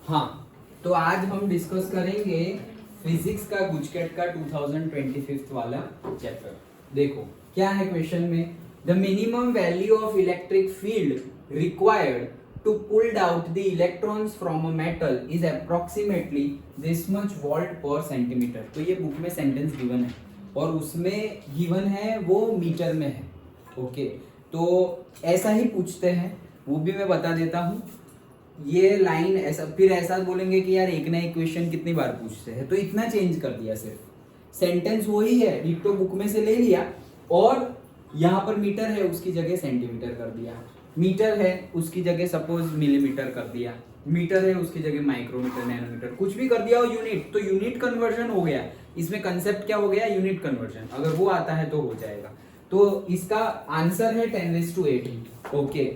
हाँ, तो आज हम डिस्कस करेंगे फिजिक्स का गुजकेट का 2025 वाला चैप्टर। देखो क्या है क्वेश्चन में, the minimum value of electric field required to pulled out the electrons from a metal is approximately this much volt per centimetre. तो ये बुक में सेंटेंस गिवन है और उसमें गिवन है वो मीटर में है। ओके, तो ऐसा ही पूछते हैं, वो भी मैं बता देता हूँ। ये लाइन ऐसा, फिर ऐसा बोलेंगे कि यार एक ना एक क्वेश्चन कितनी बार पूछते हैं, तो इतना चेंज कर दिया, सिर्फ सेंटेंस वही है, डिक्टो बुक में से ले लिया और यहाँ पर मीटर है उसकी जगह सेंटीमीटर कर दिया, मीटर है उसकी जगह सपोज मिलीमीटर कर दिया, मीटर है उसकी जगह माइक्रोमीटर, नैनोमीटर, कुछ भी कर दिया और यूनिट, तो यूनिट कन्वर्जन हो गया। इसमें कंसेप्ट क्या हो गया, यूनिट कन्वर्जन। अगर वो आता है तो हो जाएगा। तो इसका आंसर है 10⁸ ओके,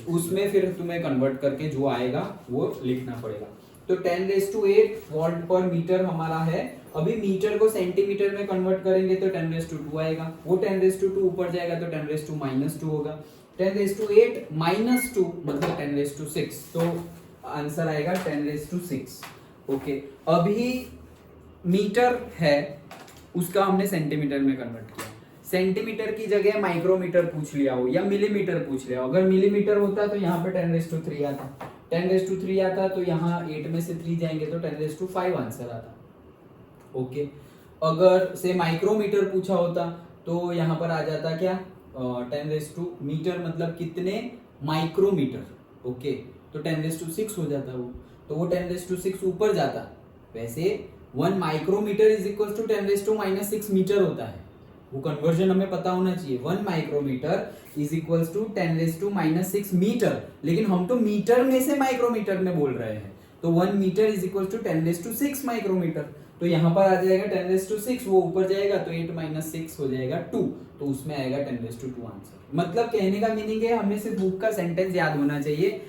उसमें फिर तुम्हें कन्वर्ट करके जो आएगा वो लिखना पड़ेगा। तो 10⁸ वोल्ट पर मीटर हमारा है। अभी मीटर को सेंटीमीटर में कन्वर्ट करेंगे तो 10⁻² आएगा, वो 10⁻² ऊपर जाएगा तो 10⁻² होगा, 10⁸ -2 मतलब 10⁶, तो आंसर आएगा 10⁶। ओके, अभी मीटर है उसका हमने सेंटीमीटर में कन्वर्ट किया, सेंटीमीटर की जगह माइक्रोमीटर पूछ लिया हो या मिलीमीटर पूछ लिया हो। अगर मिलीमीटर होता तो यहाँ पे 10⁻³ आता, 10⁻³ आता तो यहाँ 8 में से 3 जाएंगे तो 10⁻5 आंसर आता। ओके, अगर से माइक्रोमीटर पूछा होता तो यहाँ पर आ जाता क्या, 10⁻, मीटर मतलब कितने माइक्रोमीटर। ओके, तो 10⁶ हो जाता वो, तो वो 10⁶ ऊपर जाता। वैसे 1 micrometre is equal to 10⁻⁻6 metre होता है, वो कन्वर्जन हमें पता होना चाहिए। 1 micrometre is equal to 10⁻⁻6 metre, लेकिन हम तो मीटर में से माइक्रोमीटर में बोल रहे हैं, तो 1 metre is equal to 10⁻6 micrometre. तो यहाँ पर आ जाएगा 10⁻6, वो ऊपर जाएगा तो 8 - 6 हो जाएगा 2, तो उसमें आएगा 10⁻² आंसर। मतलब कहने का मीनिंग है हमें सिर्फ बुक का सेंटेंस याद होना चाहिए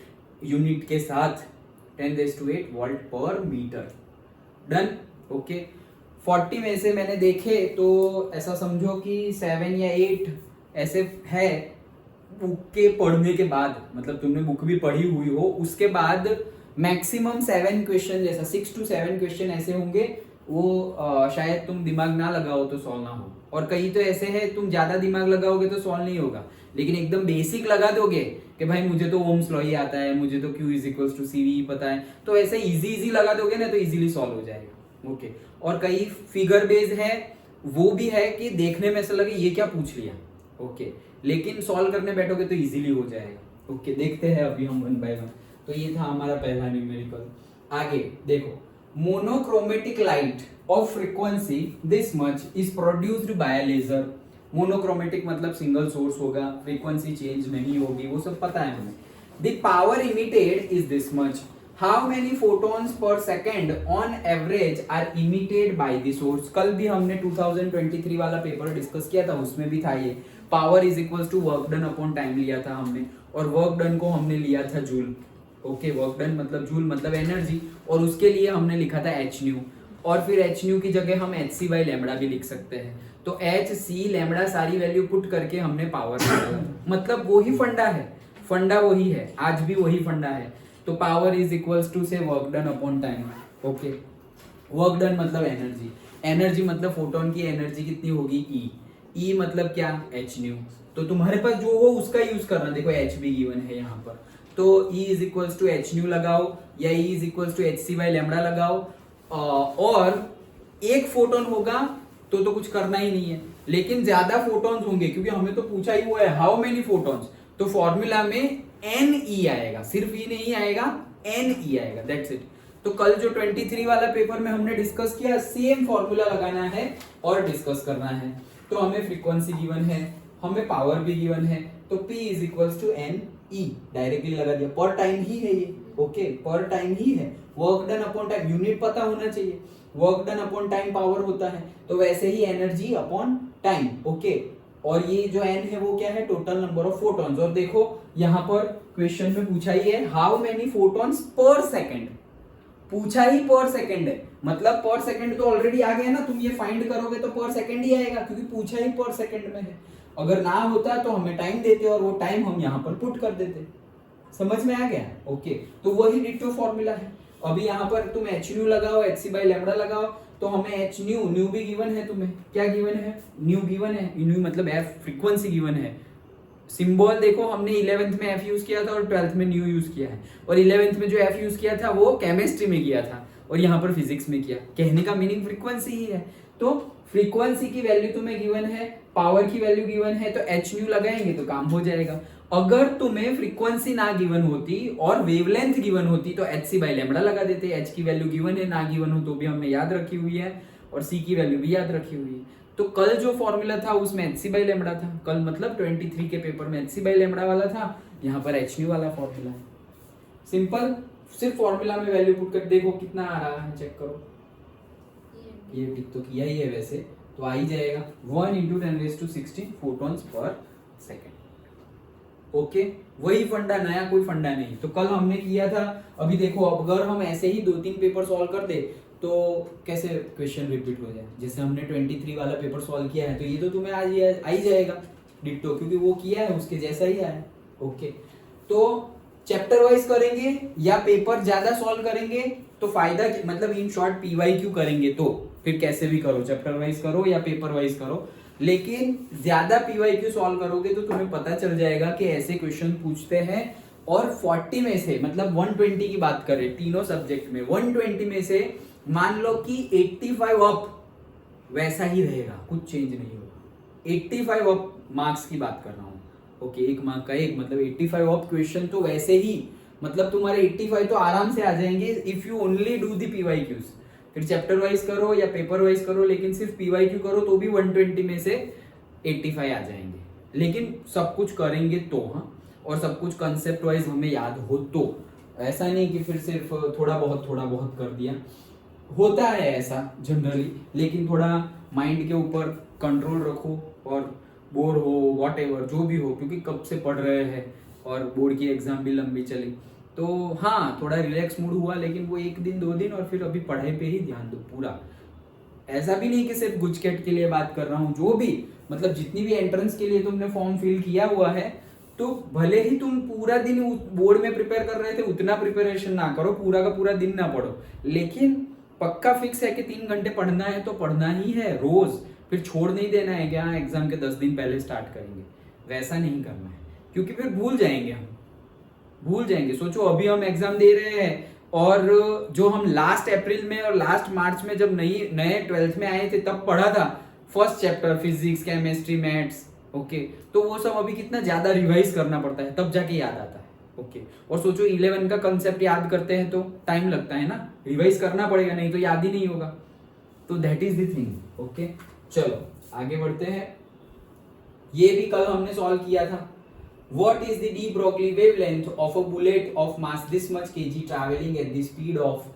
यूनिट के साथ, 10⁸ वोल्ट पर मीटर। डन। ओके, 40 में से मैंने देखे तो ऐसा समझो कि 7 या 8 ऐसे है बुक के पढ़ने के बाद, मतलब तुमने बुक भी पढ़ी हुई हो उसके बाद मैक्सिमम 7 क्वेश्चन, जैसा 6 to 7 क्वेश्चन ऐसे होंगे, वो शायद तुम दिमाग ना लगाओ तो सॉल्व ना हो, और कई तो ऐसे है तुम ज्यादा दिमाग लगाओगे तो सॉल्व नहीं होगा, लेकिन एकदम बेसिक लगा दोगे कि भाई मुझे तो ओम्स लॉ ही आता है, मुझे तो Q = CV पता है, तो ऐसे इजी लगा दोगे ना तो इजीली सॉल्व हो जाएगा। ओके, और कई फिगर बेस्ड है, वो भी है कि देखने में ऐसा लगे ये क्या पूछ लिया, ओके, लेकिन सॉल्व करने बैठोगे तो इजीली हो जाएगा। ओके, देखते हैं अभी हम 1 by 1। तो ये था हमारा पहला न्यूमेरिकल। आगे देखो, monochromatic light of frequency this much is produced by laser. Monochromatic मतलब सिंगल सोर्स होगा, फ्रीक्वेंसी चेंज नहीं होगी, वो सब पता है हमें। The power emitted is this much, how many photons per second on average are emitted by the source. कल भी हमने 2023 वाला पेपर डिस्कस किया था, उसमें भी था ये, power is equal to work done upon time लिया था हमने, और वर्क डन को हमने लिया था जूल। ओके, वर्क डन मतलब जूल मतलब एनर्जी, और उसके लिए हमने लिखा था hν, और फिर hν की जगह हम hc/λ भी लिख सकते हैं। तो hc/λ सारी वैल्यू पुट करके हमने पावर निकाला, मतलब वही फंडा है, फंडा वही है, आज भी वही फंडा है। तो पावर इज इक्वल्स टू से work done upon time. Okay, work done मतलब एनर्जी, एनर्जी मतलब फोटोन की एनर्जी कितनी होगी, E मतलब क्या, hν। तो तुम्हारे पास जो हो उसका यूज करना, देखो h भी गिवन है यहाँ पर, तो E is equals to hν लगाओ या E is equals to hc/λ लगाओ, और एक फोटोन होगा तो कुछ करना ही नहीं है, लेकिन ज्यादा फोटॉन्स होंगे क्योंकि हमें तो पूछा ही हुआ है हाउ मेनी फोटॉन्स, तो फॉर्मूला में Ne आएगा, सिर्फ E नहीं आएगा, Ne आएगा, दैट्स इट। तो कल जो 23 वाला पेपर में हमने डिस्कस किया, सेम फॉर्मूला लगाना है और डिस्कस करना है। तो हमें फ्रीक्वेंसी गिवन है, हमें पावर भी गिवन है, तो P is equals to Ne directly लगा दिया, पर टाइम ही है ये। ओके, पर टाइम ही है, work done upon time, unit पता होना चाहिए, work done upon time power होता है, तो वैसे ही एनर्जी अपॉन टाइम। ओके, और ये जो n है वो क्या है, टोटल नंबर ऑफ फोटॉन्स। और देखो यहाँ पर क्वेश्चन में पूछा ही है हाउ मेनी फोटॉन्स पर सेकंड, पूछा ही पर सेकंड है, मतलब पर सेकंड तो ऑलरेडी आ गया ना, तुम ये फाइंड करोगे तो पर सेकंड ही आएगा क्योंकि पूछा ही पर सेकंड में है। अगर ना होता तो हमें टाइम देते और वो टाइम हम यहाँ पर पुट कर देते। समझ में आ गया? ओके, तो वही डिटो फॉर्मूला है। अभी यहाँ पर तुम एच न्यू लगाओ, एच सी बाई लेमडा लगाओ, तो हमें एच न्यू, न्यू भी गिवन है, तुम्हें क्या गिवन है, न्यू गिवन है, न्यू मतलब एफ फ्रीक्वेंसी गिवन है। सिंबल देखो हमने 11th में एफ यूज किया था और 12th में न्यू यूज किया है, और 11th में जो एफ यूज किया था वो केमिस्ट्री में किया था और यहाँ पर फिजिक्स में किया। कहने का मीनिंग फ्रीक्वेंसी ही है। तो फ्रीक्वेंसी की वैल्यू तुम्हें गिवन है, पावर की वैल्यू गिवन है, तो एच न्यू लगाएंगे तो काम हो जाएगा। अगर तुम्हें फ्रीक्वेंसी ना गिवन होती और वेवलेंथ गिवन होती तो एच सी बाई लेमडा लगा देते। एच की वैल्यू गिवन है, ना गिवन हो तो भी हमने याद रखी हुई है, और सी की वैल्यू भी याद रखी हुई है। तो कल जो फॉर्मूला था उसमें एच सी बाई लेमडा था, कल मतलब 23 के पेपर में एच सी बाई लेमडा वाला था, यहाँ पर एच न्यू वाला फॉर्मूला है। सिंपल, सिर्फ फॉर्मूला में वैल्यू पुट कर देखो कितना आ रहा है, चेक करो। ये टिक तो किया ही है वैसे, तो आ ही जाएगा 1 × 10⁻16 फोटॉन्स पर सेकेंड। ओके, वही फंडा, नया कोई फंडा नहीं। तो कल हमने किया था, अभी देखो अगर हम ऐसे ही 2-3 पेपर सॉल्व कर दे तो कैसे क्वेश्चन रिपीट हो जाए। जैसे हमने 23 वाला पेपर सॉल्व किया है तो ये तो तुम्हें आज आ ही जाएगा डिट्टो, क्योंकि वो किया है उसके जैसा ही आया। ओके, तो चैप्टर वाइज करेंगे या पेपर ज्यादा सॉल्व करेंगे तो फायदा, मतलब इन शॉर्ट पीवाईक्यू करेंगे तो फिर कैसे भी करो, चैप्टर वाइज करो या पेपर वाइज करो, लेकिन ज्यादा पीवाईक्यू सॉल्व करोगे तो तुम्हें पता चल जाएगा कि ऐसे क्वेश्चन पूछते हैं। और 40 में से, मतलब 120 की बात करें तीनों सब्जेक्ट में, 120 में से मान लो कि 85 अप वैसा ही रहेगा, कुछ चेंज नहीं होगा। 85 अप मार्क्स की बात कर रहा हूँ। ओके, 1 मार्क का 1 मतलब 85 अप क्वेश्चन तो वैसे ही, मतलब तुम्हारे 85 तो आराम से आ जाएंगे if you only do the PYQs. फिर चैप्टर वाइज करो या पेपर वाइज करो, लेकिन सिर्फ पीवाईक्यू करो तो भी 120 में से 85 आ जाएंगे। लेकिन सब कुछ करेंगे तो, हाँ, और सब कुछ कंसेप्ट वाइज हमें याद हो तो, ऐसा नहीं कि फिर सिर्फ थोड़ा बहुत कर दिया। होता है ऐसा जनरली, लेकिन थोड़ा माइंड के ऊपर कंट्रोल रखो, और बोर हो व्हाटएवर जो भी हो, क्योंकि कब से पढ़ रहे हैं और बोर्ड की एग्जाम भी लंबी चली, तो हाँ थोड़ा रिलैक्स मूड हुआ, लेकिन वो 1 दिन 2 दिन, और फिर अभी पढ़ाई पे ही ध्यान दो पूरा। ऐसा भी नहीं कि सिर्फ गुजकेट के लिए बात कर रहा हूँ, जो भी मतलब जितनी भी एंट्रेंस के लिए तुमने फॉर्म फिल किया हुआ है, तो भले ही तुम पूरा दिन बोर्ड में प्रिपेयर कर रहे थे उतना प्रिपरेशन ना करो, पूरा का पूरा दिन ना पढ़ो, लेकिन पक्का फिक्स है कि 3 घंटे पढ़ना है तो पढ़ना ही है रोज। फिर छोड़ नहीं देना है कि हाँ एग्जाम के 10 दिन पहले स्टार्ट करेंगे, वैसा नहीं करना है, क्योंकि फिर भूल जाएंगे हम, भूल जाएंगे। सोचो अभी हम एग्जाम दे रहे हैं, और जो हम लास्ट अप्रैल में और लास्ट मार्च में जब नए 12th में आए थे तब पढ़ा था first chapter physics, chemistry, maths. Okay, तो वो सब अभी कितना ज्यादा रिवाइज करना पड़ता है, तब जाके याद आता है। ओके, और सोचो 11 का कंसेप्ट याद करते हैं तो टाइम लगता है ना, रिवाइज करना पड़ेगा, नहीं तो याद ही नहीं होगा। तो that is the thing. Okay, चलो आगे बढ़ते हैं। ये भी कल हमने सॉल्व किया था। What is the de Broglie wavelength of a bullet of mass this much kg traveling at the speed of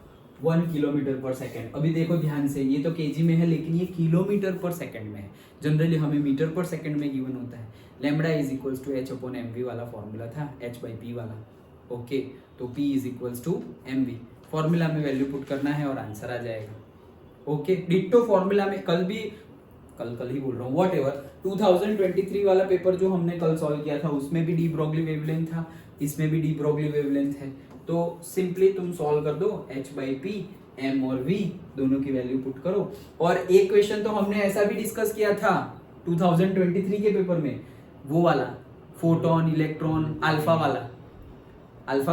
1 km/s? अभी देखो ध्यान से, ये तो kg में है लेकिन ये km/s में है। जनरली हमें मीटर/सेकंड में गिवन होता है। Lambda is equals to h/mv वाला फॉर्मूला था, h/p वाला। ओके, तो p is equals to mv, formula में वैल्यू पुट करना है और आंसर आ जाएगा। ओके, डिट्टो फॉर्मूला में कल ही बोल रहा हूँ, व्हाटएवर 2023 वाला पेपर जो हमने कल सॉल्व किया था उसमें भी डी ब्रोगली वेवलेंथ था, इसमें भी डी ब्रोगली वेवलेंथ है। तो सिंपली तुम सॉल्व कर दो, h/p, m और v दोनों की वैल्यू पुट करो। और एक क्वेश्चन तो हमने ऐसा भी डिस्कस किया था 2023 के पेपर में, वो वाला फोटोन, इलेक्ट्रॉन, अल्फा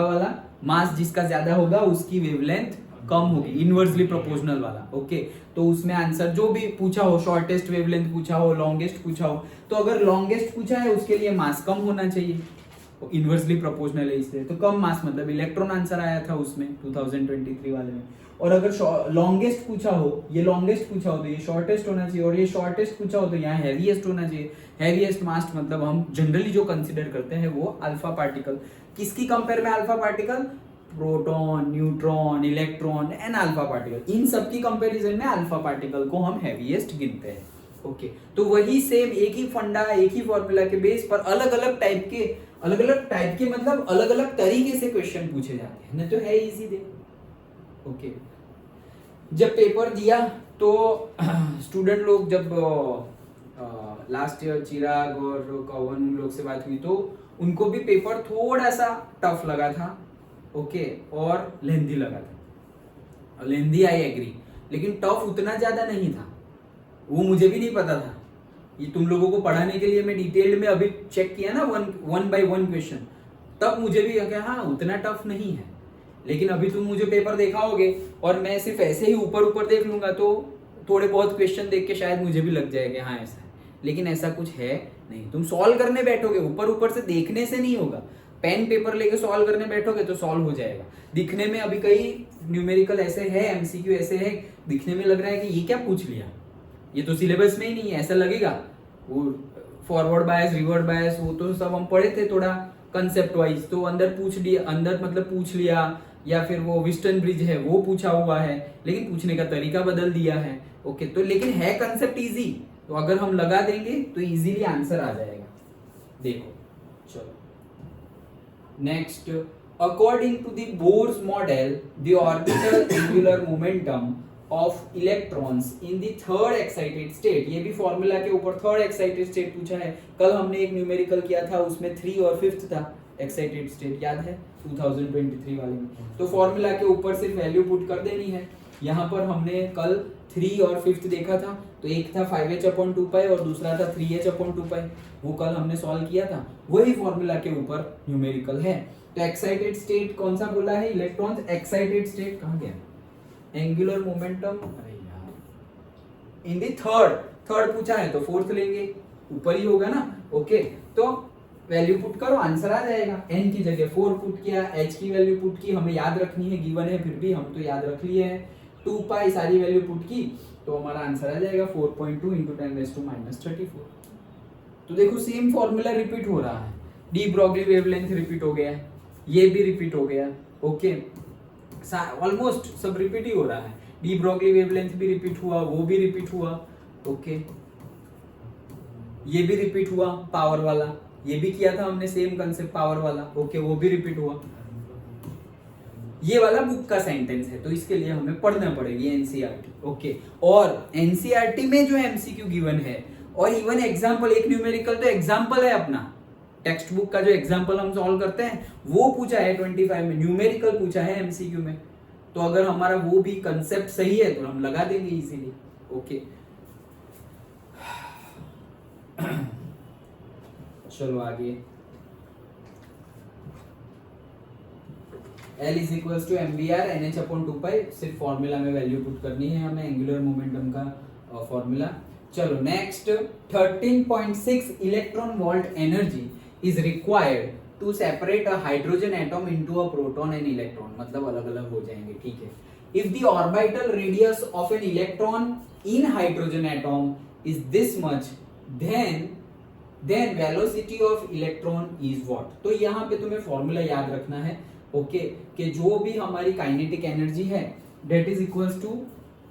वाला मास जिसका ज्यादा होगा उसकी वेवलेंथ कम होगी, इनवर्सली प्रोपोर्शनल वाला। ओके, तो उसमें आंसर जो भी पूछा हो, शॉर्टेस्ट वेवलेंथ पूछा हो, लॉन्गेस्ट पूछा हो, तो अगर लॉन्गेस्ट पूछा है उसके लिए मास कम होना चाहिए, इनवर्सली प्रोपोर्शनल है इसलिए, तो कम मास मतलब इलेक्ट्रॉन आंसर आया था उसमें 2023 वाले में। और अगर लॉन्गेस्ट पूछा हो, ये लॉन्गेस्ट पूछा हो तो ये शॉर्टेस्ट होना चाहिए, और ये शॉर्टेस्ट पूछा हो तो यहाँ हैवीएस्ट होना चाहिए। हैवीएस्ट मास मतलब हम जनरली जो कंसिडर करते हैं वो अल्फा पार्टिकल। किसकी कंपेयर में alpha particle? Proton, neutron, electron and alpha particle, इन सब की कंपैरिजन में अल्फा पार्टिकल को हम हैवीएस्ट गिनते हैं। ओके, तो वही सेम एक ही फंडा, एक ही फॉर्मूला के बेस पर अलग अलग टाइप के मतलब अलग अलग तरीके से क्वेश्चन पूछे जाते हैं, ना तो है इजी दे। ओके, जब पेपर दिया तो स्टूडेंट लोग, जब लास्ट ईयर चिराग और कवन उन लोग से बात हुई तो उनको भी पेपर थोड़ा सा टफ लगा था। ओके, और लेंथी लगा था। लेंदी, आई एग्री, लेकिन टफ उतना ज्यादा नहीं था, वो मुझे भी नहीं पता था। ये तुम लोगों को पढ़ाने के लिए मैं डिटेल्ड में अभी चेक किया ना, वन बाय वन क्वेश्चन, तब मुझे भी लगा हाँ उतना टफ नहीं है। लेकिन अभी तुम मुझे पेपर दिखाओगे और मैं सिर्फ ऐसे ही ऊपर ऊपर देख लूंगा तो थोड़े बहुत क्वेश्चन देख के शायद मुझे भी लग जाएगा हाँ ऐसा है, लेकिन ऐसा कुछ है नहीं। तुम सॉल्व करने बैठोगे, ऊपर ऊपर से देखने से नहीं होगा। पेन पेपर लेके सॉल्व करने बैठोगे तो सॉल्व हो जाएगा। दिखने में अभी कई न्यूमेरिकल ऐसे है, एमसीक्यू ऐसे है, दिखने में लग रहा है कि ये क्या पूछ लिया, ये तो सिलेबस में ही नहीं है, ऐसा लगेगा। वो फॉरवर्ड बायस, रिवर्ड बायस, वो तो सब हम पढ़े थे थोड़ा कंसेप्ट वाइज, तो अंदर पूछ लिया, अंदर मतलब पूछ लिया, या फिर वो विस्टन ब्रिज है वो पूछा हुआ है, लेकिन पूछने का तरीका बदल दिया है। ओके, तो लेकिन है कंसेप्ट इजी, तो अगर हम लगा देंगे तो इजीली आंसर आ जाएगा। देखो चलो next, according to the Bohr's model the orbital angular momentum of electrons in the third excited state, ये भी फॉर्मूला के ऊपर थर्ड एक्साइटेड स्टेट पूछा है। कल हमने एक न्यूमेरिकल किया था, उसमें 3 और 5th था एक्साइटेड स्टेट, याद है 2023 वाले में। तो फॉर्मूला के ऊपर सिर्फ वैल्यू पुट कर देनी है। यहाँ पर हमने कल 3 और 5th देखा था, तो एक था 5h/2π और दूसरा था 3h/2π, वो कल हमने सॉल्व किया था, वही फॉर्मूला के ऊपर न्यूमेरिकल है। तो एक्साइटेड स्टेट कौन सा बोला है, इलेक्ट्रॉन एक्साइटेड स्टेट कहाँ गया, एंगुलर मोमेंटम, अरे यार इन दी थर्ड पूछा है तो 4th लेंगे, ऊपर ही होगा ना। ओके, तो वैल्यू पुट करो, आंसर आ जाएगा। n की जगह 4 पुट किया, h की वैल्यू पुट की, हमें याद रखनी है, गिवन है, फिर भी हम तो याद रख लिए हैं। 2π सारी वैल्यू पुट की तो हमारा आंसर आ जाएगा 4.2 × 10⁻34। तो देखो सेम फॉर्मूला रिपीट हो रहा है, डी ब्रॉगली वेवलेंथ रिपीट हो गया, ये भी रिपीट हो गया। ओके, ऑलमोस्ट सब रिपीट ही हो रहा है, डी ब्रॉगली वेवलेंथ भी रिपीट हुआ, वो भी रिपीट हुआ। ओके, ये भी रिपीट हुआ, पावर वाला ये भी किया था हमने, सेम कंसेप्ट पावर वाला। ओके, वो भी रिपीट हुआ। ये वाला बुक का सेंटेंस है, तो इसके लिए हमें पढ़ना पड़ेगी एनसीईआरटी। ओके, और एनसीईआरटी में जो एमसीक्यू गिवन है, और इवन एग्जांपल, एक न्यूमेरिकल तो एग्जांपल है अपना, टेक्स्ट बुक का जो एग्जांपल हम सॉल्व करते हैं वो पूछा है 25 में, न्यूमेरिकल पूछा है एमसीक्यू में। तो अगर हमारा वो भी कंसेप्ट सही है तो हम लगा देंगे इजीली। ओके, चलो आगे, L is equals to MVR NH/2π, सिर्फ फॉर्मूला में वैल्यू पुट करनी है हमें, एंगुलर मोमेंटम का फॉर्मूला। चलो next, 13.6 electron volt energy is required to separate a hydrogen atom into a proton and electron, मतलब अलग अलग हो जाएंगे, ठीक है। If the orbital radius of an electron in hydrogen atom is this much, then velocity of electron is what. तो यहाँ पे तुम्हें फॉर्मूला याद रखना है। ओके, कि जो भी हमारी काइनेटिक एनर्जी है दैट इज इक्वल्स टू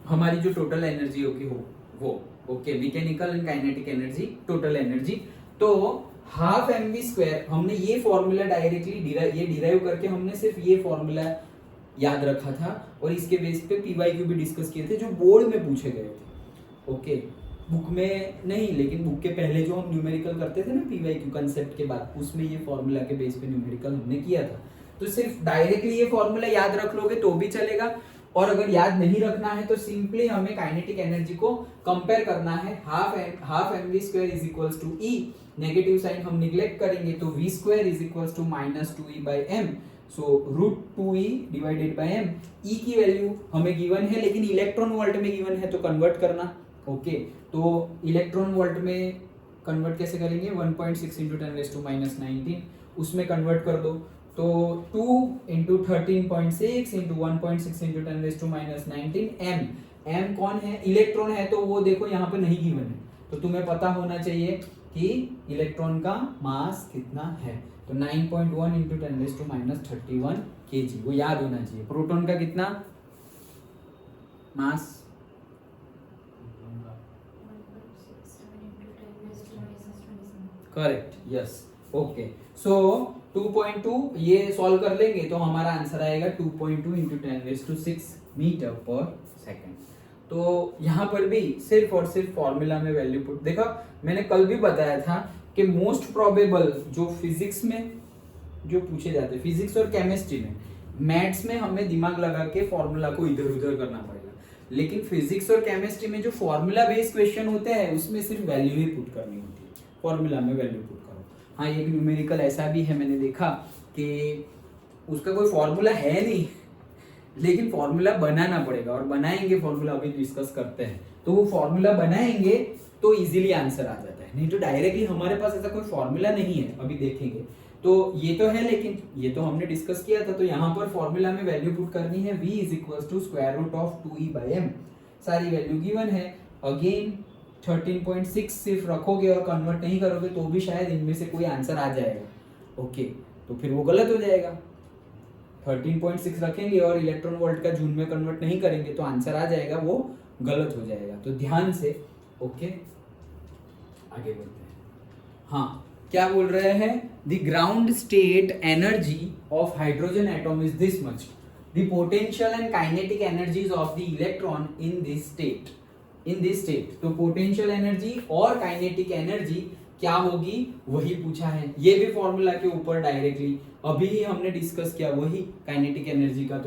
हमारी जो टोटल एनर्जी होगी वो। Okay, mechanical and kinetic energy, total energy, तो हाफ mv², हमने ये फॉर्मूला डायरेक्टली डिराइव करके हमने सिर्फ ये फॉर्मूला याद रखा था, और इसके बेस पे पीवाईक्यू भी डिस्कस किए थे जो बोर्ड में पूछे गए थे। ओके, बुक में नहीं, लेकिन बुक के पहले जो हम न्यूमेरिकल करते थे ना पीवाईक्यू कंसेप्ट के बाद, उसमें ये फॉर्मूला के बेस पे न्यूमेरिकल हमने किया था। तो सिर्फ डायरेक्टली ये फॉर्मूला याद रख लोगे तो भी चलेगा, और अगर याद नहीं रखना है तो सिंपली हमें काइनेटिक एनर्जी को कंपेयर करना है। Half mv² is equals to E, negative sign हम निग्लेक्ट करेंगे तो v² is equals to -2e/m, so √2e divided by m। E की वैल्यू हमें गिवन है, लेकिन इलेक्ट्रॉन वोल्ट में गिवन है तो कन्वर्ट करना। ओके, तो इलेक्ट्रॉन वोल्ट में कन्वर्ट कैसे करेंगे, 1.6 × 10⁻19 उसमें कन्वर्ट कर दो, तो 2 × 13.6 × 1.6 × 10⁻19 m कौन है, इलेक्ट्रॉन है, तो वो देखो यहाँ पे नहीं गिवन है, तो तुम्हें पता होना चाहिए कि इलेक्ट्रॉन का मास कितना है, तो 9.1 × 10⁻31 kg, वो याद होना चाहिए। प्रोटॉन का कितना मास, करेक्ट, यस। ओके, सो 2.2 ये सॉल्व कर लेंगे तो हमारा आंसर आएगा 2.2 × 10⁶ मीटर पर सेकंड। तो यहाँ पर भी सिर्फ और सिर्फ फॉर्मूला में वैल्यू पुट, देखा मैंने कल भी बताया था कि मोस्ट प्रोबेबल जो फिजिक्स में जो पूछे जाते हैं, फिजिक्स और केमिस्ट्री में मैथ्स में हमें दिमाग लगा के फॉर्मूला को इधर उधर करना पड़ेगा, लेकिन फिजिक्स और केमिस्ट्री में जो फॉर्मूला बेस्ड क्वेश्चन होते हैं उसमें सिर्फ वैल्यू ही पुट करनी होती है, फॉर्मूला में वैल्यू पुट करो। हाँ, एक न्यूमेरिकल ऐसा भी है, मैंने देखा कि उसका कोई फॉर्मूला है नहीं, लेकिन फॉर्मूला बनाना पड़ेगा और बनाएंगे फॉर्मूला, अभी डिस्कस करते हैं। तो वो फॉर्मूला बनाएंगे तो इजीली आंसर आ जाता है, नहीं तो डायरेक्टली हमारे पास ऐसा कोई फॉर्मूला नहीं है, अभी देखेंगे। तो ये तो है, लेकिन ये तो हमने डिस्कस किया था। तो यहाँ पर फॉर्मूला में वैल्यू पुट करनी है, v is equal to square root of 2e/m, सारी वैल्यू गिवन है। अगेन 13.6 सिर्फ रखोगे और कन्वर्ट नहीं करोगे तो भी शायद इनमें से कोई आंसर आ जाएगा। ओके, तो फिर वो गलत हो जाएगा। 13.6 रखेंगे और इलेक्ट्रॉन वोल्ट का जूल में कन्वर्ट नहीं करेंगे तो आंसर आ जाएगा, वो गलत हो जाएगा। तो ध्यान से, ओके, आगे बढ़ते हैं। हाँ, क्या बोल रहे हैं? The ground state energy of hydrogen atom is this much, the potential and kinetic energies of the electron in this state. तो पोटेंशियल एनर्जी और काइनेटिक एनर्जी क्या होगी वही पूछा है, ये भी फॉर्मूला के ऊपर डायरेक्टली अभी ही हमने डिस्कस किया, वही काइनेटिक एनर्जी का।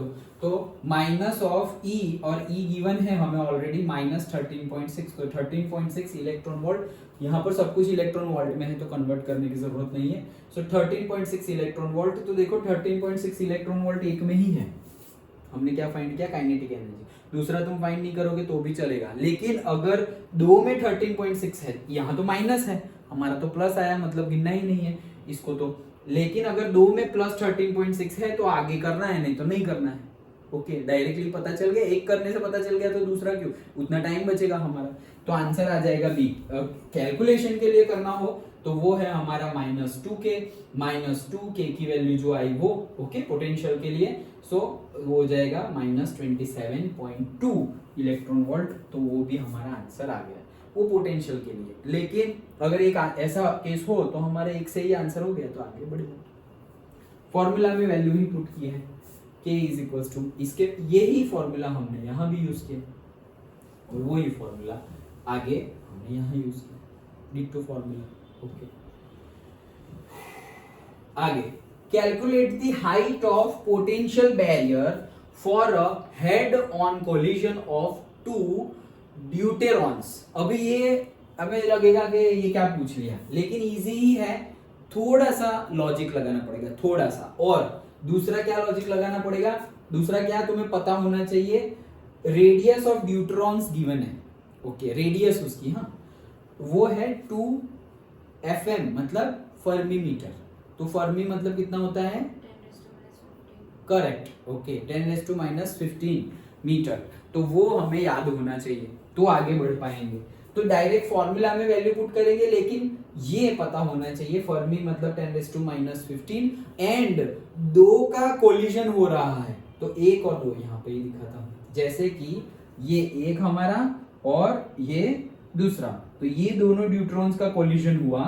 तो माइनस ऑफ ई, और ई गिवन है हमें ऑलरेडी माइनस 13.6, तो 13.6 इलेक्ट्रॉन वोल्ट, यहाँ पर सब कुछ इलेक्ट्रॉन वोल्ट में है तो कन्वर्ट करने की जरूरत नहीं है। सो 13.6 इलेक्ट्रॉन वोल्ट, तो देखो 13.6 इलेक्ट्रॉन वोल्ट एक में ही है। हमने क्या फाइंड किया? Kinetic energy. दूसरा तुम फाइंड नहीं करोगे तो भी चलेगा, लेकिन अगर दो में 13.6 है, यहाँ तो माइनस है, हमारा तो प्लस आया, मतलब गिनना ही नहीं है इसको तो। लेकिन अगर दो में प्लस 13.6 है तो आगे करना है, नहीं तो नहीं करना है। ओके, डायरेक्टली पता चल गया, एक करने से पता चल गया तो दूसरा क्यों, उतना टाइम बचेगा हमारा। तो आंसर आ जाएगा बी। कैलकुलेशन के लिए करना हो तो वो है हमारा -2k की वैल्यू जो आई वो, ओके, पोटेंशियल के लिए। सो वो हो जाएगा -27.2 इलेक्ट्रॉन वोल्ट, तो वो भी हमारा आंसर आ गया, वो पोटेंशियल के लिए। लेकिन अगर एक ऐसा केस हो तो हमारे एक से ही आंसर हो गया तो आगे बढ़ेगा। फॉर्मूला में वैल्यू ही पुट की है, k इज इक्वल टू, इसके यही फॉर्मूला हमने यहाँ भी यूज किया और वही फॉर्मूला आगे हमने यहाँ यूज किया, डिट्टो फॉर्मूला। ओके, आगे calculate the height of potential barrier for a head on collision of two deuterons. अभी ये हमें लगेगा कि ये क्या पूछ लिया, लेकिन इजी ही है, थोड़ा सा लॉजिक लगाना पड़ेगा, थोड़ा सा। और दूसरा क्या लॉजिक लगाना पड़ेगा? दूसरा क्या तुम्हें पता होना चाहिए, रेडियस ऑफ ड्यूटेरॉन्स गिवन है। ओके, रेडियस उसकी, हाँ, वो है 2 मतलब फर्मी मीटर। तो फर्मी मतलब कितना होता है? Correct, okay, 10⁻⁻15 metre. तो वो हमें याद होना चाहिए तो आगे बढ़ पाएंगे। तो डायरेक्ट फॉर्मूला में वैल्यू पुट करेंगे, लेकिन ये पता होना चाहिए फर्मी मतलब 10⁻15 एंड 2 का कोलिजन हो रहा है, तो 1 और 2 यहाँ पे ही दिखाता हूँ, जैसे कि ये एक हमारा और ये दूसरा, तो ये दोनों ड्यूट्रॉन्स का कोलिजन हुआ,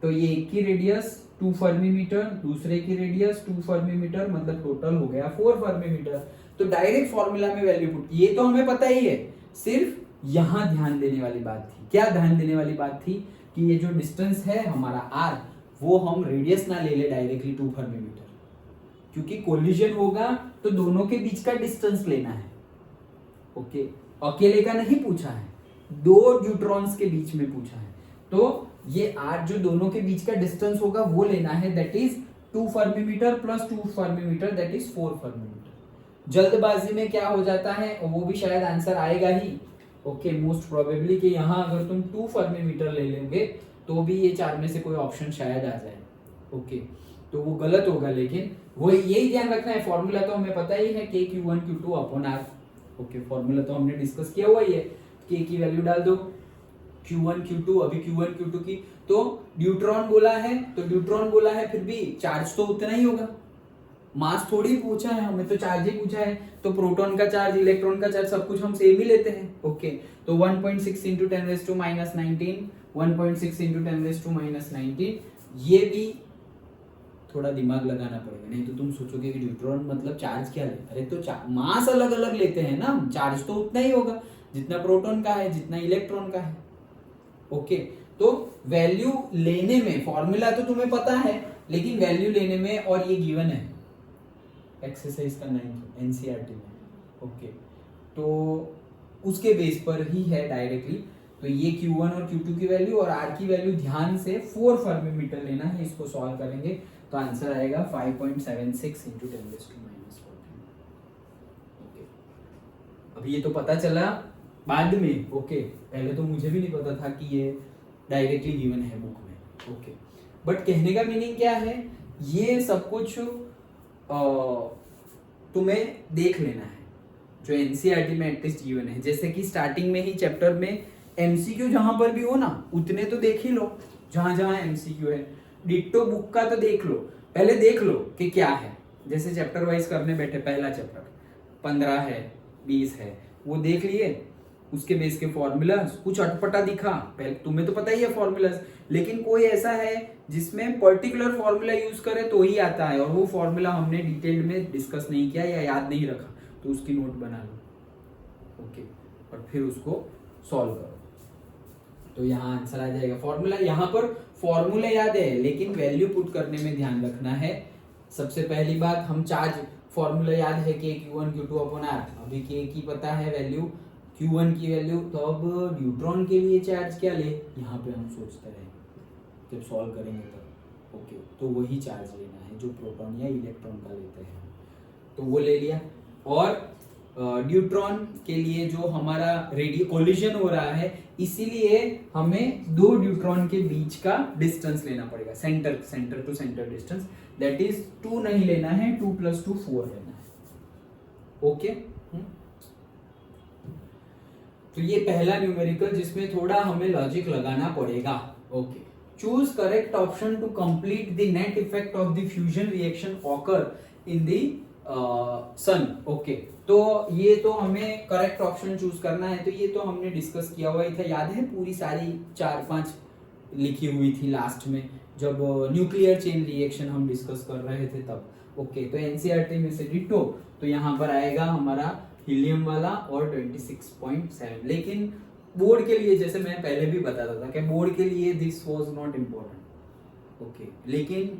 तो ये एक की रेडियस 2 फर्मी मीटर, दूसरे की रेडियस 2 फर्मी मीटर, मतलब टोटल हो गया 4 फर्मी मीटर। तो डायरेक्ट फॉर्मूला में वैल्यू पुट, ये तो हमें पता ही है, सिर्फ यहां ध्यान देने वाली बात थी। क्या ध्यान देने वाली बात थी? कि ये जो डिस्टेंस है हमारा r, वो हम रेडियस ना ले ले डायरेक्टली 2 फर्मी मीटर, क्योंकि कोलिजन होगा तो दोनों के बीच का डिस्टेंस लेना है। ओके, अकेले का नहीं पूछा है, 2 न्यूट्रॉन्स के बीच में पूछा है। तो ये r जो दोनों के बीच का डिस्टेंस होगा वो लेना है, that is 2 fermi metre plus 2 fermi metre, that is 4 fermi metre. जल्दबाजी में क्या हो जाता है, वो भी शायद आंसर आएगा ही। ओके, मोस्ट प्रोबेबली कि यहाँ अगर तुम 2 फर्मी मीटर ले लेंगे तो भी ये 4 में से कोई ऑप्शन शायद आ जाए। ओके, तो वो गलत होगा, लेकिन वो यही ध्यान रखना है, फॉर्मूला तो हमें पता ही है, k q1 q2 upon r। Okay, formula तो हमने डिस्कस किया हुआ ही है, k की वैल्यू डाल दो, q1 q2, अभी q1 q2 की, तो ड्यूट्रॉन बोला है तो ड्यूट्रॉन बोला है, फिर भी चार्ज तो उतना ही होगा, मास थोड़ी पूछा है हमें, तो चार्ज ही पूछा है, तो प्रोटॉन का चार्ज, इलेक्ट्रॉन का चार्ज सब कुछ हम सेम ही लेते हैं। ओके, तो 1.6 इंटू 10⁻⁻19, 1.6 इंटू 10⁻⁻19, ये भी थोड़ा दिमाग लगाना पड़ेगा, नहीं तो तुम सोचोगे कि ड्यूट्रॉन मतलब चार्ज क्या लेता है, अरे तो मास अलग अलग लेते हैं ना, चार्ज तो उतना ही होगा जितना प्रोटॉन का है, जितना इलेक्ट्रॉन का है। ओके, तो वैल्यू लेने में, फॉर्मूला तो तुम्हें पता है, लेकिन वैल्यू लेने में, और ये गिवन है एक्सरसाइज का 9th एनसीईआरटी में, ओके। तो उसके बेस पर ही है डायरेक्टली। तो ये Q1 और Q2 की वैल्यू और R की वैल्यू ध्यान से 4 फर्मी लेना है, इसको सॉल्व करेंगे तो आंसर आएगा 5.76 इंटू 10⁻14। ओके, अभी ये तो पता चला बाद में, ओके। पहले तो मुझे भी नहीं पता था कि ये डायरेक्टली गिवन है बुक में, ओके। बट कहने का मीनिंग क्या है, ये सब कुछ तुम्हें देख लेना है जो एनसीईआरटी में एटलीस्ट गिवन है। जैसे कि स्टार्टिंग में ही चैप्टर में एमसीक्यू जहां पर भी हो ना उतने तो देख ही लो, जहां जहां एमसीक्यू है। डिट्टो बुक का तो देख लो, पहले देख लो कि क्या है। जैसे चैप्टर वाइज करने बैठे, पहला चैप्टर 15 है 20 है, वो देख लिए, उसके बेस के फॉर्मूलाज कुछ अटपटा दिखा, पहले तुम्हें तो पता ही है फॉर्मूलाज, लेकिन कोई ऐसा है जिसमें पर्टिकुलर फॉर्मूला यूज करे तो ही आता है और वो फॉर्मूला हमने डिटेल में डिस्कस नहीं किया या याद नहीं रखा, तो उसकी नोट बना लो, ओके, और फिर उसको सॉल्व करो तो यहाँ आंसर आ जाएगा। फॉर्मूला, यहाँ पर फॉर्मूला याद है लेकिन वैल्यू पुट करने में ध्यान रखना है। सबसे पहली बात, हम चार्ज फॉर्मूला याद है कि Q1 Q2 अपॉन R, अभी के की पता है वैल्यू, Q1 की वैल्यू, तो अब न्यूट्रॉन के लिए चार्ज क्या ले, यहाँ पे हम सोचते रहेंगे जब सॉल्व करेंगे तब, ओके। तो वही चार्ज लेना है जो प्रोटॉन या इलेक्ट्रॉन का लेते हैं, तो वो ले लिया। और न्यूट्रॉन के लिए जो हमारा रेडियो कोलिजन हो रहा है, इसीलिए हमें दो न्यूट्रॉन के बीच का डिस्टेंस लेना पड़ेगा, centre to centre distance, that is 2 नहीं लेना है, 2 + 2 4 लेना है, ओके। तो ये पहला न्यूमेरिकल जिसमें थोड़ा हमें लॉजिक लगाना पड़ेगा, okay. Choose correct option to complete the net effect of the fusion reaction occur in the sun, okay. तो ये तो हमें करेक्ट ऑप्शन चूज करना है, तो ये तो हमने डिस्कस किया हुआ ही था, याद है पूरी सारी 4-5 लिखी हुई थी लास्ट में जब न्यूक्लियर चेन रिएक्शन हम डिस्कस कर रहे थे तब, ओके। तो एनसीईआरटी में से डिटो, तो यहाँ पर आएगा हमारा हीलियम वाला और 26.7। लेकिन बोर्ड के लिए, जैसे मैं पहले भी बताता था कि बोर्ड के लिए this was not important, okay, लेकिन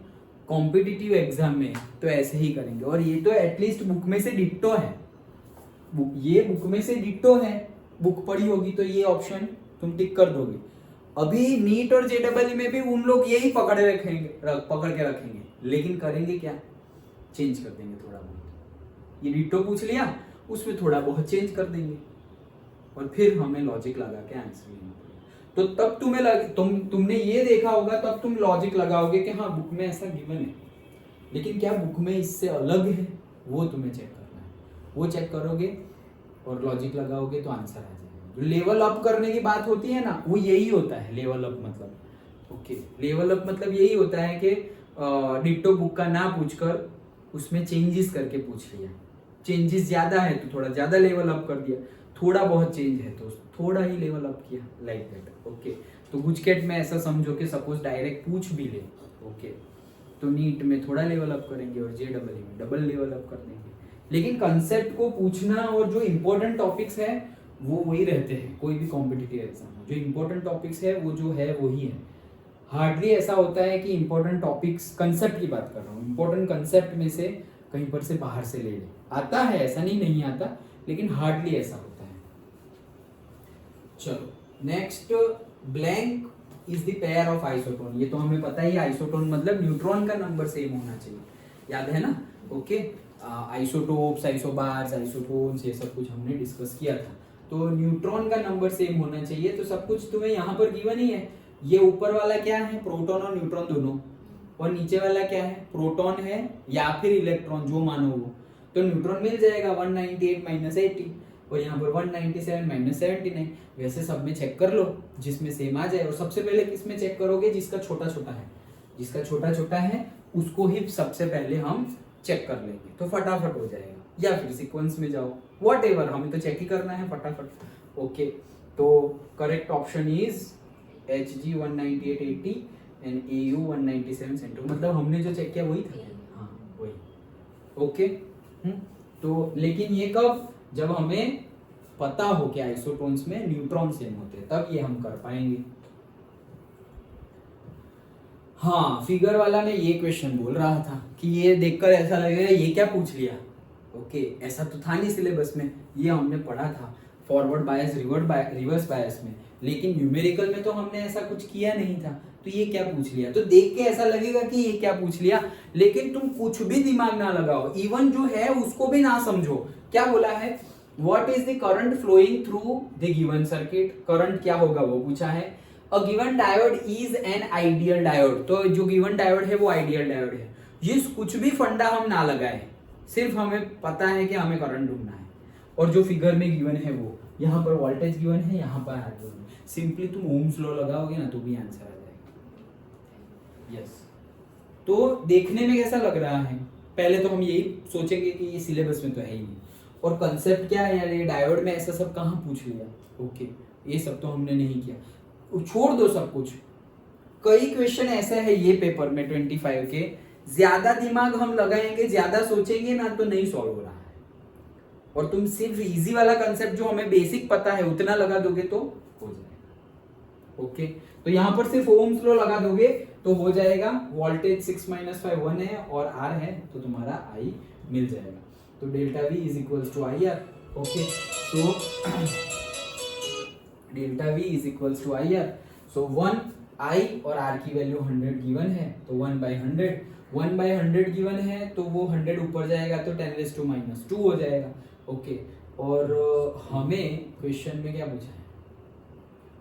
कॉम्पिटिटिव एग्जाम में तो ऐसे ही करेंगे। और ये तो एटलीस्ट बुक में से डिट्टो है, ये बुक में से डिट्टो है, बुक पढ़ी होगी तो ये ऑप्शन तुम टिक कर दोगे। अभी नीट और जेडबल में भी उन लोग यही पकड़ के रखेंगे, लेकिन करेंगे क्या, चेंज कर देंगे थोड़ा बहुत। ये डिट्टो पूछ लिया, उसमें थोड़ा बहुत चेंज कर देंगे और फिर हमें लॉजिक लगा के आंसर लेना पड़ेगा। तो तब तुमने ये देखा होगा, तब तुम लॉजिक लगाओगे कि हाँ बुक में ऐसा गिवन है, लेकिन क्या बुक में इससे अलग है, वो तुम्हें चेक करना है। वो चेक करोगे और लॉजिक लगाओगे तो आंसर आ जाएगा। जो लेवल अप करने की बात होती है ना, वो यही होता है लेवल अप मतलब, ओके। लेवल अप मतलब यही होता है कि डिट्टो बुक का ना पूछकर उसमें चेंजेस करके पूछ लिया, चेंजेस ज्यादा है तो थोड़ा ज्यादा लेवल अप कर दिया, थोड़ा बहुत चेंज है तो थोड़ा ही लेवल अप किया, लाइक दैट, ओके। तो गुजकेट में ऐसा समझो कि सपोज डायरेक्ट पूछ भी ले, ओके, तो नीट में थोड़ा लेवल अप करेंगे और जेडबल में डबल लेवल अप कर देंगे। लेकिन कंसेप्ट को पूछना और जो इंपॉर्टेंट टॉपिक्स है वो वही रहते हैं, कोई भी कॉम्पिटिटिव एग्जाम में जो इंपॉर्टेंट टॉपिक्स है वो जो है वही है। हार्डली ऐसा होता है कि इंपॉर्टेंट टॉपिक्स, कंसेप्ट की बात कर रहा हूँ, इंपॉर्टेंट कंसेप्ट में से कहीं पर से बाहर से ले आता है, ऐसा नहीं आता, लेकिन हार्डली ऐसा होता है। चलो next, blank is the pair of isotone. ये तो हमें पता ही, आइसोटोन मतलब न्यूट्रॉन का नंबर सेम होना चाहिए, याद है ना, ओके। आइसोटोप्स, आइसोबार्स, आइसोटोन्स, ये सब कुछ हमने डिस्कस किया था। तो न्यूट्रॉन का नंबर सेम होना चाहिए, तो सब कुछ तुम्हें यहाँ पर गिवन ही है। ये ऊपर वाला क्या है, प्रोटॉन और न्यूट्रॉन दोनों, और नीचे वाला क्या है, प्रोटॉन है या फिर इलेक्ट्रॉन, जो मानो वो। तो न्यूट्रॉन मिल जाएगा 198 - 80, और यहाँ पर 197 - 79। वैसे सब में चेक कर लो जिसमें सेम आ जाए। और सबसे पहले किस में चेक करोगे, जिसका छोटा छोटा है, जिसका छोटा छोटा है उसको ही सबसे पहले हम चेक कर लेंगे, तो फटाफट हो जाएगा। या फिर सीक्वेंस में जाओ, व्हाटएवर, हमें तो चेक ही करना है फटाफट, ओके। तो correct option is HG 198/80 and AU 197 cm, मतलब हमने जो चेक किया वही था, हाँ वही, ओके। तो लेकिन ये कब, जब हमें पता हो कि आइसोटोन्स में न्यूट्रॉन सेम होते हैं, तब ये हम कर पाएंगे। हाँ, फिगर वाला मैं ये क्वेश्चन बोल रहा था कि ये देखकर ऐसा लगेगा ये क्या पूछ लिया। ओके, ऐसा तो था नहीं सिलेबस में, ये हमने पढ़ा था फॉरवर्ड बायस रिवर्स बायस में, लेकिन न्यूमेरिकल में तो हमने ऐसा कुछ किया नहीं था। तो ये क्या पूछ लिया, तो देख के ऐसा लगेगा कि ये क्या पूछ लिया, लेकिन तुम कुछ भी दिमाग ना लगाओ, इवन जो है उसको भी ना समझो। क्या बोला है, what is the current flowing through the given circuit, current क्या होगा वो पूछा है। A given diode is an ideal diode, तो जो गिवन डायोड है वो आइडियल डायोड है। ये कुछ भी फंडा हम ना लगाए, सिर्फ हमें पता है कि हमें करंट ढूंढना है, और जो फिगर में गिवन है वो, यहाँ पर वोल्टेज गिवन है, यहाँ पर आर गिवन है। सिंपली तुम ओम्स लॉ लगाओगे ना तो भी आंसर आ जाएगा। यस, तो देखने में कैसा लग रहा है, पहले तो हम यही सोचेंगे कि ये सिलेबस में तो है ही नहीं, और कंसेप्ट क्या है यार, ये डायोड में ऐसा सब कहाँ पूछ लिया। ओके, ये सब तो हमने नहीं किया, छोड़ दो सब कुछ। कई क्वेश्चन ऐसे है ये पेपर में 25 के, ज्यादा दिमाग हम लगाएंगे, ज्यादा सोचेंगे ना तो नहीं सॉल्व हो रहा है, और तुम सिर्फ इजी वाला कंसेप्ट जो हमें बेसिक पता है उतना लगा दोगे तो हो जाएगा। ओके, तो यहाँ पर सिर्फ ओम्स लॉ लगा दोगे तो हो जाएगा। वोल्टेज 6 - 5 1 है और आर है, तो तुम्हारा आई मिल जाएगा। तो delta V is equals to I R. Okay, तो delta V is equals to I R. So 1 I और आर की वैल्यू 100 गिवन है, तो 1/100 गिवन है, तो वो 100 ऊपर जाएगा तो 10⁻² हो जाएगा। ओके, और हमें क्वेश्चन में क्या पूछा है,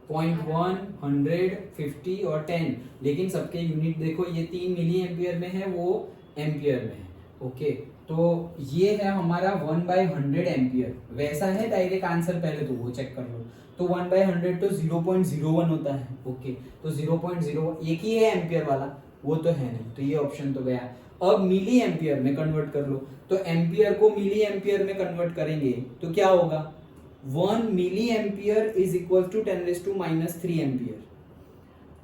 0.1 100 50 और 10, लेकिन सबके यूनिट देखो, ये 3 मिली एम्पियर में है, वो एम्पियर में है। ओके, तो ये है हमारा 1/100 एम्पियर, वैसा है डायरेक्ट आंसर, पहले तो वो चेक कर लो। तो 1/100 तो 0.01 होता है। ओके, तो 0.01 एक ही है एम्पियर वाला, वो तो है नहीं, तो ये ऑप्शन तो गया। अब मिली एम्पियर में कन्वर्ट कर लो, तो एम्पियर को मिली एम्पियर में कन्वर्ट करेंगे तो क्या होगा, 1 milli ampere is equal to 10⁻³ ampere,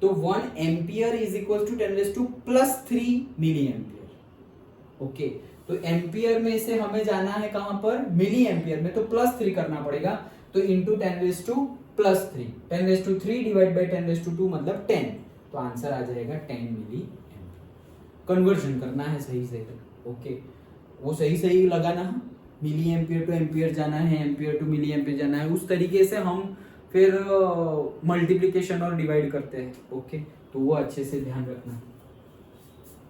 तो 1 ampere is equal to 10⁻³ milli ampere. Okay, तो एम्पियर में से हमें जाना है कहां पर, मिली एम्पियर में, तो +3 करना पड़ेगा, तो इंटू 10⁻3, 10⁻3 डिवाइड बाई 10⁻2 मतलब 10, तो आंसर आ जाएगा 10 मिली एम्पियर। कन्वर्जन करना है सही से। ओके, वो सही लगाना है, मिली एम्पियर टू एम्पियर जाना है, एम्पियर टू मिली एम्पियर जाना है, उस तरीके से हम फिर मल्टीप्लिकेशन और डिवाइड करते हैं। ओके, तो वो अच्छे से ध्यान रखना।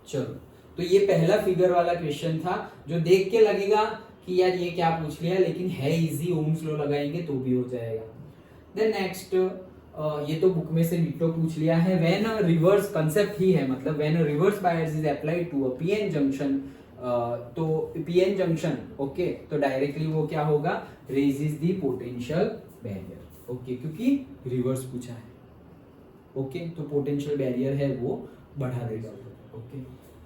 चलो, तो ये पहला फिगर वाला क्वेश्चन था, जो देख के लगेगा कि यार ये क्या पूछ लिया, लेकिन है इजी, ओम्स लॉ लगाएंगे तो भी हो जाएगा। देन नेक्स्ट, ये तो बुक में से डिट्टो पूछ लिया है, व्हेन अ रिवर्स कंसेप्ट ही है, मतलब when a reverse bias is applied to a PN junction, तो पीएन जंक्शन, ओके, तो डायरेक्टली वो क्या होगा, raises the potential barrier. Okay, क्योंकि रिवर्स पूछा है। ओके, तो पोटेंशियल बैरियर है वो बढ़ा देगा। Okay,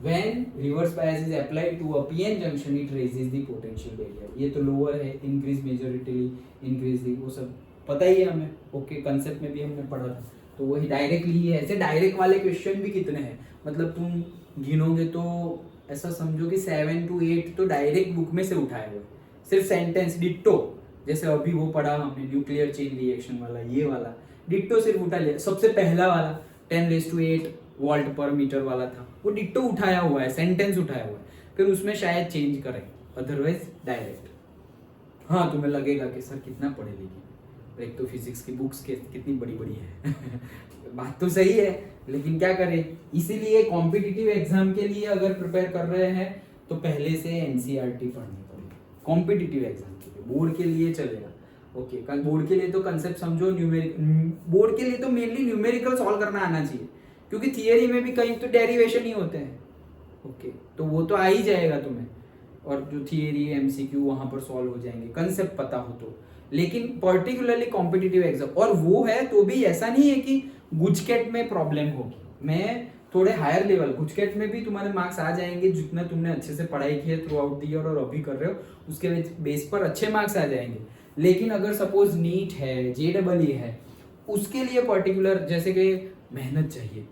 when reverse bias is applied to a PN junction it raises the potential barrier. ये तो लोअर है, इंक्रीज मेजॉरिटी, इंक्रीज दी, वो सब पता ही है हमें। ओके, कंसेप्ट में भी हमने पढ़ा था, तो वही डायरेक्टली ही है। ऐसे डायरेक्ट वाले क्वेश्चन भी कितने हैं, मतलब तुम गिनोगे तो ऐसा समझो कि 7 to 8 तो डायरेक्ट बुक में से उठाए हुए, सिर्फ सेंटेंस डिट्टो, जैसे अभी वो पढ़ा हमने न्यूक्लियर चेन रिएक्शन वाला, ये वाला डिट्टो सिर्फ उठा लिया। सबसे पहला वाला 10⁸ वोल्ट पर मीटर वाला था, वो डिट्टो उठाया हुआ है, सेंटेंस उठाया हुआ है, फिर उसमें शायद चेंज करें, अदरवाइज डायरेक्ट। हाँ, तुम्हें लगेगा कि सर कितना पढ़े लिखे, एक तो फिजिक्स की बुक्स कितनी बड़ी बड़ी है बात तो सही है, लेकिन क्या करें, इसीलिए कॉम्पिटिटिव एग्जाम के लिए अगर प्रिपेयर कर रहे हैं तो पहले से एनसीईआरटी पढ़नी पड़ेगी। कॉम्पिटिटिव एग्जाम के लिए, बोर्ड के लिए चलेगा। ओके, बोर्ड के लिए तो कंसेप्ट समझो, बोर्ड के लिए तो मेनली न्यूमेरिकल सॉल्व करना आना चाहिए, क्योंकि थियरी में भी कहीं तो डेरिवेशन ही होते हैं। ओके, तो वो तो आ ही जाएगा तुम्हें, और जो थियरी एमसीक्यू वहां पर सॉल्व हो जाएंगे, कंसेप्ट पता हो तो। लेकिन पर्टिकुलरली कॉम्पिटिटिव एग्जाम, और वो है तो भी ऐसा नहीं है कि गुजकेट में प्रॉब्लम होगी, मैं थोड़े हायर लेवल, गुजकेट में भी तुम्हारे मार्क्स आ जाएंगे, जितना तुमने अच्छे से पढ़ाई की है थ्रू आउट द ईयर और अभी कर रहे हो, उसके बेस पर अच्छे मार्क्स आ जाएंगे। लेकिन अगर सपोज नीट है, जेडबलई है, उसके लिए पर्टिकुलर जैसे कि मेहनत चाहिए।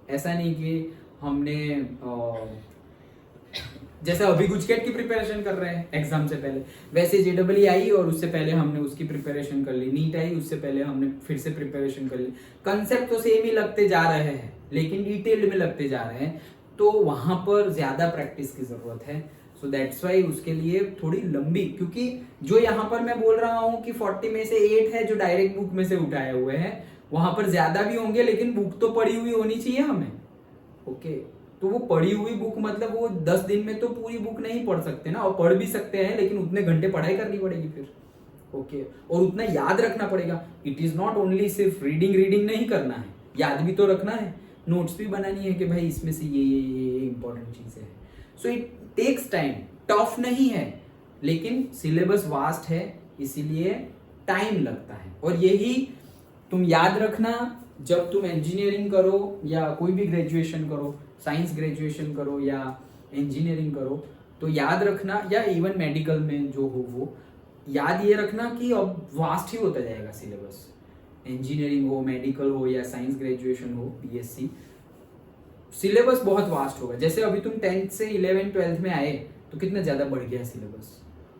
ऐसा नहीं कि हमने जैसे अभी गुजकेट की प्रिपरेशन कर रहे हैं एग्जाम से पहले, वैसे जेडबलई आई और उससे पहले हमने उसकी प्रिपरेशन कर ली, नीट आई उससे पहले हमने फिर से प्रिपरेशन कर ली, कंसेप्ट तो सेम ही लगते जा रहे हैं। लेकिन डिटेल्ड में लगते जा रहे हैं, तो वहां पर ज्यादा प्रैक्टिस की जरूरत है। सो दैट्स वाई उसके लिए थोड़ी लंबी, क्योंकि जो यहाँ पर मैं बोल रहा हूँ कि 40 में से 8 है जो डायरेक्ट बुक में से उठाए हुए हैं, वहां पर ज्यादा भी होंगे, लेकिन बुक तो पढ़ी हुई होनी चाहिए हमें। ओके, तो वो पढ़ी हुई बुक मतलब वो 10 दिन में तो पूरी बुक नहीं पढ़ सकते ना, और पढ़ भी सकते हैं लेकिन उतने घंटे पढ़ाई करनी पड़ेगी फिर। ओके, और उतना याद रखना पड़ेगा। इट इज नॉट ओनली सिर्फ रीडिंग रीडिंग नहीं करना है, याद भी तो रखना है, नोट्स भी बनानी है कि भाई इसमें से ये इंपॉर्टेंट चीजें हैं। So it takes time, tough नहीं है, लेकिन सिलेबस वास्ट है, इसीलिए टाइम लगता है। और यही तुम याद रखना, जब तुम इंजीनियरिंग करो या कोई भी ग्रेजुएशन करो, साइंस ग्रेजुएशन करो या इंजीनियरिंग करो, तो याद रखना, या इवन मेडिकल में जो हो वो याद ये रखना कि अब वास्ट ही होता जाएगा सिलेबस। इंजीनियरिंग हो, मेडिकल हो या साइंस ग्रेजुएशन हो, बीएससी, सिलेबस बहुत वास्ट होगा। जैसे अभी तुम 10th से 11th 12th में आए तो कितना ज्यादा बढ़ गया सिलेबस,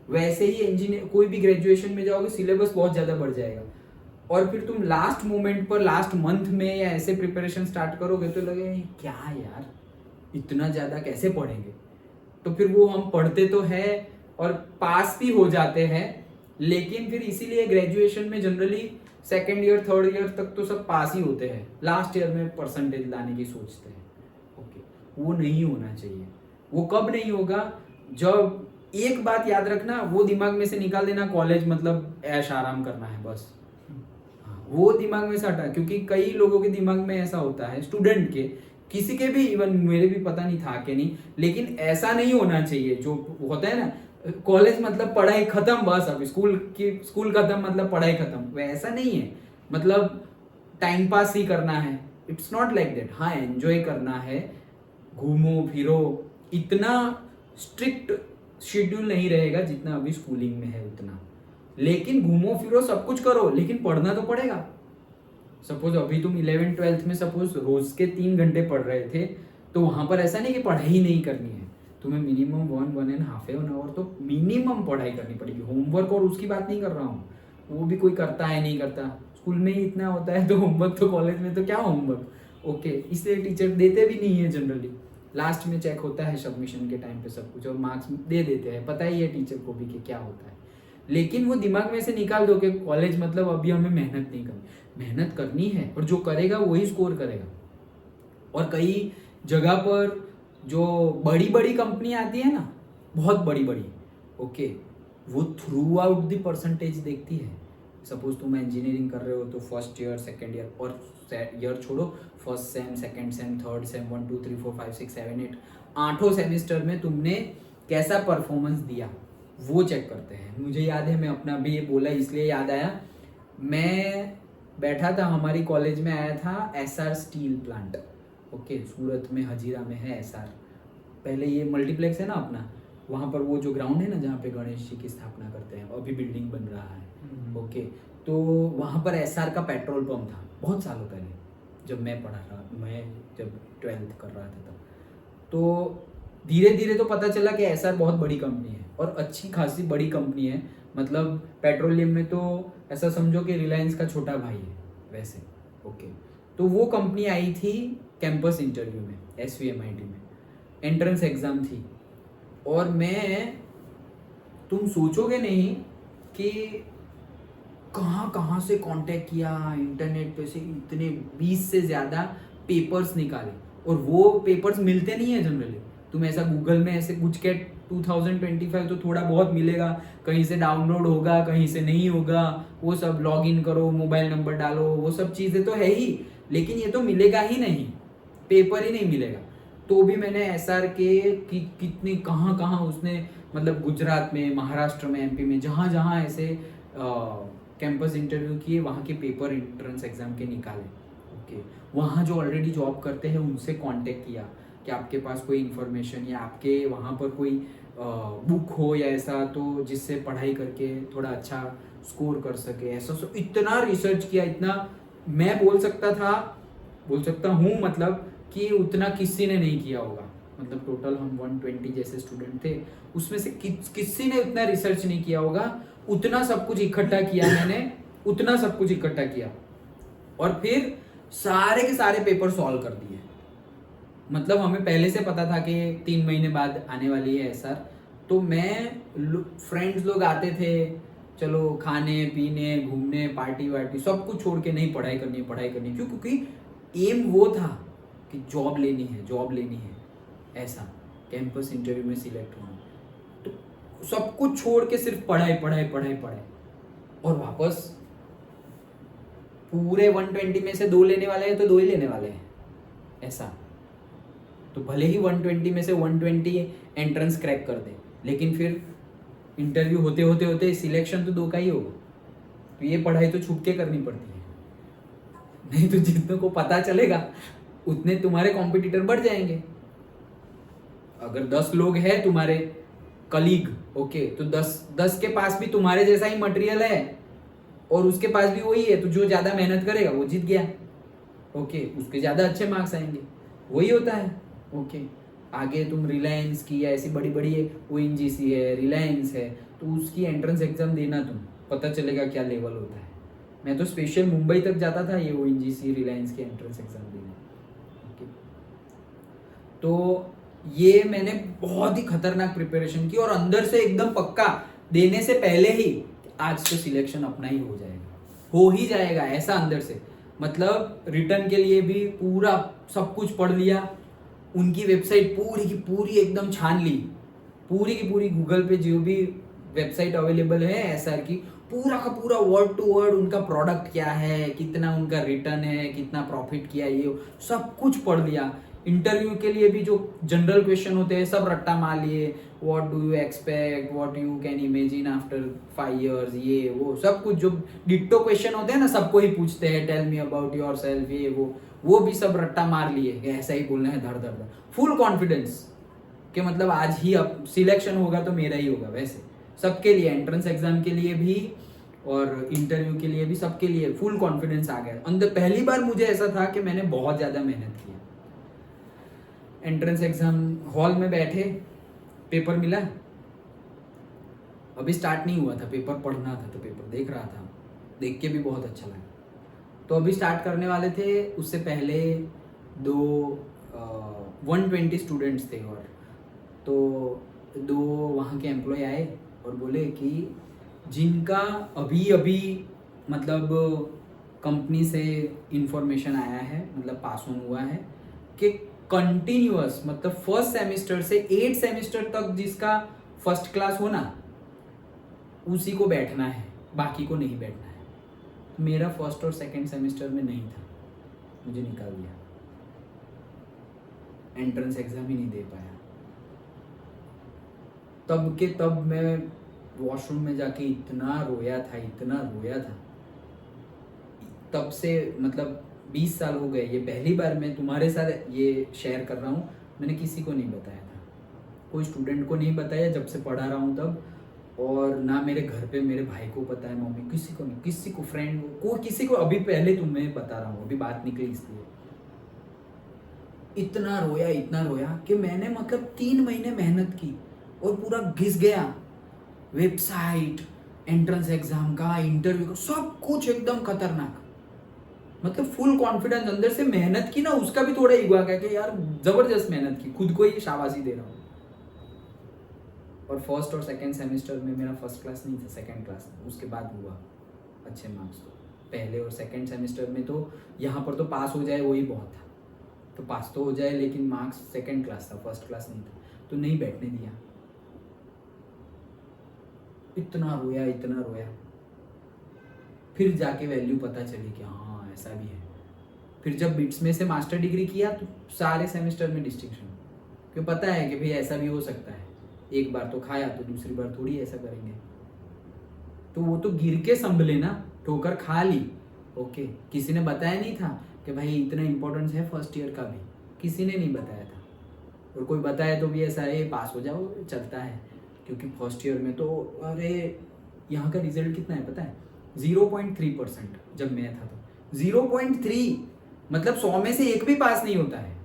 वैसे ही इंजीनियर कोई भी ग्रेजुएशन में जाओगे सिलेबस बहुत ज्यादा बढ़ जाएगा। और फिर तुम लास्ट मोमेंट पर, लास्ट मंथ में या ऐसे प्रिपरेशन स्टार्ट करोगे तो लगेगा क्या यार इतना ज्यादा कैसे पढ़ेंगे। तो फिर वो हम पढ़ते तो है और पास भी हो जाते हैं, लेकिन फिर इसीलिए ग्रेजुएशन में generally 2nd year 3rd year तक तो सब पास ही होते हैं, लास्ट ईयर में परसेंटेज लाने की सोचते हैं। ओके, वो नहीं होना चाहिए। वो कब नहीं होगा, जब एक बात याद रखना, वो दिमाग में से निकाल देना, कॉलेज मतलब ऐश आराम करना है बस, वो दिमाग में से हटा। क्योंकि कई लोगों के दिमाग में ऐसा होता है, स्टूडेंट के, किसी के भी, इवन मेरे भी पता नहीं था कि नहीं, लेकिन ऐसा नहीं होना चाहिए जो होता है ना, कॉलेज मतलब पढ़ाई खत्म बस, अब स्कूल खत्म मतलब पढ़ाई खत्म, वैसा नहीं है। मतलब टाइम पास ही करना है, इट्स नॉट लाइक दैट। हाँ, एंजॉय करना है, घूमो फिरो, इतना स्ट्रिक्ट शेड्यूल नहीं रहेगा जितना अभी स्कूलिंग में है उतना, लेकिन घूमो फिरो सब कुछ करो, लेकिन पढ़ना तो पड़ेगा। सपोज अभी तुम 11th 12th में सपोज रोज के 3 घंटे पढ़ रहे थे, तो वहां पर ऐसा नहीं कि पढ़ाई नहीं करनी है, तुम्हें मिनिमम 1.5 आवर तो मिनिमम पढ़ाई करनी पड़ेगी। होमवर्क और उसकी बात नहीं कर रहा हूँ, वो भी कोई करता है नहीं करता, स्कूल में ही इतना होता है तो होमवर्क तो कॉलेज में तो क्या होमवर्क। ओके, इसलिए टीचर देते भी नहीं है जनरली, लास्ट में चेक होता है सबमिशन के टाइम पे सब कुछ, और मार्क्स दे देते हैं, पता ही है टीचर को भी कि क्या होता है। लेकिन वो दिमाग में से निकाल दो कि कॉलेज मतलब अभी हमें मेहनत नहीं करनी, मेहनत करनी है, और जो करेगा वही स्कोर करेगा। और कई जगह पर जो बड़ी बड़ी कंपनी आती है ना, बहुत बड़ी बड़ी, ओके, वो थ्रू आउट द परसेंटेज देखती है। सपोज तुम इंजीनियरिंग कर रहे हो तो 1st ईयर 2nd ईयर, और ईयर छोड़ो, 1st same 2nd same 3rd same 1 2 3 4 5 6 7 8 8 semester में तुमने कैसा परफॉर्मेंस दिया वो चेक करते हैं। मुझे याद है, मैं अपना भी ये बोला इसलिए याद आया, मैं बैठा था, हमारी कॉलेज में आया था एसआर स्टील प्लांट, ओके, सूरत में हजीरा में है एसआर, पहले ये मल्टीप्लेक्स है ना अपना, वहाँ पर वो जो ग्राउंड है ना जहाँ पे गणेश जी की स्थापना करते हैं, अभी बिल्डिंग बन रहा है, ओके, तो वहाँ पर एसआर का पेट्रोल पंप था बहुत सालों पहले, जब मैं पढ़ा था, मैं जब 12th कर रहा था तब। तो धीरे धीरे तो पता चला कि एसआर बहुत बड़ी कंपनी है और अच्छी खासी बड़ी कंपनी है, मतलब पेट्रोलियम में तो ऐसा समझो कि रिलायंस का छोटा भाई है वैसे, ओके। तो वो कंपनी आई थी कैंपस इंटरव्यू में, SVMIT में एंट्रेंस एग्जाम थी, और मैं, तुम सोचोगे नहीं कि कहाँ कहाँ से कांटेक्ट किया, इंटरनेट पे से इतने 20 से ज़्यादा पेपर्स निकाले, और वो पेपर्स मिलते नहीं है जनरली। तुम ऐसा गूगल में ऐसे कुछ के 2025 तो थोड़ा बहुत मिलेगा, कहीं से डाउनलोड होगा कहीं से नहीं होगा, वो सब लॉग इन करो, मोबाइल नंबर डालो, वो सब चीज़ें तो है ही, लेकिन ये तो मिलेगा ही नहीं, पेपर ही नहीं मिलेगा। तो भी मैंने SR के कितनी कहाँ कहाँ उसने, मतलब गुजरात में, महाराष्ट्र में, MP में, जहाँ जहाँ ऐसे कैंपस इंटरव्यू किए, वहाँ के पेपर एंट्रेंस एग्जाम के निकाले, ओके। वहाँ जो ऑलरेडी जॉब करते हैं उनसे कांटेक्ट किया कि आपके पास कोई इन्फॉर्मेशन या आपके वहाँ पर कोई बुक हो या ऐसा, तो जिससे पढ़ाई करके थोड़ा अच्छा स्कोर कर सके, ऐसा सब इतना रिसर्च किया, इतना मैं बोल सकता हूँ मतलब कि उतना किसी ने नहीं किया होगा। मतलब टोटल हम 120 जैसे स्टूडेंट थे, उसमें से किसी ने उतना रिसर्च नहीं किया होगा, उतना सब कुछ इकट्ठा किया मैंने, उतना सब कुछ इकट्ठा किया। और फिर सारे के सारे पेपर सॉल्व कर दिए। मतलब हमें पहले से पता था कि 3 महीने बाद आने वाली है एसआर, तो फ्रेंड्स लोग आते थे, चलो खाने पीने घूमने पार्टी वार्टी सब कुछ छोड़ के नहीं पढ़ाई करनी क्यों? क्योंकि एम वो था कि जॉब लेनी है, ऐसा कैंपस इंटरव्यू में सिलेक्ट होना। तो सब कुछ छोड़ के सिर्फ पढ़ाई और वापस पूरे 120 में से 2 लेने वाले हैं तो 2 ही लेने वाले हैं, ऐसा। तो भले ही 120 में से 120 एंट्रेंस क्रैक कर दे, लेकिन फिर इंटरव्यू होते सिलेक्शन तो 2 का ही होगा। तो ये पढ़ाई तो छुप के करनी पड़ती है, नहीं तो जितनों को पता चलेगा उतने तुम्हारे कॉम्पिटिटर बढ़ जाएंगे। अगर 10 लोग हैं तुम्हारे कलीग, ओके, तो 10 के पास भी तुम्हारे जैसा ही मटेरियल है और उसके पास भी वही है, तो जो ज्यादा मेहनत करेगा वो जीत गया, ओके, उसके ज्यादा अच्छे मार्क्स आएंगे, वही होता है, ओके। आगे तुम रिलायंस की या ऐसी बड़ी बड़ी ओएनजीसी है, रिलायंस है, तो उसकी एंट्रेंस एग्जाम देना, तुम पता चलेगा क्या लेवल होता है। मैं तो स्पेशल मुंबई तक जाता था ये ओएनजीसी रिलायंस की एंट्रेंस एग्जाम देने, ओके। तो ये मैंने बहुत ही खतरनाक प्रिपरेशन की और अंदर से एकदम पक्का, देने से पहले ही आज तो सिलेक्शन अपना ही हो ही जाएगा ऐसा अंदर से। मतलब रिटर्न के लिए भी पूरा सब कुछ पढ़ लिया, उनकी वेबसाइट पूरी की पूरी एकदम छान ली, पूरी की पूरी गूगल पे जो भी वेबसाइट अवेलेबल है एसआर की, पूरा का पूरा वर्ड टू वर्ड उनका प्रोडक्ट क्या है, कितना उनका रिटर्न है, कितना प्रॉफिट किया, ये सब कुछ पढ़ लिया। इंटरव्यू के लिए भी जो जनरल क्वेश्चन होते हैं सब रट्टा मार लिए, what do you expect, what you can imagine after 5 years, ये वो सब कुछ जो डिट्टो क्वेश्चन होते हैं ना, सबको ही पूछते हैं, टेल मी अबाउट योरसेल्फ, ये वो भी सब रट्टा मार लिए, ऐसा ही बोलना है, धड़ धड़ धड़, फुल कॉन्फिडेंस कि मतलब आज ही अब सिलेक्शन होगा तो मेरा ही होगा। वैसे सबके लिए, एंट्रेंस एग्जाम के लिए भी और इंटरव्यू के लिए भी, सबके लिए फुल कॉन्फिडेंस आ गया अंदर। पहली बार मुझे ऐसा था कि मैंने बहुत ज्यादा मेहनत किया। एंट्रेंस एग्जाम हॉल में बैठे, पेपर मिला, अभी स्टार्ट नहीं हुआ था, पेपर पढ़ना था, तो पेपर देख रहा था, देख के भी बहुत अच्छा लगा। तो अभी स्टार्ट करने वाले थे, उससे पहले 120 स्टूडेंट्स थे, और तो 2 वहाँ के एम्प्लॉय आए और बोले कि जिनका अभी मतलब कंपनी से इंफॉर्मेशन आया है, मतलब पास ऑन हुआ है, कि कंटिन्यूअस मतलब फर्स्ट सेमेस्टर से 8 सेमेस्टर तक जिसका फर्स्ट क्लास हो ना, उसी को बैठना है, बाकी को नहीं बैठना है। तो मेरा फर्स्ट और सेकंड सेमेस्टर में नहीं था, मुझे निकाल दिया, एंट्रेंस एग्जाम ही नहीं दे पाया। तब के तब मैं वॉशरूम में जाके इतना रोया था। तब से मतलब 20 साल हो गए, ये पहली बार मैं तुम्हारे साथ ये शेयर कर रहा हूँ। मैंने किसी को नहीं बताया था, कोई स्टूडेंट को नहीं बताया जब से पढ़ा रहा हूँ तब, और ना मेरे घर पे मेरे भाई को पता है, मम्मी, किसी को नहीं, किसी को फ्रेंड को, किसी को अभी पहले तुम्हें बता रहा हूँ, अभी बात निकली इसलिए। इतना रोया कि मैंने मतलब 3 महीने मेहनत की और पूरा घिस गया, वेबसाइट, एंट्रेंस एग्जाम का, इंटरव्यू का, सब कुछ एकदम खतरनाक। मतलब फुल कॉन्फिडेंस अंदर से, मेहनत की ना, उसका भी थोड़ा ईगो आ गया कि यार जबरदस्त मेहनत की, खुद को ही शाबाशी दे रहा हूँ। और फर्स्ट और सेकंड सेमेस्टर में मेरा फर्स्ट क्लास नहीं था, सेकंड क्लास था, उसके बाद हुआ अच्छे मार्क्स। तो पहले और सेकंड सेमेस्टर में तो यहाँ पर तो पास हो जाए वही बहुत था, तो पास तो हो जाए, लेकिन मार्क्स सेकंड क्लास था, फर्स्ट क्लास नहीं था, तो नहीं बैठने दिया। इतना रोया, फिर जाके वैल्यू पता चली कि हाँ ऐसा भी है। फिर जब बिट्स में से मास्टर डिग्री किया तो सारे सेमेस्टर में डिस्टिंक्शन, क्यों पता है कि भाई ऐसा भी हो सकता है, एक बार तो खाया तो दूसरी बार थोड़ी ऐसा करेंगे। तो वो तो गिर के संभले ना, ठोकर खा ली, ओके। किसी ने बताया नहीं था कि भाई इतना इंपॉर्टेंस है फर्स्ट ईयर का भी, किसी ने नहीं बताया था। और कोई बताया तो भी ऐसा है, पास हो जाओ, चलता है, क्योंकि फर्स्ट ईयर में तो अरे यहाँ का रिजल्ट कितना है पता है, 0.3%। जब मैं था तो 0.3, मतलब 100 में से एक भी पास नहीं होता है।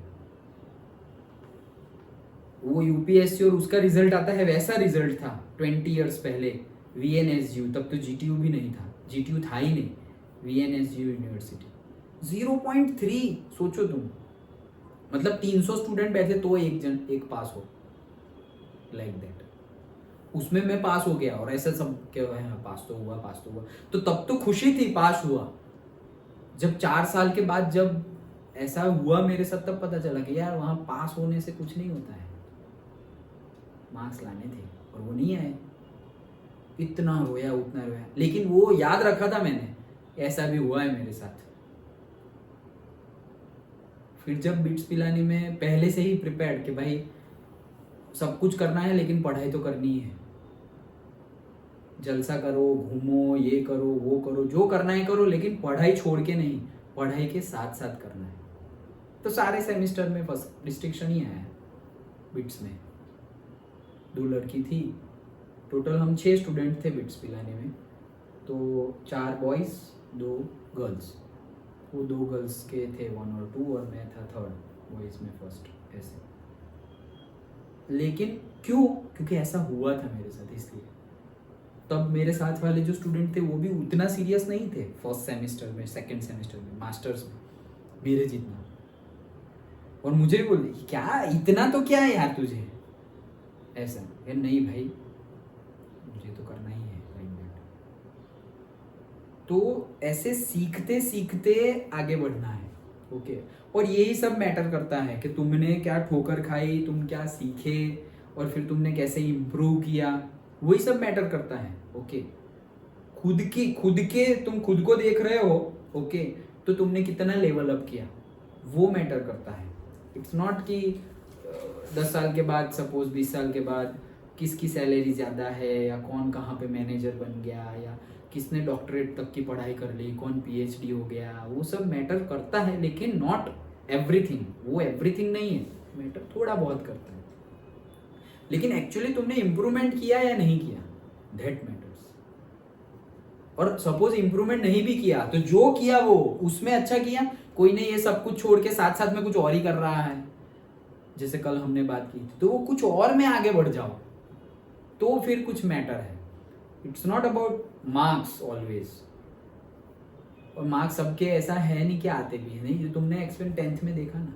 वो यूपीएससी और उसका रिजल्ट आता है, वैसा रिजल्ट था 20 ईयर्स पहले, वीएनएसयू, तब तो जीटीयू भी नहीं था, जीटीयू था ही नहीं, वीएनएसयू यूनिवर्सिटी। 0.3 सोचो तुम, मतलब 300 स्टूडेंट बैठे तो एक पास हो, लाइक दैट। उसमें मैं पास हो गया और ऐसा सब क्या है, पास तो हुआ, पास तो हुआ। तो तब तो खुशी थी पास हुआ। जब 4 साल के बाद जब ऐसा हुआ मेरे साथ, तब पता चला कि यार वहां पास होने से कुछ नहीं होता है, मार्क्स लाने थे और वो नहीं आए। इतना रोया, उतना रोया, लेकिन वो याद रखा था मैंने, ऐसा भी हुआ है मेरे साथ। फिर जब बिट्स पिलानी में पहले से ही प्रिपेयर्ड कि भाई सब कुछ करना है लेकिन पढ़ाई तो करनी है, जलसा करो, घूमो, ये करो, वो करो, जो करना है करो, लेकिन पढ़ाई छोड़ के नहीं, पढ़ाई के साथ साथ करना है। तो सारे सेमेस्टर में फर्स्ट डिस्टिंक्शन ही आया बिट्स में। 2 लड़की थी, टोटल हम 6 स्टूडेंट थे बिट्स पिलाने में, तो 4 बॉयज़ 2 गर्ल्स। वो 2 गर्ल्स के थे 1 और 2 और मैं था 3rd बॉयज़ में फर्स्ट, ऐसे। लेकिन क्यों? क्योंकि ऐसा हुआ था मेरे साथ, इसलिए। तब मेरे साथ वाले जो स्टूडेंट थे वो भी उतना सीरियस नहीं थे फर्स्ट सेमेस्टर में, सेकंड सेमेस्टर में, मास्टर्स में, मेरे जितना। और मुझे भी बोलते क्या इतना तो क्या है यार तुझे, ऐसा। यार नहीं भाई, मुझे तो करना ही है, लाइक दैट। तो ऐसे सीखते सीखते आगे बढ़ना है, ओके। और यही सब मैटर करता है कि तुमने क्या ठोकर खाई, तुम क्या सीखे, और फिर तुमने कैसे इम्प्रूव किया, वही सब मैटर करता है, ओके। खुद के तुम खुद को देख रहे हो, ओके, तो तुमने कितना लेवल अप किया, वो मैटर करता है। इट्स नॉट कि 10 साल के बाद, सपोज 20 साल के बाद किसकी सैलरी ज़्यादा है, या कौन कहाँ पे मैनेजर बन गया, या किसने डॉक्टरेट तक की पढ़ाई कर ली, कौन PhD हो गया, वो सब मैटर करता है, लेकिन नॉट एवरीथिंग। वो एवरीथिंग नहीं है, मैटर थोड़ा बहुत करता है। लेकिन एक्चुअली तुमने इम्प्रूवमेंट किया या नहीं किया, दैट मैटर्स। और सपोज इम्प्रूवमेंट नहीं भी किया तो जो किया वो उसमें अच्छा किया। कोई नहीं ये सब कुछ छोड़ के साथ साथ में कुछ और ही कर रहा है, जैसे कल हमने बात की थी, तो वो कुछ और में आगे बढ़ जाओ, तो फिर कुछ मैटर है। It's not about marks always. और मार्क्स सबके ऐसा है नहीं कि आते भी है, नहीं। जो तुमने एक्सपेरिमेंट 10th में देखा ना,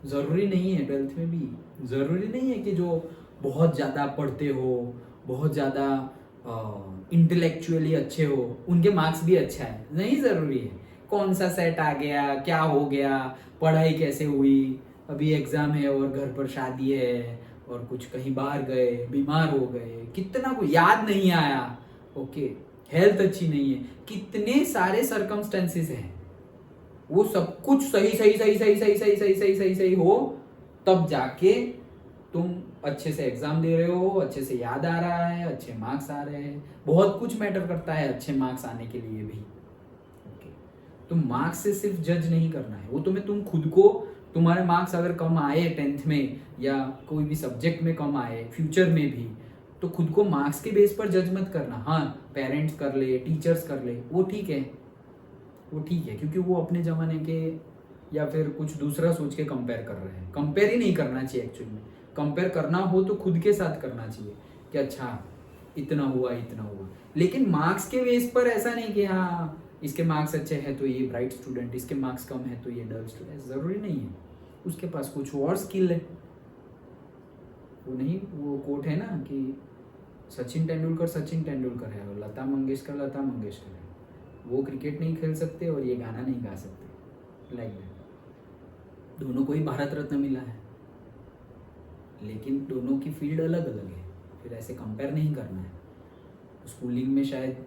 जरूरी नहीं है 12th में भी, जरूरी नहीं है कि जो बहुत ज़्यादा पढ़ते हो, बहुत ज़्यादा इंटेलेक्चुअली अच्छे हो, उनके मार्क्स भी अच्छा है, नहीं ज़रूरी है। कौन सा सेट आ गया, क्या हो गया, पढ़ाई कैसे हुई, अभी एग्ज़ाम है और घर पर शादी है, और कुछ कहीं बाहर गए, बीमार हो गए, कितना को याद नहीं आया, ओके, हेल्थ अच्छी नहीं है, कितने सारे सर्कमस्टेंसेस हैं, वो सब कुछ सही सही सही सही सही सही सही सही सही सही हो, तब जाके तुम अच्छे से एग्जाम दे रहे हो, अच्छे से याद आ रहा है, अच्छे मार्क्स आ रहे हैं। बहुत कुछ मैटर करता है अच्छे मार्क्स आने के लिए भी, ओके। तो मार्क्स से सिर्फ जज नहीं करना है, वो तुम खुद को, तुम्हारे मार्क्स अगर कम आए 10th में या कोई भी सब्जेक्ट में कम आए फ्यूचर में भी, तो खुद को मार्क्स के बेस पर जज मत करना। हाँ, पेरेंट्स कर ले, टीचर्स कर ले, वो ठीक है, वो ठीक है, क्योंकि वो अपने ज़माने के या फिर कुछ दूसरा सोच के कंपेयर कर रहे हैं। कंपेयर ही नहीं करना चाहिए एक्चुअली में। कंपेयर करना हो तो खुद के साथ करना चाहिए कि अच्छा इतना हुआ, इतना हुआ। लेकिन मार्क्स के बेस पर ऐसा नहीं कि हाँ इसके मार्क्स अच्छे हैं तो ये ब्राइट स्टूडेंट, इसके मार्क्स कम है तो ये डल स्टूडेंट, ज़रूरी नहीं है। उसके पास कुछ और स्किल है। वो नहीं, वो कोट है ना कि सचिन तेंदुलकर सचिन तेंदुलकर है और लता मंगेशकर लता मंगेशकर है। वो क्रिकेट नहीं खेल सकते और ये गाना नहीं गा सकते, लाइक दैट। दोनों को ही भारत रत्न मिला है, लेकिन दोनों की फील्ड अलग अलग है, फिर ऐसे कंपेयर नहीं करना है। स्कूलिंग में शायद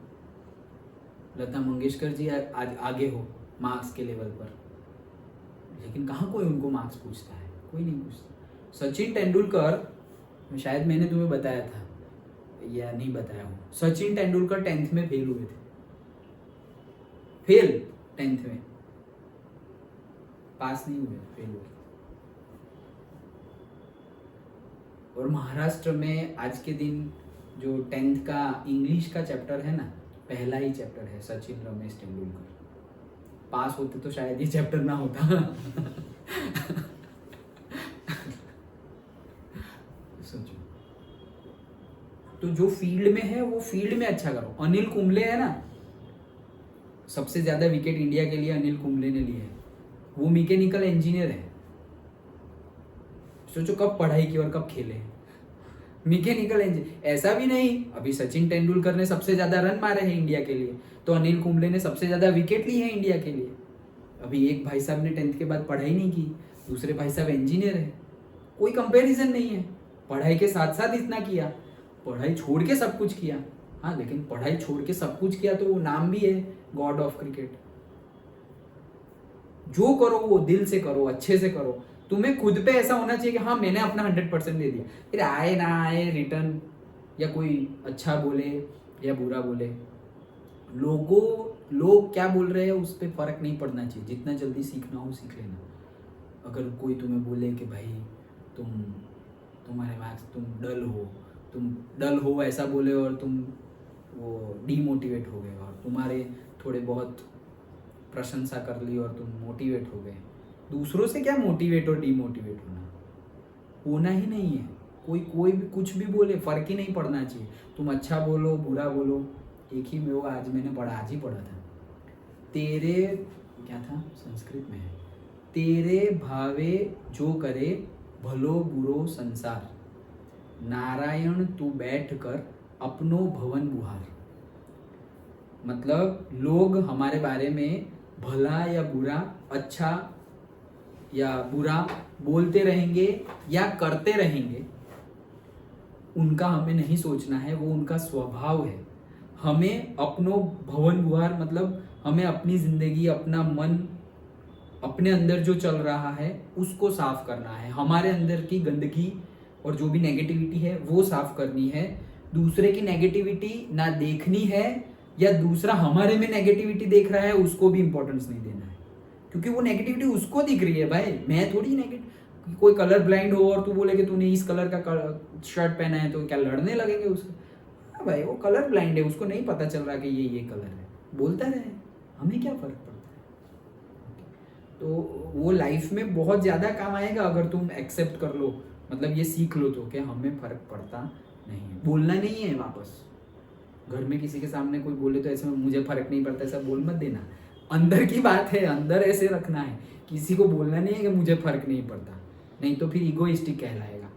लता मंगेशकर जी आगे हो मार्क्स के लेवल पर, लेकिन कहाँ कोई उनको मार्क्स पूछता है, कोई नहीं पूछता। सचिन तेंदुलकर, शायद मैंने तुम्हें बताया था या नहीं बताया हूँ, सचिन तेंदुलकर 10th में फेल हुए थे, फेल 10th में, पास नहीं हुए, फेल हुए। और महाराष्ट्र में आज के दिन जो 10th का इंग्लिश का चैप्टर है ना, पहला ही चैप्टर है सचिन रमेश तेंदुलकर। पास होते तो शायद ये चैप्टर ना होता। सोचो, तो जो फील्ड में है वो फील्ड में अच्छा करो। अनिल कुंबले है ना, सबसे ज्यादा विकेट इंडिया के लिए अनिल कुंबले ने लिए है, वो मैकेनिकल इंजीनियर है। सोचो कब पढ़ाई की और कब खेले। मैकेनिकल इंजीनियर, ऐसा भी नहीं अभी सचिन तेंदुलकर ने सबसे ज्यादा रन मारे हैं इंडिया के लिए, तो अनिल कुंबले ने सबसे ज्यादा विकेट ली है इंडिया के लिए। अभी एक भाई साहब ने 10th के बाद पढ़ाई नहीं की, दूसरे भाई साहब इंजीनियर है, कोई कंपैरिजन नहीं है। पढ़ाई के साथ साथ इतना किया, पढ़ाई छोड़ के सब कुछ किया। हाँ लेकिन पढ़ाई छोड़ के सब कुछ किया तो वो नाम भी है गॉड ऑफ क्रिकेट। जो करो वो दिल से करो, अच्छे से करो। तुम्हें खुद पे ऐसा होना चाहिए कि हाँ मैंने अपना 100% दे दिया, फिर आए ना आए रिटर्न या कोई अच्छा बोले या बुरा बोले, लोग क्या बोल रहे हैं उस पर फर्क नहीं पड़ना चाहिए। जितना जल्दी सीखना हो सीख लेना। अगर कोई तुम्हें बोले कि भाई तुम्हारे मार्क्स तुम डल हो ऐसा बोले और तुम वो डीमोटिवेट हो गए और तुम्हारे थोड़े बहुत प्रशंसा कर ली और तुम मोटिवेट हो गए। दूसरों से क्या मोटिवेट और डीमोटिवेट होना ही नहीं है। कोई भी कुछ भी बोले फर्क ही नहीं पड़ना चाहिए। तुम अच्छा बोलो बुरा बोलो एक ही में हो। आज ही पढ़ा था, तेरे क्या था संस्कृत में है, तेरे भावे जो करे भलो बुरो संसार, नारायण तू बैठ कर अपनो भवन बुहार। मतलब लोग हमारे बारे में भला या बुरा, अच्छा या बुरा बोलते रहेंगे या करते रहेंगे, उनका हमें नहीं सोचना है, वो उनका स्वभाव है। हमें अपनो भवन बुहार मतलब हमें अपनी जिंदगी, अपना मन, अपने अंदर जो चल रहा है उसको साफ करना है। हमारे अंदर की गंदगी और जो भी नेगेटिविटी है वो साफ करनी है। दूसरे की नेगेटिविटी ना देखनी है या दूसरा हमारे में नेगेटिविटी देख रहा है उसको भी इंपॉर्टेंस नहीं देना है, क्योंकि वो नेगेटिविटी उसको दिख रही है भाई, मैं थोड़ी नेगेटिव। कोई कलर ब्लाइंड हो और तू बोले कि तूने इस कलर का शर्ट पहना है तो क्या लड़ने लगेंगे उसको? हाँ भाई वो कलर ब्लाइंड है, उसको नहीं पता चल रहा कि ये कलर है, बोलता रहे, हमें क्या फर्क पड़ता है। तो वो लाइफ में बहुत ज़्यादा काम आएगा अगर तुम एक्सेप्ट कर लो, मतलब ये सीख लो तो कि हमें फर्क पड़ता नहीं है। बोलना नहीं है वापस, घर में किसी के सामने कोई बोले तो ऐसे में मुझे फर्क नहीं पड़ता ऐसा बोल मत देना। अंदर की बात है, अंदर ऐसे रखना है। किसी को बोलना नहीं है कि मुझे फर्क नहीं पड़ता, नहीं तो फिर ईगोइस्टिक कहलाएगा।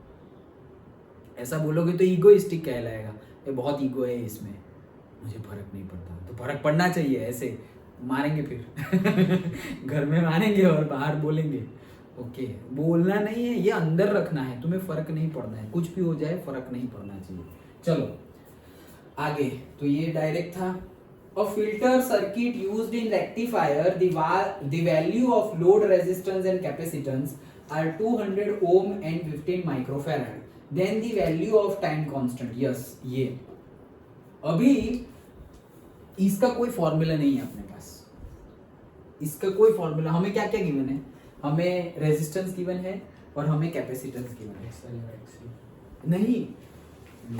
ऐसा बोलोगे तो ईगोइस्टिक कहलाएगा, ये बहुत ईगो है इसमें, मुझे फर्क नहीं पड़ता। तो फर्क पड़ना चाहिए, ऐसे मारेंगे फिर घर में मारेंगे और बाहर बोलेंगे। ओके, बोलना नहीं है, ये अंदर रखना है। तुम्हें फर्क नहीं पड़ना है, कुछ भी हो जाए फर्क नहीं पड़ना चाहिए। चलो आगे, तो ये डायरेक्ट था। A filter circuit used in rectifier, the value of load resistance and capacitance are 200 ohm and 15 microfarad. Then the value of time constant. Yes, ये अभी इसका कोई फॉर्मूला नहीं है अपने पास। इसका कोई फॉर्मूला, हमें क्या क्या गिवन है? हमें रेजिस्टेंस गिवन है और हमें कैपेसिटेंस गिवन है। नहीं,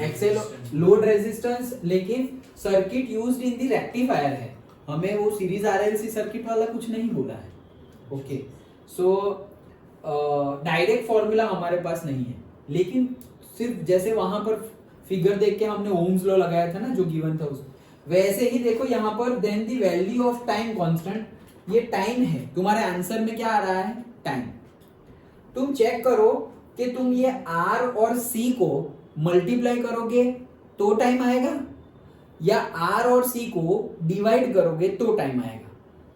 एक्सेल लोड रेजिस्टेंस, लेकिन circuit used in the rectifier है। हमें वो सीरीज आरएलसी सर्किट वाला कुछ नहीं बोला है। ओके, सो डायरेक्ट फॉर्मूला हमारे पास नहीं है, लेकिन सिर्फ जैसे वहां पर फिगर देख के हमने ओम्स लॉ लगाया था ना जो गिवन था उसमें, वैसे ही देखो यहाँ पर then the value of time constant, ये टाइम है। तुम्हारे आंसर में क्या आ रहा है? टाइम। तुम चेक करो कि तुम ये आर और सी को मल्टीप्लाई करोगे तो टाइम आएगा या आर और सी को डिवाइड करोगे तो टाइम आएगा।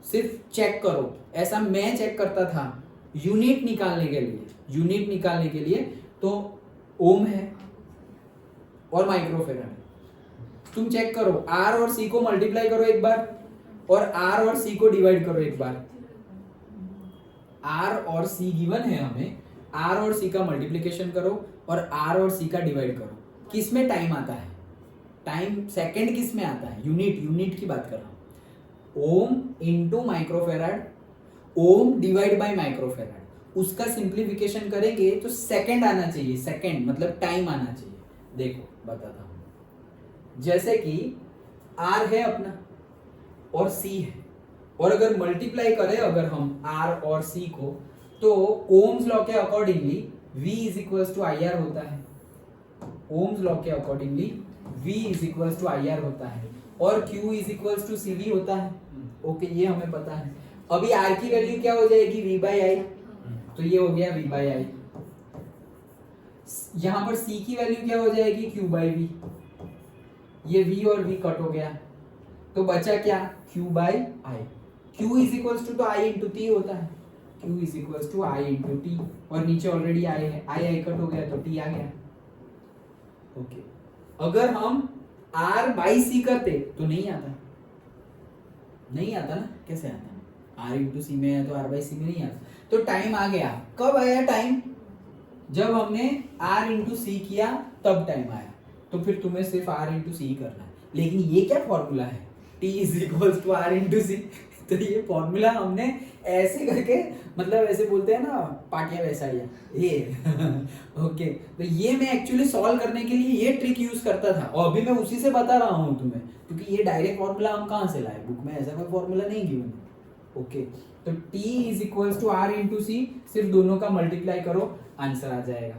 सिर्फ चेक करो। ऐसा मैं चेक करता था यूनिट निकालने के लिए तो ओम है और माइक्रोफेराड। तुम चेक करो, आर और सी को मल्टीप्लाई करो एक बार और आर और सी को डिवाइड करो एक बार। आर और सी गिवन है हमें, आर और सी का मल्टीप्लिकेशन करो और आर और सी का डिवाइड करो। किस में टाइम आता है? टाइम सेकंड किस में आता है? यूनिट की बात कर रहा हूं। Ohm into microfarad, ohm divide by microfarad, उसका सिंप्लीफिकेशन करेंगे तो सेकंड आना चाहिए। सेकंड मतलब टाइम आना चाहिए। देखो बताता हूं, जैसे कि आर है अपना और सी है, और अगर मल्टीप्लाई करें अगर हम आर और सी को, तो ओम्स लॉ के accordingly V is equals to I R होता है। ओम्स लॉ के accordingly V is equals to I R होता है और Q is equals to CV होता है। ओके, ये हमें पता है। अभी आर की वैल्यू क्या हो जाएगी, वी बाई आई, तो ये हो गया वी बाई आई। यहां पर सी की वैल्यू क्या हो जाएगी, क्यू बाई वी, ये वी और वी कट हो गया, तो बचा क्या, Q by I. Q is equals to तो आई इंटू टी होता है, Q is equals to I into T, और नीचे ऑलरेडी आई है, आई आई कट हो गया तो टी आ गया। ओके, अगर हम आर बाई सी करते तो नहीं आता, नहीं आता ना, कैसे आता, आर इंटू सी में है तो आर बाई सी में नहीं आता, तो टाइम आ गया। कब आया टाइम, जब हमने आर इंटू सी किया तब टाइम आया, तो फिर तुम्हें सिर्फ आर इंटू सी करना है। लेकिन ये क्या फॉर्मूला है, T is equals to R into C, तो ये फॉर्मूला हमने ऐसे करके, मतलब ऐसे बोलते हैं ना पाटिया वैसाड़िया ये ओके, तो ये मैं एक्चुअली सॉल्व करने के लिए ये ट्रिक यूज करता था, और अभी मैं उसी से बता रहा हूँ तुम्हें, क्योंकि ये डायरेक्ट फॉर्मूला हम कहाँ से लाए, बुक में ऐसा कोई फॉर्मूला नहीं गिवन। ओके, तो T is equals to R into C, सिर्फ दोनों का मल्टीप्लाई करो, आंसर आ जाएगा।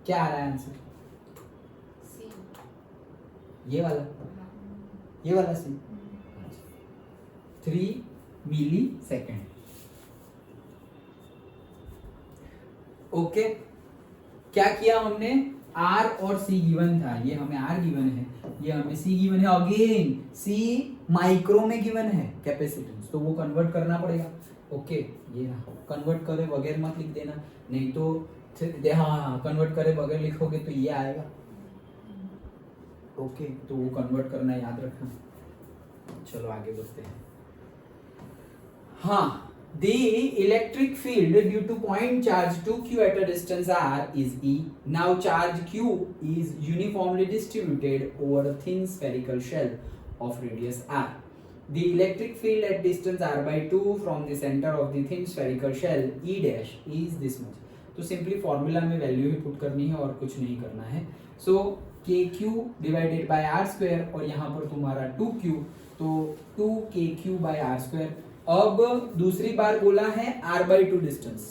क्या आ रहा है आंसर, ये वाला, ये वाला सी, 3 मिली सेकेंड। ओके, क्या किया हमने, R और C गिवन था, ये हमें R गिवन है, ये हमें C गिवन है, अगेन C माइक्रो में गिवन है कैपेसिटेंस, तो वो कन्वर्ट करना पड़ेगा। ओके, ये कन्वर्ट करे बगैर मत लिख देना, नहीं तो हाँ कन्वर्ट करे बगैर लिखोगे तो ये आएगा। ओके, तो वो कन्वर्ट करना याद रखना। चलो आगे बढ़ते हैं। हाँ, the electric field due to point charge 2q at a distance r is E. Now charge q is uniformly distributed over a thin spherical shell of radius r. The electric field at distance r by 2 from the center of the thin spherical shell E dash is this much. तो simply formula में value ही put करनी है और कुछ नहीं करना है। So K Q divided by R square, और यहाँ पर तुम्हारा 2q, तो 2kq बाय आर स्क्वायर। अब दूसरी बार बोला है r बाई 2 डिस्टेंस,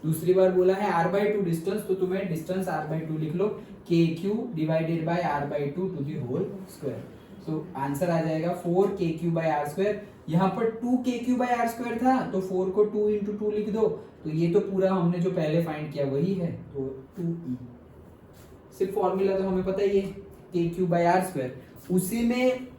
दूसरी बार बोला है r बाई 2 डिस्टेंस, तो तुम्हें डिस्टेंस r बाई 2 लिख लो, kq divided by r by 2 to the whole square. So answer आ जाएगा 4kq बाय आर स्क्वायर। यहाँ पर 2kq बाय आर स्क्वायर था, तो 4 को 2 इंटू 2 लिख दो, तो ये तो पूरा हमने जो पहले फाइंड किया वही है, तो 2e। सिर्फ फॉर्मूला तो हमें पता ही है, kq बाय आर स्क्वायर, उसी में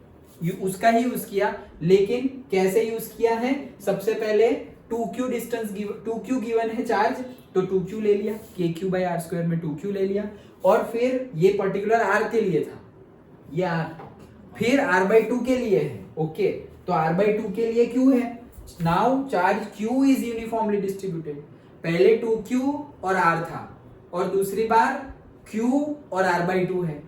उसका ही यूज किया, लेकिन कैसे यूज किया है, सबसे पहले 2q डिस्टेंस, 2q गिवन है चार्ज, तो 2q ले लिया, kq बाय आर स्क्वायर में 2q ले लिया, और फिर ये पर्टिकुलर r के लिए था, ये r, फिर r बाई 2 के लिए है। ओके, तो r बाई 2 के लिए q है। Now charge q is uniformly distributed, पहले 2q और r था, और दूसरी बार q और r बाई 2 है।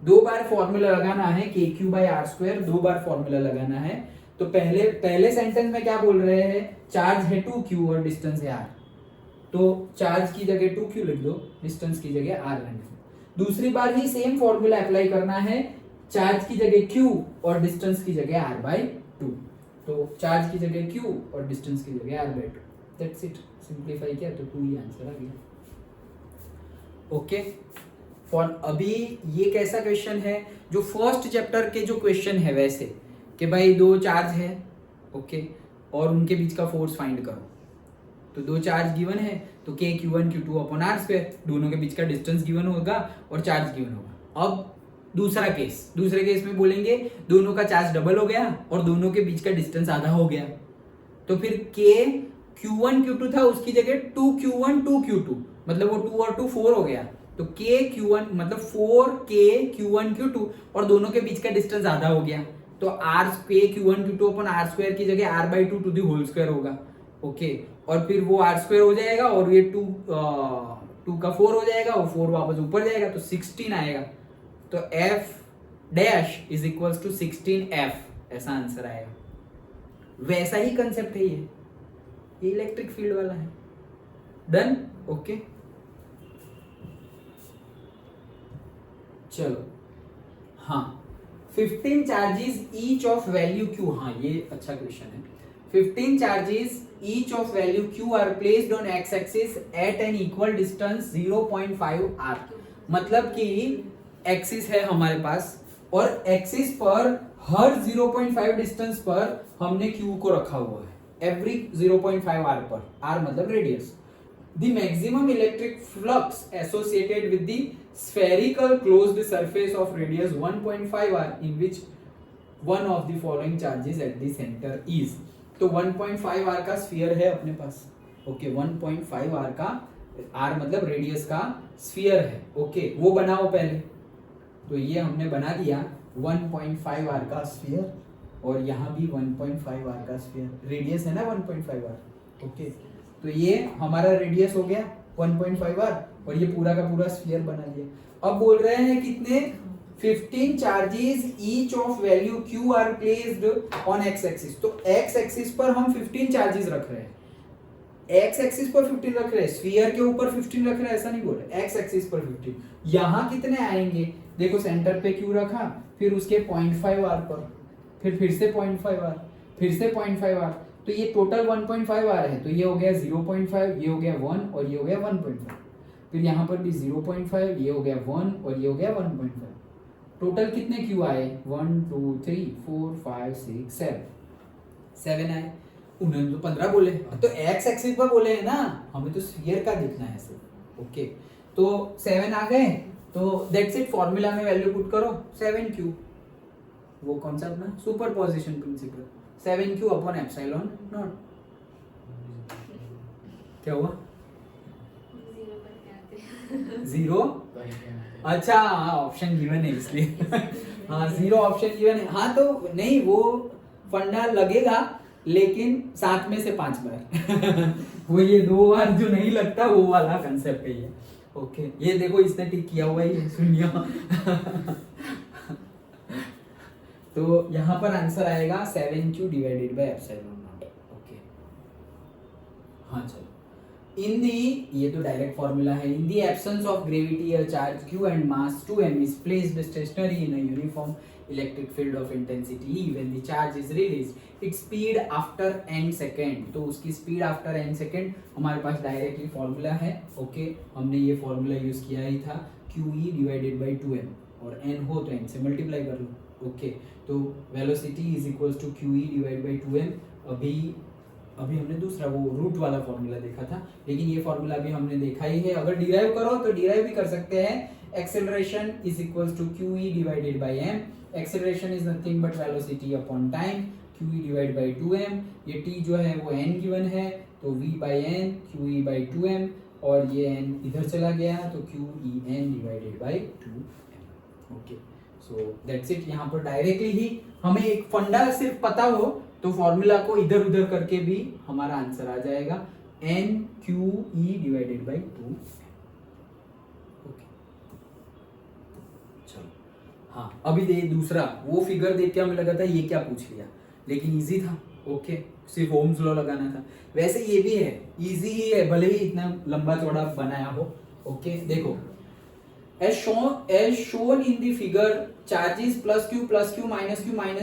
दो बार फॉर्मूला लगाना है, के क्यू बाई आर स्क्वायर, दो बार फॉर्मूला लगाना है। तो पहले सेंटेंस में क्या बोल रहे हैं, चार्ज है 2q और डिस्टेंस है r, तो चार्ज की जगह 2q लिख दो, डिस्टेंस की जगह r लिख दो। दूसरी बार ही सेम फॉर्मूला अप्लाई करना है, चार्ज की जगह q और डिस्टेंस की जगह r बाई 2, तो चार्ज की जगह q और डिस्टेंस की जगह r by 2, that's it. Simplify किया तो 2 ही आंसर आ गया। ओके, फॉर अभी ये कैसा क्वेश्चन है, जो फर्स्ट चैप्टर के जो क्वेश्चन है वैसे, कि भाई दो चार्ज है, ओके, और उनके बीच का फोर्स फाइंड करो। तो दो चार्ज गिवन है, तो k q1 q2 upon r square, दोनों के बीच का डिस्टेंस गिवन होगा और चार्ज गिवन होगा। अब दूसरे केस में बोलेंगे दोनों का चार्ज डबल हो गया और दोनों के बीच का डिस्टेंस आधा हो गया, तो फिर k q1 q2 था, उसकी जगह 2q1 2q2, मतलब वो 2 और 2 4 हो गया, तो k q1 मतलब 4k q1 q2, और दोनों के बीच का डिस्टेंस आधा हो गया, तो r k q1 q2 अपन r स्क्वायर की जगह r by 2 to the whole square होगा। ओके, और फिर वो r स्क्वायर हो जाएगा, और ये 2 का 4 हो जाएगा, वो 4 वापस ऊपर जाएगा, तो 16 आएगा, तो f dash is equals to 16f, ऐसा आंसर आएगा। वैसा ही कंसेप्ट है ये इलेक्ट्रिक फील्ड वाला है। डन। ओके, चलो, हाँ, 15 charges each of value q, हाँ ये अच्छा क्वेश्चन है। 15 charges each of value q are placed on x axis at an equal distance 0.5 r, मतलब कि एक्सिस है हमारे पास और एक्सिस पर हर 0.5 डिस्टेंस पर हमने क्यू को रखा हुआ है, एवरी 0.5 आर पर, आर मतलब radius. The maximum electric flux associated with the spherical closed surface of radius 1.5 R in which one of the following charges at the centre is. तो 1.5 आर का स्फीयर है अपने पास, ओके 1.5 आर का, R मतलब radius का sphere है, okay वो बनाओ पहले। तो ये हमने बना दिया 1.5 आर का स्फीयर, और यहाँ भी 1.5 आर का स्फीयर, रेडियस है ना 1.5 आर, ओके। तो ये हमारा रेडियस हो गया 1.5 आर, और ये पूरा का पूरा स्फीयर बना दिया। अब बोल रहे हैं कितने, 15 charges each of value q are placed on x axis. तो x एक्सिस पर हम 15 चार्जेस रख रहे हैं, x एक्सिस पर 15 रख रहे हैं, स्फीयर के ऊपर 15 रख रहे हैं, ऐसा नहीं बोल रहे, x एक्सिस पर 15। यहाँ कितने आएंगे, देखो सेंटर पे q रखा, फिर उसके 0.5 आर पर, फिर से 0.5 आर, फिर से 0.5 आर, तो ये टोटल 1.5 आर है। तो ये हो गया 0.5, ये हो गया 1 और ये हो गया 1.5, फिर यहाँ पर भी 0.5, ये हो गया 1 और ये हो गया 1.5। टोटल कितने क्यू आए, 1 2 3 4 5 6 7 आए। उन्होंने तो 15 बोले, तो एक्स एक्सिस पर बोले हैं ना, हमें तो स्फीयर का देखना है सिर्फ, ओके। तो 7 आ गए, तो दैट्स इट, फॉर्मूला में वैल्यू पुट करो 7q, वो कौन सा अपना superposition principle, 7q upon epsilon not. क्या हुआ, 0, अच्छा हाँ ऑप्शन गिवन है इसलिए हाँ 0 ऑप्शन गिवन है, हाँ तो नहीं वो फंडा लगेगा, लेकिन 7 में से 5 बार वो ये 2 बार जो नहीं लगता वो वाला कंसेप्ट है ये, ओके। ये देखो इसने टिक किया हुआ है, सुनिए तो यहाँ पर आंसर आएगा 7q divided by epsilon not, okay. हाँ चलो, इन दी, ये तो डायरेक्ट फॉर्मूला है, in the absence of gravity a charge q and mass 2m is placed stationary in a uniform electric field of intensity E when the charge is released its speed after n second। तो उसकी speed after n second हमारे पास directly formula है, okay. हमने ये formula use किया ही था, QE divided by 2m, और n हो तो n से मल्टीप्लाई कर लो, ओके। तो velocity is equals to QE divide by 2m। अभी हमने दूसरा वो रूट वाला फॉर्मूला देखा था, लेकिन ये फॉर्मूला भी हमने देखा ही है। अगर डिराइव करो तो डिराइव भी कर सकते हैं, acceleration is equals to QE divided by m। Acceleration is nothing but velocity upon time, QE divide by 2m। ये t जो है वो n गिवन है, तो v by n QE by 2m, और ये n इधर चला गया तो QEn divided by 2m, okay. So that's it. यहाँ पर डायरेक्टली ही हमें एक फंडा सिर्फ पता हो तो फॉर्मूला को इधर उधर करके भी हमारा आंसर आ जाएगा, n QE divided by 2, okay. चलो हाँ, अभी दे दूसरा, वो फिगर देख के हमें लगा था ये क्या पूछ लिया, लेकिन इजी था, ओके। सिर्फ ओम्स लॉ लगाना था। वैसे ये भी है, इजी ही है, भले ही इतना लंबा चौड़ा बनाया हो, ओके। देखो as shown in the figure, charges plus q minus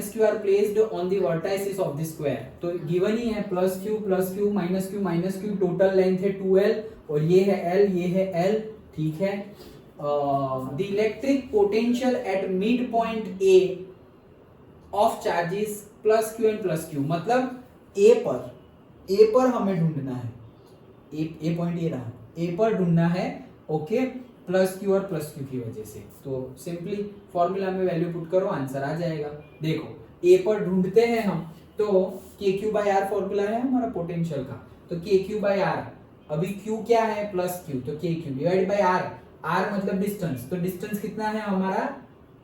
q are placed on the vertices of the square। तो given ही है plus q minus q, total length है 2l, और ये है l, ये है l, ठीक है। the electric potential at midpoint A of charges plus q and plus q, मतलब A पर हमें ढूंढना है, A पॉइंट ये रहा, A पर ढूंढना है, ओके, प्लस क्यू और प्लस क्यू की वजह से। तो सिंपली फॉर्मूला में वैल्यू पुट करो, आंसर आ जाएगा। देखो ए पर ढूंढते हैं हम, तो K Q by are formula है हमारा पोटेंशियल का, तो के क्यू बाई आर, अभी क्यू क्या है प्लस क्यू, तो K Q divide by R, R मतलब डिस्टेंस, तो डिस्टेंस कितना है हमारा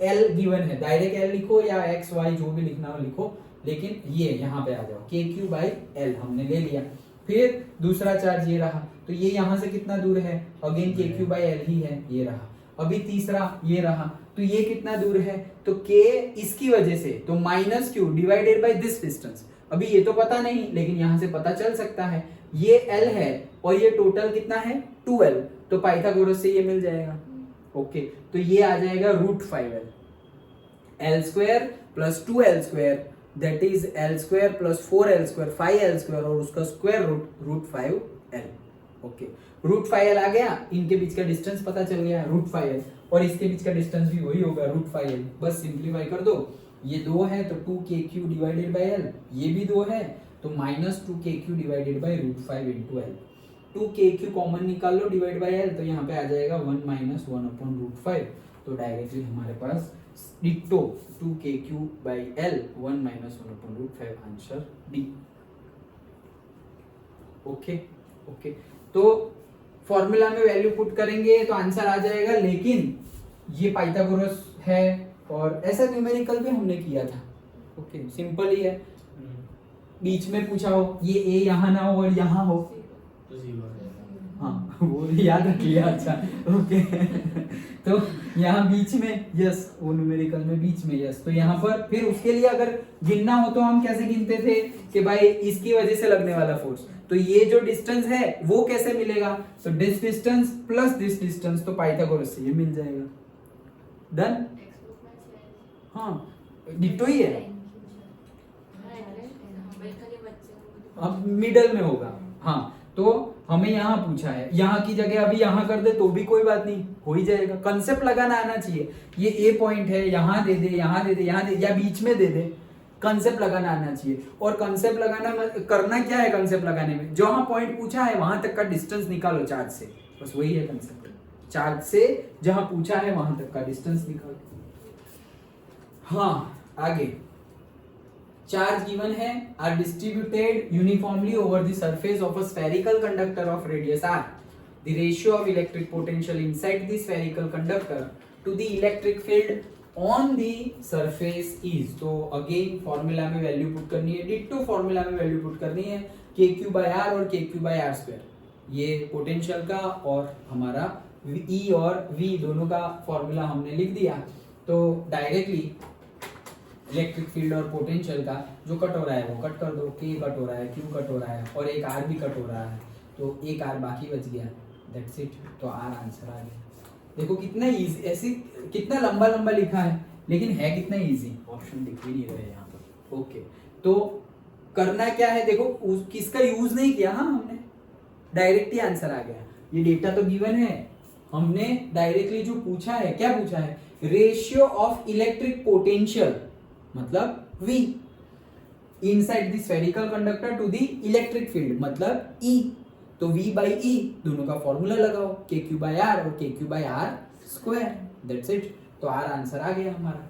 एल गिवन है, डायरेक्ट एल लिखो या एक्स वाई जो भी लिखना हो लिखो, लेकिन ये यहाँ पे आ जाओ, के क्यू बाई एल हमने ले लिया। फिर दूसरा चार्ज ये रहा, तो ये यहाँ से कितना दूर है, अगेन के क्यू बाई एल ही है, ये रहा। अभी तीसरा ये रहा, तो ये कितना दूर है, तो के इसकी वजह से, तो minus Q divided by this distance. अभी ये तो पता नहीं, लेकिन यहाँ से पता चल सकता है, ये एल है और ये टोटल कितना है 2l, तो पाइथागोरस से ये मिल जाएगा, ओके। तो ये आ जाएगा √5l, L square plus 2l square, that is L square plus 4l square 5l square, और उसका स्क्वायर √5l, ओके। √5l आ गया, इनके बीच का डिस्टेंस पता चल गया √5l। और इसके बीच का डिस्टेंस भी वही होगा √5l। बस सिंप्लीफाई कर दो, ये 2 है तो 2kq डिवाइडेड बाय l, ये भी 2 है तो -2kq divided by √5 into l। 2kq common निकाल लो डिवाइड बाय l, तो यहाँ पे आ जाएगा 1 - 1/√5। तो डायरेक्टली हमारे पास ditto 2kq by l 1 - 1/√5 answer D. Okay okay, तो फॉर्मूला में वैल्यू पुट करेंगे तो आंसर आ जाएगा, लेकिन ये पाइथागोरस है और ऐसा न्यूमेरिकल भी हमने किया था। ओके, सिंपल ही है। बीच में पूछा हो ये ए यहाँ ना हो और यहाँ हो तो 0 है। हाँ वो याद रख लिया। अच्छा ओके तो यहाँ बीच में यस, वो न्यूमेरिकल में बीच में यस, तो यहाँ पर फिर उसके लिए अगर गिनना हो तो हम कैसे गिनते थे कि भाई इसकी वजह से लगने वाला फोर्स, तो ये जो डिस्टेंस है वो कैसे मिलेगा, तो this distance plus this distance, तो पाइथागोरस से ये मिल जाएगा। डन। हाँ डिट्टो ही है, अब मिडल में होगा। हाँ तो हमें यहाँ पूछा है, यहाँ की जगह अभी यहाँ कर दे तो भी कोई बात नहीं, हो ही जाएगा। कंसेप्ट लगाना आना चाहिए, ये ए पॉइंट है, यहाँ दे दे, यहाँ दे दे, यहाँ दे, या बीच में दे दे, कंसेप्ट लगाना आना चाहिए। और कंसेप्ट लगाना करना क्या है, कंसेप्ट लगाने में जहां पॉइंट पूछा है वहां तक का डिस्टेंस निकालो चार्ज से, बस वही है कंसेप्ट। चार्ज से जहां पूछा है वहां तक का डिस्टेंस निकालो। हाँ आगे, चार्ज गिवन है are distributed uniformly over the surface of a spherical conductor of radius r। The ratio of electric potential inside the spherical conductor to the electric field on the surface is. तो again formula में value put करनी है, ditto formula में value put करनी है kq/r और kq/r²। ये potential का और हमारा E और V दोनों का फॉर्मूला हमने लिख दिया। तो डायरेक्टली इलेक्ट्रिक फील्ड और पोटेंशियल का जो कट हो रहा है वो कट कर दो, k कट हो रहा है, q कट हो रहा है और एक r भी कट हो रहा है, तो एक r बाकी बच गया, दैट्स इट। तो r आंसर आ गया। देखो कितना इजी, ऐसे कितना लंबा लंबा लिखा है लेकिन है कितना इजी, ऑप्शन दिख भी नहीं रहे यहाँ पर। ओके, तो करना क्या है, देखो किसका यूज नहीं किया, हाँ हमने डायरेक्ट ही आंसर आ गया। ये डेटा तो गिवन है, हमने डायरेक्टली जो पूछा है, क्या पूछा है, रेशियो ऑफ इलेक्ट्रिक पोटेंशियल मतलब V inside the spherical conductor to the electric field मतलब E। तो V/E दोनों का फॉर्मूला लगाओ, kq/r और kq/r², दैट्स इट। तो r आंसर आ गया हमारा।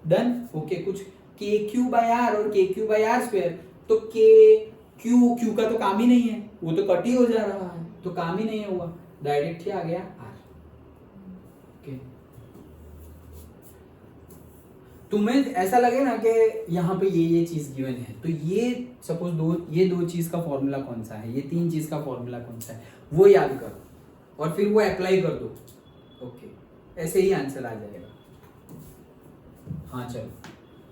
डन। ओके, कुछ kq/r और kq/r², तो q का तो काम ही नहीं है, वो तो कट ही हो जा रहा है, तो काम ही नहीं हुआ, डायरेक्ट ही आ गया r। ओके, तुम्हें ऐसा लगे ना कि यहाँ पे ये चीज गिवन है, तो ये सपोज ये दो चीज का फॉर्मूला कौन सा है, ये 3 चीज का फॉर्मूला कौन सा है, वो याद करो और फिर वो अप्लाई कर दो। ओके, ऐसे ही आंसर आ जाएगा। हाँ चलो,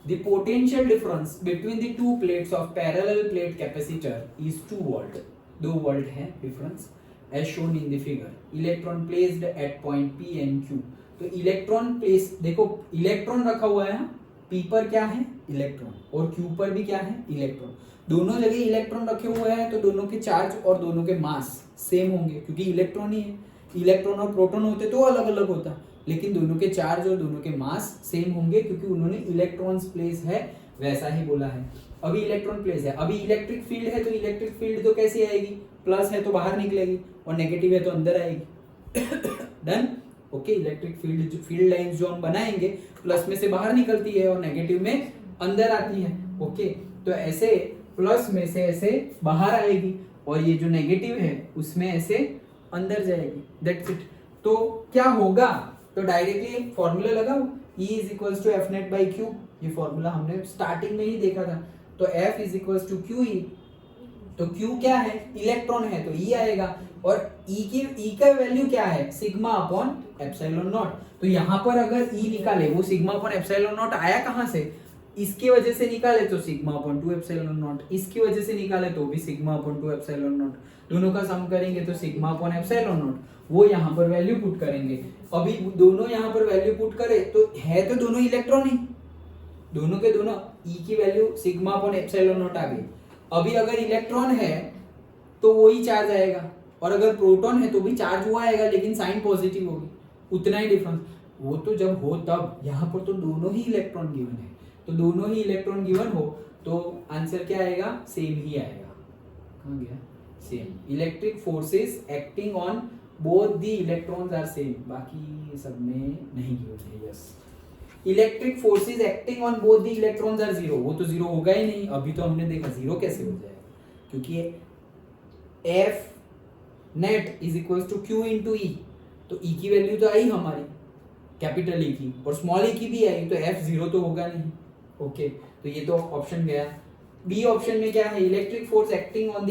the potential difference between the two plates of parallel plate capacitor is 2 volt. 2 volt है difference as shown in the figure. Electron placed at point P and Q। तो इलेक्ट्रॉन प्लेस, देखो electron रखा हुआ है, P पर क्या है electron और Q पर भी क्या है इलेक्ट्रॉन, दोनों जगह इलेक्ट्रॉन रखे हुए हैं, तो दोनों के चार्ज और दोनों के मास सेम होंगे क्योंकि इलेक्ट्रॉन ही है। इलेक्ट्रॉन और प्रोटॉन होते तो अलग अलग होता, लेकिन दोनों के चार्ज और दोनों के मास सेम होंगे क्योंकि उन्होंने इलेक्ट्रॉन्स प्लेस है वैसा ही बोला है। अभी इलेक्ट्रॉन प्लेस है, अभी इलेक्ट्रिक फील्ड है, तो इलेक्ट्रिक फील्ड तो कैसी आएगी, प्लस है तो बाहर निकलेगी और नेगेटिव है तो अंदर आएगी। डन। ओके, इलेक्ट्रिक फील्ड जो फील्ड लाइंस जो हम बनाएंगे प्लस में से बाहर निकलती है और नेगेटिव में अंदर आती है। ओके, तो ऐसे प्लस में से ऐसे बाहर आएगी और ये जो नेगेटिव है उसमें ऐसे अंदर जाएगी, दैट्स इट। तो क्या होगा, तो डायरेक्टली फॉर्मूला लगाओ, E = F_net/Q। ये फॉर्मूला हमने स्टार्टिंग में ही देखा था। तो F = QE, तो Q क्या है, इलेक्ट्रॉन है तो E आएगा, और E का वैल्यू क्या है, σ/ε0। तो यहाँ पर अगर E निकाले, वो σ/ε0 आया कहाँ से, इसकी वजह से निकाले तो σ/2ε0, इसकी वजह से निकाले तो भी σ/2ε0, दोनों का सम करेंगे तो σ/ε0, वो यहाँ पर वैल्यू पुट करेंगे। अभी दोनों यहाँ पर वैल्यू पुट करे तो है तो दोनों इलेक्ट्रॉन ही, दोनों के दोनों E की वैल्यू σ/ε0 आ गई। अभी अगर इलेक्ट्रॉन है तो वही चार्ज आएगा, और अगर प्रोटॉन है तो भी चार्ज हुआ आएगा लेकिन साइन पॉजिटिव होगी, उतना ही डिफरेंस। वो तो जब हो तब, यहाँ पर तो दोनों ही इलेक्ट्रॉन गिवन है, तो दोनों ही इलेक्ट्रॉन गिवन हो तो आंसर क्या आएगा, सेम ही आएगा। कहाँ गया, same. Electric forces acting on both the electrons are same, बाकी सब में नहीं गिवन है। Yes, electric forces acting on both the electrons are zero, वो तो जीरो होगा ही नहीं। अभी तो हमने देखा जीरो कैसे हो जाएगा, क्योंकि F net is equal to Q into E, तो ई की वैल्यू तो आई हमारी कैपिटल ई की, और स्मॉल ई की भी आई, तो एफ जीरो तो होगा नहीं। ओके, तो ये तो ऑप्शन गया। बी ऑप्शन में क्या है, electric force acting on the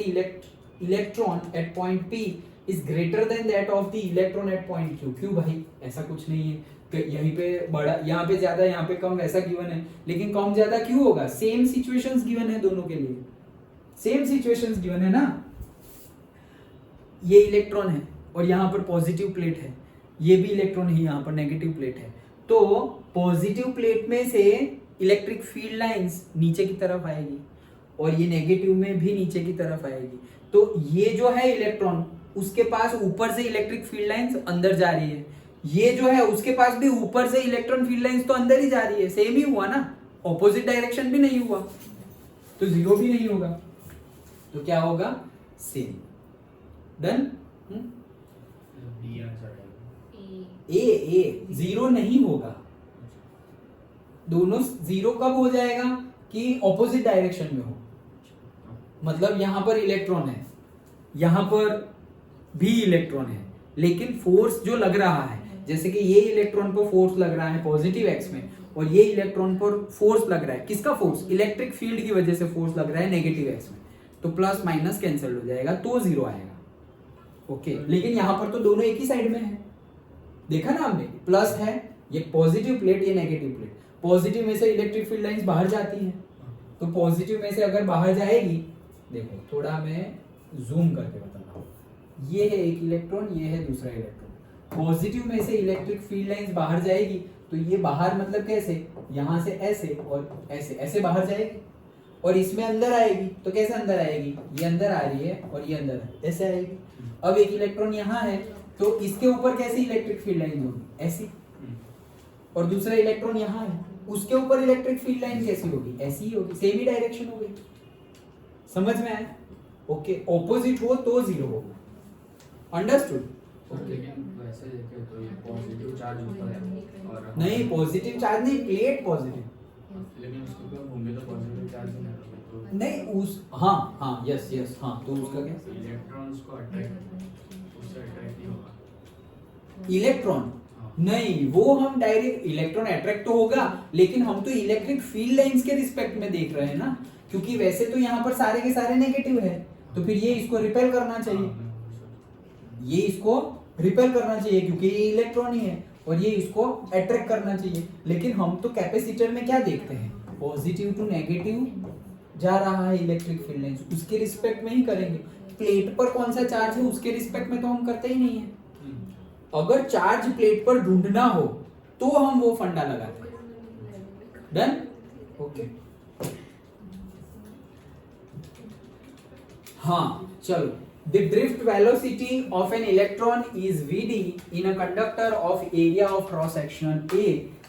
electron at point P is greater than that of the electron at point Q. क्यों भाई, ऐसा कुछ नहीं है, तो यहीं पे बड़ा, यहाँ पे ज्यादा, यहाँ पे कम, ऐसा गिवन है। लेकिन कम ज्यादा क्यों होगा, सेम सिचुएशंस गिवन है दोनों के लिए, सेम सिचुएशंस गिवन है ना। ये इलेक्ट्रॉन है और यहाँ पर पॉजिटिव प्लेट है, ये भी इलेक्ट्रॉन है, यहाँ पर नेगेटिव प्लेट है। तो पॉजिटिव प्लेट में से इलेक्ट्रिक फील्ड लाइंस नीचे की तरफ आएगी और ये नेगेटिव में भी नीचे की तरफ आएगी। तो ये जो है इलेक्ट्रॉन, उसके पास ऊपर से इलेक्ट्रिक फील्ड लाइंस अंदर जा रही है, ये जो है उसके पास भी ऊपर से इलेक्ट्रॉन फील्ड लाइंस तो अंदर ही जा रही है। सेम ही हुआ ना, ऑपोजिट डायरेक्शन भी नहीं हुआ, तो जीरो भी नहीं होगा, तो क्या होगा, सेम। डन। ए जीरो नहीं होगा, दोनों जीरो कब हो जाएगा कि ऑपोजिट डायरेक्शन में हो। मतलब यहां पर इलेक्ट्रॉन है, यहां पर भी इलेक्ट्रॉन है, लेकिन फोर्स जो लग रहा है, जैसे कि ये इलेक्ट्रॉन पर फोर्स लग रहा है पॉजिटिव एक्स में, और ये इलेक्ट्रॉन पर फोर्स लग रहा है, किसका फोर्स, इलेक्ट्रिक फील्ड की वजह से फोर्स लग रहा है नेगेटिव एक्स में, तो प्लस माइनस कैंसिल हो जाएगा, तो जीरो आएगा। ओके, लेकिन यहां पर तो दोनों एक ही साइड में है, देखा ना हमने, प्लस है ये पॉजिटिव प्लेट, ये नेगेटिव प्लेट। पॉजिटिव में से इलेक्ट्रिक फील्ड लाइंस बाहर जाती हैं, तो पॉजिटिव में से अगर बाहर जाएगी, देखो थोड़ा मैं जूम करके बता रहा हूँ, ये है एक इलेक्ट्रॉन, ये है दूसरा इलेक्ट्रॉन। पॉजिटिव में से इलेक्ट्रिक फील्ड लाइंस बाहर जाएगी, तो ये बाहर मतलब कैसे, यहाँ से ऐसे और ऐसे, ऐसे बाहर जाएगी, और इसमें अंदर आएगी, तो कैसे अंदर आएगी, ये अंदर आ रही है और ये अंदर है, ऐसे आएगी। अब एक इलेक्ट्रॉन यहाँ है, तो इसके ऊपर कैसी इलेक्ट्रिक फील्ड लाइन होगी, ऐसी, और दूसरा इलेक्ट्रॉन यहाँ है, उसके ऊपर इलेक्ट्रिक फील्ड लाइन कैसी होगी, ऐसी ही होगी, सेम ही डायरेक्शन हो गई। समझ में आया? ओके, ऑपोजिट हो तो जीरो होगा। अंडरस्टूड? वैसे देखें तो ये पॉजिटिव चार्ज ऊपर है और नहीं, पॉजिटिव चार्ज नहीं, प्लेट पॉजिटिव, लेकिन उसके ऊपर होंगे तो पॉजिटिव चार्ज नहीं होगा, तो नहीं उस, हाँ यस यस, हाँ, तो उसका क्या, इलेक्ट्रॉन्स को उससे अट्रैक्ट नहीं होगा। इलेक्ट्रॉन नहीं, वो हम डायरेक्ट, इलेक्ट्रॉन अट्रैक्ट तो होगा, लेकिन हम तो इलेक्ट्रिक फील्ड लाइंस के रिस्पेक्ट में देख रहे हैं ना, क्योंकि वैसे तो यहाँ पर सारे के सारे नेगेटिव है, तो फिर ये इसको रिपेल करना चाहिए, ये इसको रिपेल करना चाहिए, क्योंकि ये इलेक्ट्रॉन ही है, और ये इसको अट्रैक्ट करना चाहिए। लेकिन हम तो कैपेसिटर में क्या देखते हैं, पॉजिटिव टू नेगेटिव जा रहा है इलेक्ट्रिक फील्ड लाइंस, उसके रिस्पेक्ट में ही करेंगे। प्लेट पर कौन सा चार्ज है उसके रिस्पेक्ट में तो हम करते ही नहीं है। अगर चार्ज प्लेट पर ढूंढना हो तो हम वो फंडा लगाते हैं। डन? ओके, हाँ चलो। The drift velocity of an electron is Vd in a conductor of area of cross section A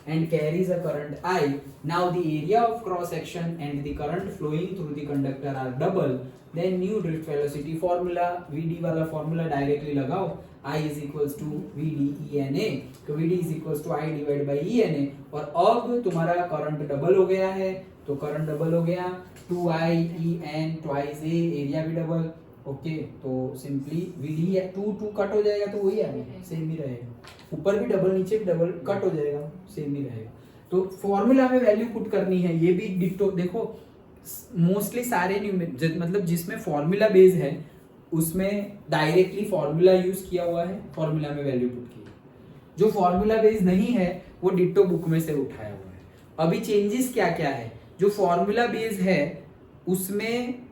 and carries a current I. Now the area of cross section and the current flowing through the conductor are double. Then new drift velocity formula, Vd वाला formula directly लगाओ, I is equals to Vd ENA, तो Vd is equals to I divided by ENA, और अब तुम्हारा current double हो गया है, तो करंट डबल हो गया 2I EN twice A, area भी डबल। ओके, तो सिंपली Vd 2 कट हो जाएगा, तो वही आएगा, सेम ही रहेगा, ऊपर भी डबल नीचे भी डबल कट हो जाएगा, सेम ही रहेगा। तो फॉर्मूला में वैल्यू पुट करनी है, ये भी डिट्टो। देखो मोस्टली सारे मतलब जिसमें फॉर्मूला बेस है उसमें डायरेक्टली फॉर्मूला यूज किया हुआ है, फॉर्मूला में वैल्यू पुट की है। जो फॉर्मूला बेस नहीं है वो डिट्टो बुक में से उठाया हुआ है। अभी चेंजेस क्या क्या है, जो फॉर्मूला बेस है उसमें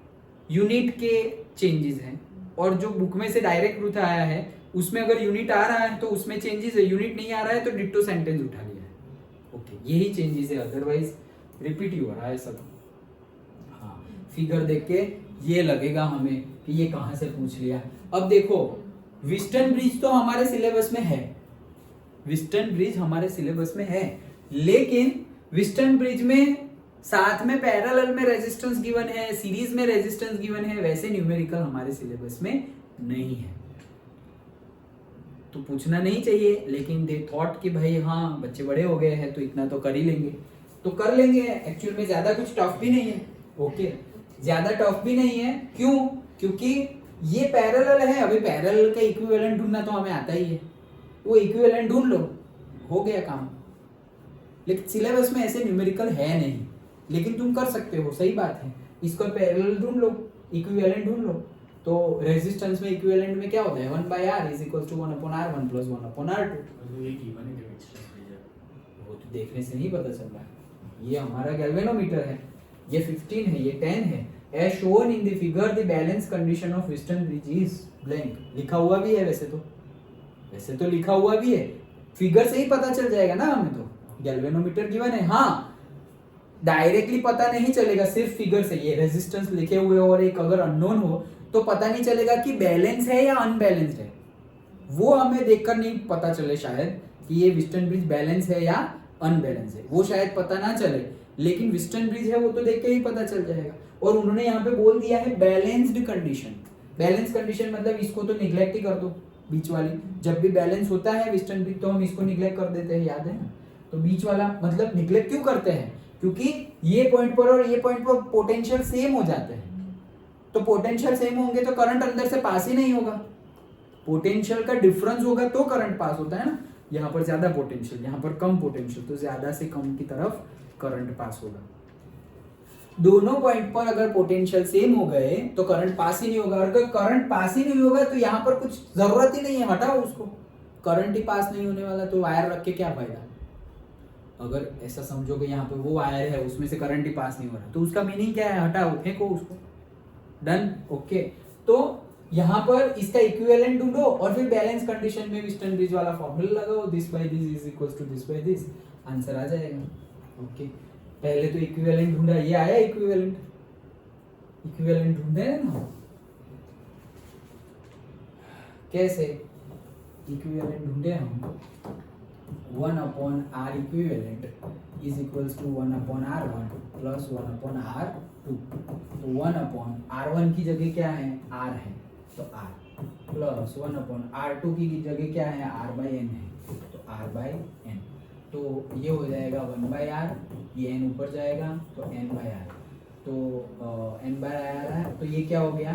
यूनिट के चेंजेस हैं, और जो बुक में से डायरेक्ट उठाया है उसमें अगर यूनिट आ रहा है तो उसमें चेंजेस है, यूनिट नहीं आ रहा है तो डिट्टो सेंटेंस उठा लिया है। ओके, यही चेंजेस है, अदरवाइज रिपीट ही हो रहा है सब। हाँ, फिगर देख के ये लगेगा हमें कि ये कहाँ से पूछ लिया। अब देखो विस्टन ब्रिज तो हमारे सिलेबस में है, विस्टर्न ब्रिज हमारे सिलेबस में है, लेकिन विस्टर्न ब्रिज में साथ में पैरेलल में रेजिस्टेंस गिवन है, सीरीज में रेजिस्टेंस गिवन है, वैसे न्यूमेरिकल हमारे सिलेबस में नहीं है। तो पूछना नहीं चाहिए, लेकिन दे थॉट कि भाई हाँ बच्चे बड़े हो गए हैं तो इतना तो कर ही लेंगे, तो कर लेंगे। एक्चुअल में ज्यादा कुछ टफ भी नहीं है। ओके, ज्यादा टफ भी नहीं है। क्यों? क्योंकि ये पैरेलल है। अभी पैरेलल का इक्विवेलेंट ढूंढना तो हमें आता ही है, वो इक्विवेलेंट ढूंढ लो, हो गया काम। लेकिन सिलेबस में ऐसे न्यूमेरिकल है नहीं, लेकिन तुम कर सकते हो, सही बात है। इसको पैरेलल ढूंढ लो, इक्विवेलेंट ढूंढ लो। तो रेजिस्टेंस में इक्विवेलेंट में क्या होता है, 1/r is equal to 1/r1 plus 1/r2। तो ये गिवन है कि रेजिस्टेंस ब्रिज है, वो तो देखने से नहीं पता चल रहा है। ये हमारा गैल्वेनोमीटर है, ये 15 है, ये 10 है। As shown in the figure the balance condition of western bridge is blank. लिखा हुआ भी है, वैसे तो लिखा हुआ भी है, फिगर से ही पता चल जाएगा ना हमें। तो गैल्वेनोमीटर गिवन है, हाँ डायरेक्टली पता नहीं चलेगा, सिर्फ फिगर से ये रेजिस्टेंस लिखे हुए और एक अगर अननोन हो तो पता नहीं चलेगा कि बैलेंस है या अनबैलेंस्ड है। वो हमें देखकर नहीं पता चले शायद कि ये वेस्टर्न ब्रिज बैलेंस है या अनबैलेंस है, वो शायद पता ना चले, लेकिन वेस्टर्न ब्रिज है वो तो देख के ही पता चल जाएगा। और उन्होंने यहाँ पे बोल दिया है बैलेंस्ड कंडीशन। बैलेंस कंडीशन मतलब इसको तो निग्लेक्ट ही कर दो, बीच वाली। जब भी बैलेंस होता है वेस्टर्न ब्रिज तो हम इसको निग्लेक्ट कर देते हैं, याद है ना। तो बीच वाला मतलब निग्लेक्ट क्यों करते हैं, क्योंकि ये पॉइंट पर और ये पॉइंट पर पोटेंशियल सेम हो जाते हैं। तो पोटेंशियल सेम होंगे तो करंट अंदर से पास ही नहीं होगा, पोटेंशियल का डिफरेंस होगा तो करंट पास होता है ना। यहाँ पर ज्यादा पोटेंशियल, यहाँ पर कम पोटेंशियल, तो ज्यादा से कम की तरफ करंट पास होगा। दोनों पॉइंट पर अगर पोटेंशियल सेम हो गए तो करंट पास ही नहीं होगा। और अगर करंट पास ही नहीं होगा तो यहाँ पर कुछ जरूरत ही नहीं है, हटाओ उसको। करंट ही पास नहीं होने वाला तो वायर रख के क्या फायदा। अगर ऐसा समझो कि यहाँ पे वो वायर है उसमें से करंट ही पास नहीं हो रहा तो उसका मीनिंग क्या है, हटाओ, फेंको उसको। Done, okay. तो यहाँ पर इसका इक्विवेलेंट ढूंढो और फिर बैलेंस कंडीशन में वेस्टर्न ब्रिज वाला फॉर्मूला लगाओ, this by this is equals to this by this, answer आ जाएगा। ओके, पहले तो इक्विवेलेंट ढूंढा, ये आया इक्विवेलेंट, इक्विवेलेंट ढूंढे ना कैसे, इक्विवेलेंट ढूंढे हम 1/r equivalent is equals to 1/r1 plus 1/r2। तो 1/r1 की जगह क्या है, r है तो r, प्लस 1/r2 की जगह क्या है, r/n है तो r/n। तो ये हो जाएगा 1/r, ये n ऊपर जाएगा तो n/r, तो n/r है तो ये क्या हो गया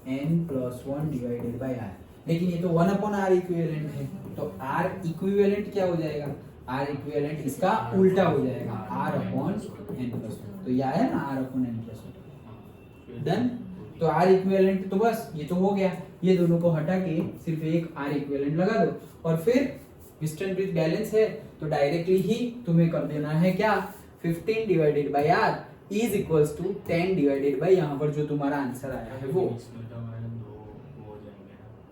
n + 1 डिवाइडेड बाय r। लेकिन ये तो 1/r इक्विवेलेंट है तो r इक्विवेलेंट क्या हो जाएगा, r इक्विवेलेंट इसका उल्टा हो जाएगा, r/n+1। तो ये आया ना r/n+1। डन, तो r इक्विवेलेंट तो बस ये तो हो गया। ये दोनों को हटा के सिर्फ एक r इक्विवेलेंट लगा दो और फिर वेस्टर्न ब्रिज बैलेंस है तो डायरेक्टली ही तुम्हें कर देना है क्या, 15 divided by r is equals to 10 divided by यहाँ पर जो तुम्हारा आंसर आया है वो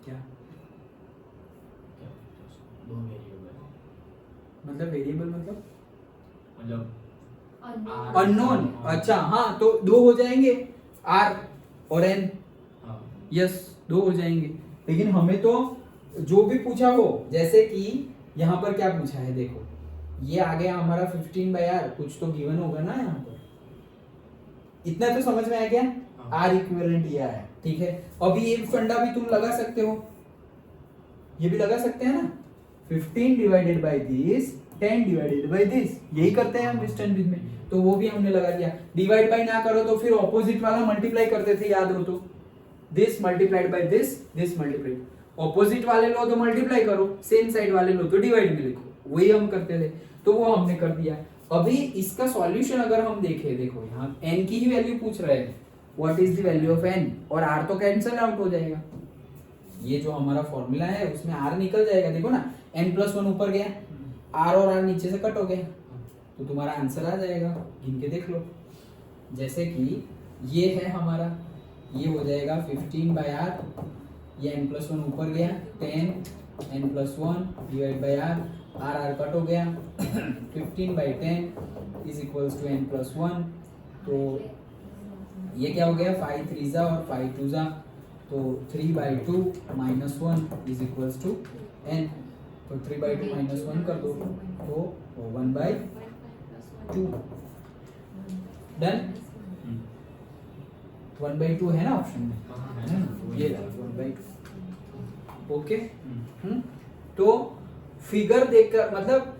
क्या, मतलब वेरिएबल मतलब अननोन। अच्छा हाँ, तो दो हो जाएंगे r और n, यस दो हो जाएंगे। लेकिन हमें तो जो भी पूछा हो, जैसे कि यहाँ पर क्या पूछा है देखो, ये आ गया हमारा 15/r, कुछ तो गिवन होगा ना यहाँ पर, इतना तो समझ में आ गया। r इक्विवेलेंट ये आया, ठीक है। अभी ये फंडा भी तुम लगा सकते हो, ये भी लगा सकते हैं ना, 15 divided by this 10 divided by this, यही करते हैं हम वेस्टर्न ब्रिज में। तो वो भी हमने लगा दिया। डिवाइड बाय ना करो तो फिर ऑपोजिट वाला मल्टीप्लाई करते थे, याद हो तो, this multiplied by this, this multiplied. Opposite वाले लो तो मल्टीप्लाई करो, सेम साइड वाले लो तो डिवाइड में लिखो, वही हम करते थे, तो वो हमने कर दिया। अभी इसका सॉल्यूशन अगर हम देखें, देखो यहाँ n की ही वैल्यू पूछ रहे हैं, what is the value of n, और r तो कैंसिल आउट हो जाएगा। ये जो हमारा फॉर्मूला है उसमें r निकल जाएगा, देखो ना n+1 ऊपर गया, r और r नीचे से कट हो गया, तो तुम्हारा आंसर आ जाएगा। गिन के देख लो, जैसे कि ये है हमारा, ये हो जाएगा 15/r, ये n+1 ऊपर गया 10 n+1 divide by r, r cut हो गया 15/10 इज इक्वल्स टू n+1। तो ये क्या हो गया, 5 3 और 5 2, तो 3/2 -1 इज इक्वल्स टू n। तो 3/2 माइनस 1 कर दो तो 1/2 डन। 1/2 है ना ऑप्शन में, है ना? ये 1/2 ओके। तो फिगर देखकर मतलब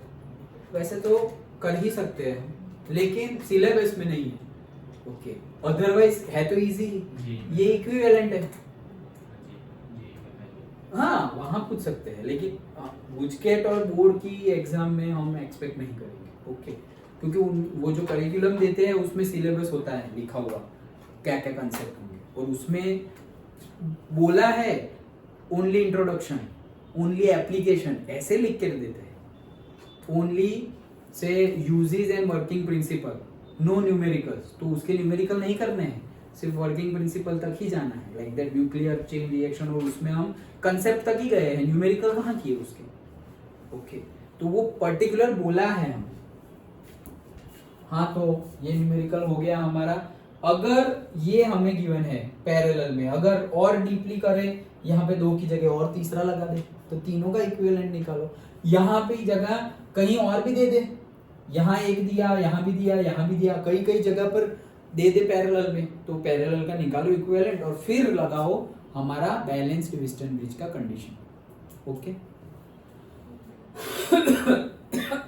वैसे तो कर ही सकते हैं लेकिन सिलेबस में नहीं है, ओके। अदरवाइज है तो इजी, ये इक्विवेलेंट है, हाँ वहां पूछ सकते हैं लेकिन गुजकेट और बोर्ड की एग्जाम में हम एक्सपेक्ट नहीं करेंगे, ओके। क्योंकि वो जो करिकुलम देते हैं उसमें सिलेबस होता है लिखा हुआ क्या क्या कंसेप्ट होंगे, और उसमें बोला है ओनली इंट्रोडक्शन, ओनली एप्लीकेशन ऐसे लिख कर देते हैं, ओनली से uses and working principle, no numericals. तो उसके न्यूमेरिकल नहीं करने हैं, सिर्फ वर्किंग प्रिंसिपल तक ही जाना है, like that nuclear chain reaction, और उसमें हम कंसेप्ट तक ही गए हैं, न्यूमेरिकल कहाँ किए उसके, ओके। तो वो पर्टिकुलर बोला है हम, हाँ। तो ये न्यूमेरिकल हो गया हमारा। अगर ये हमें गिवन है पैरेलल में, अगर और डीपली करें, यहाँ पे 2 की जगह और तीसरा लगा दे तो तीनों का इक्विवेलेंट निकालो। यहाँ पे जगह कहीं और भी दे दे, यहाँ एक दिया, यहाँ भी दिया, यहाँ भी दिया, कई कई जगह पर दे दे पैरेलल में, तो पैरेलल का निकालो इक्विवेलेंट और फिर लगाओ हमारा बैलेंस्ड वेस्टर्न ब्रिज का कंडीशन, ओके।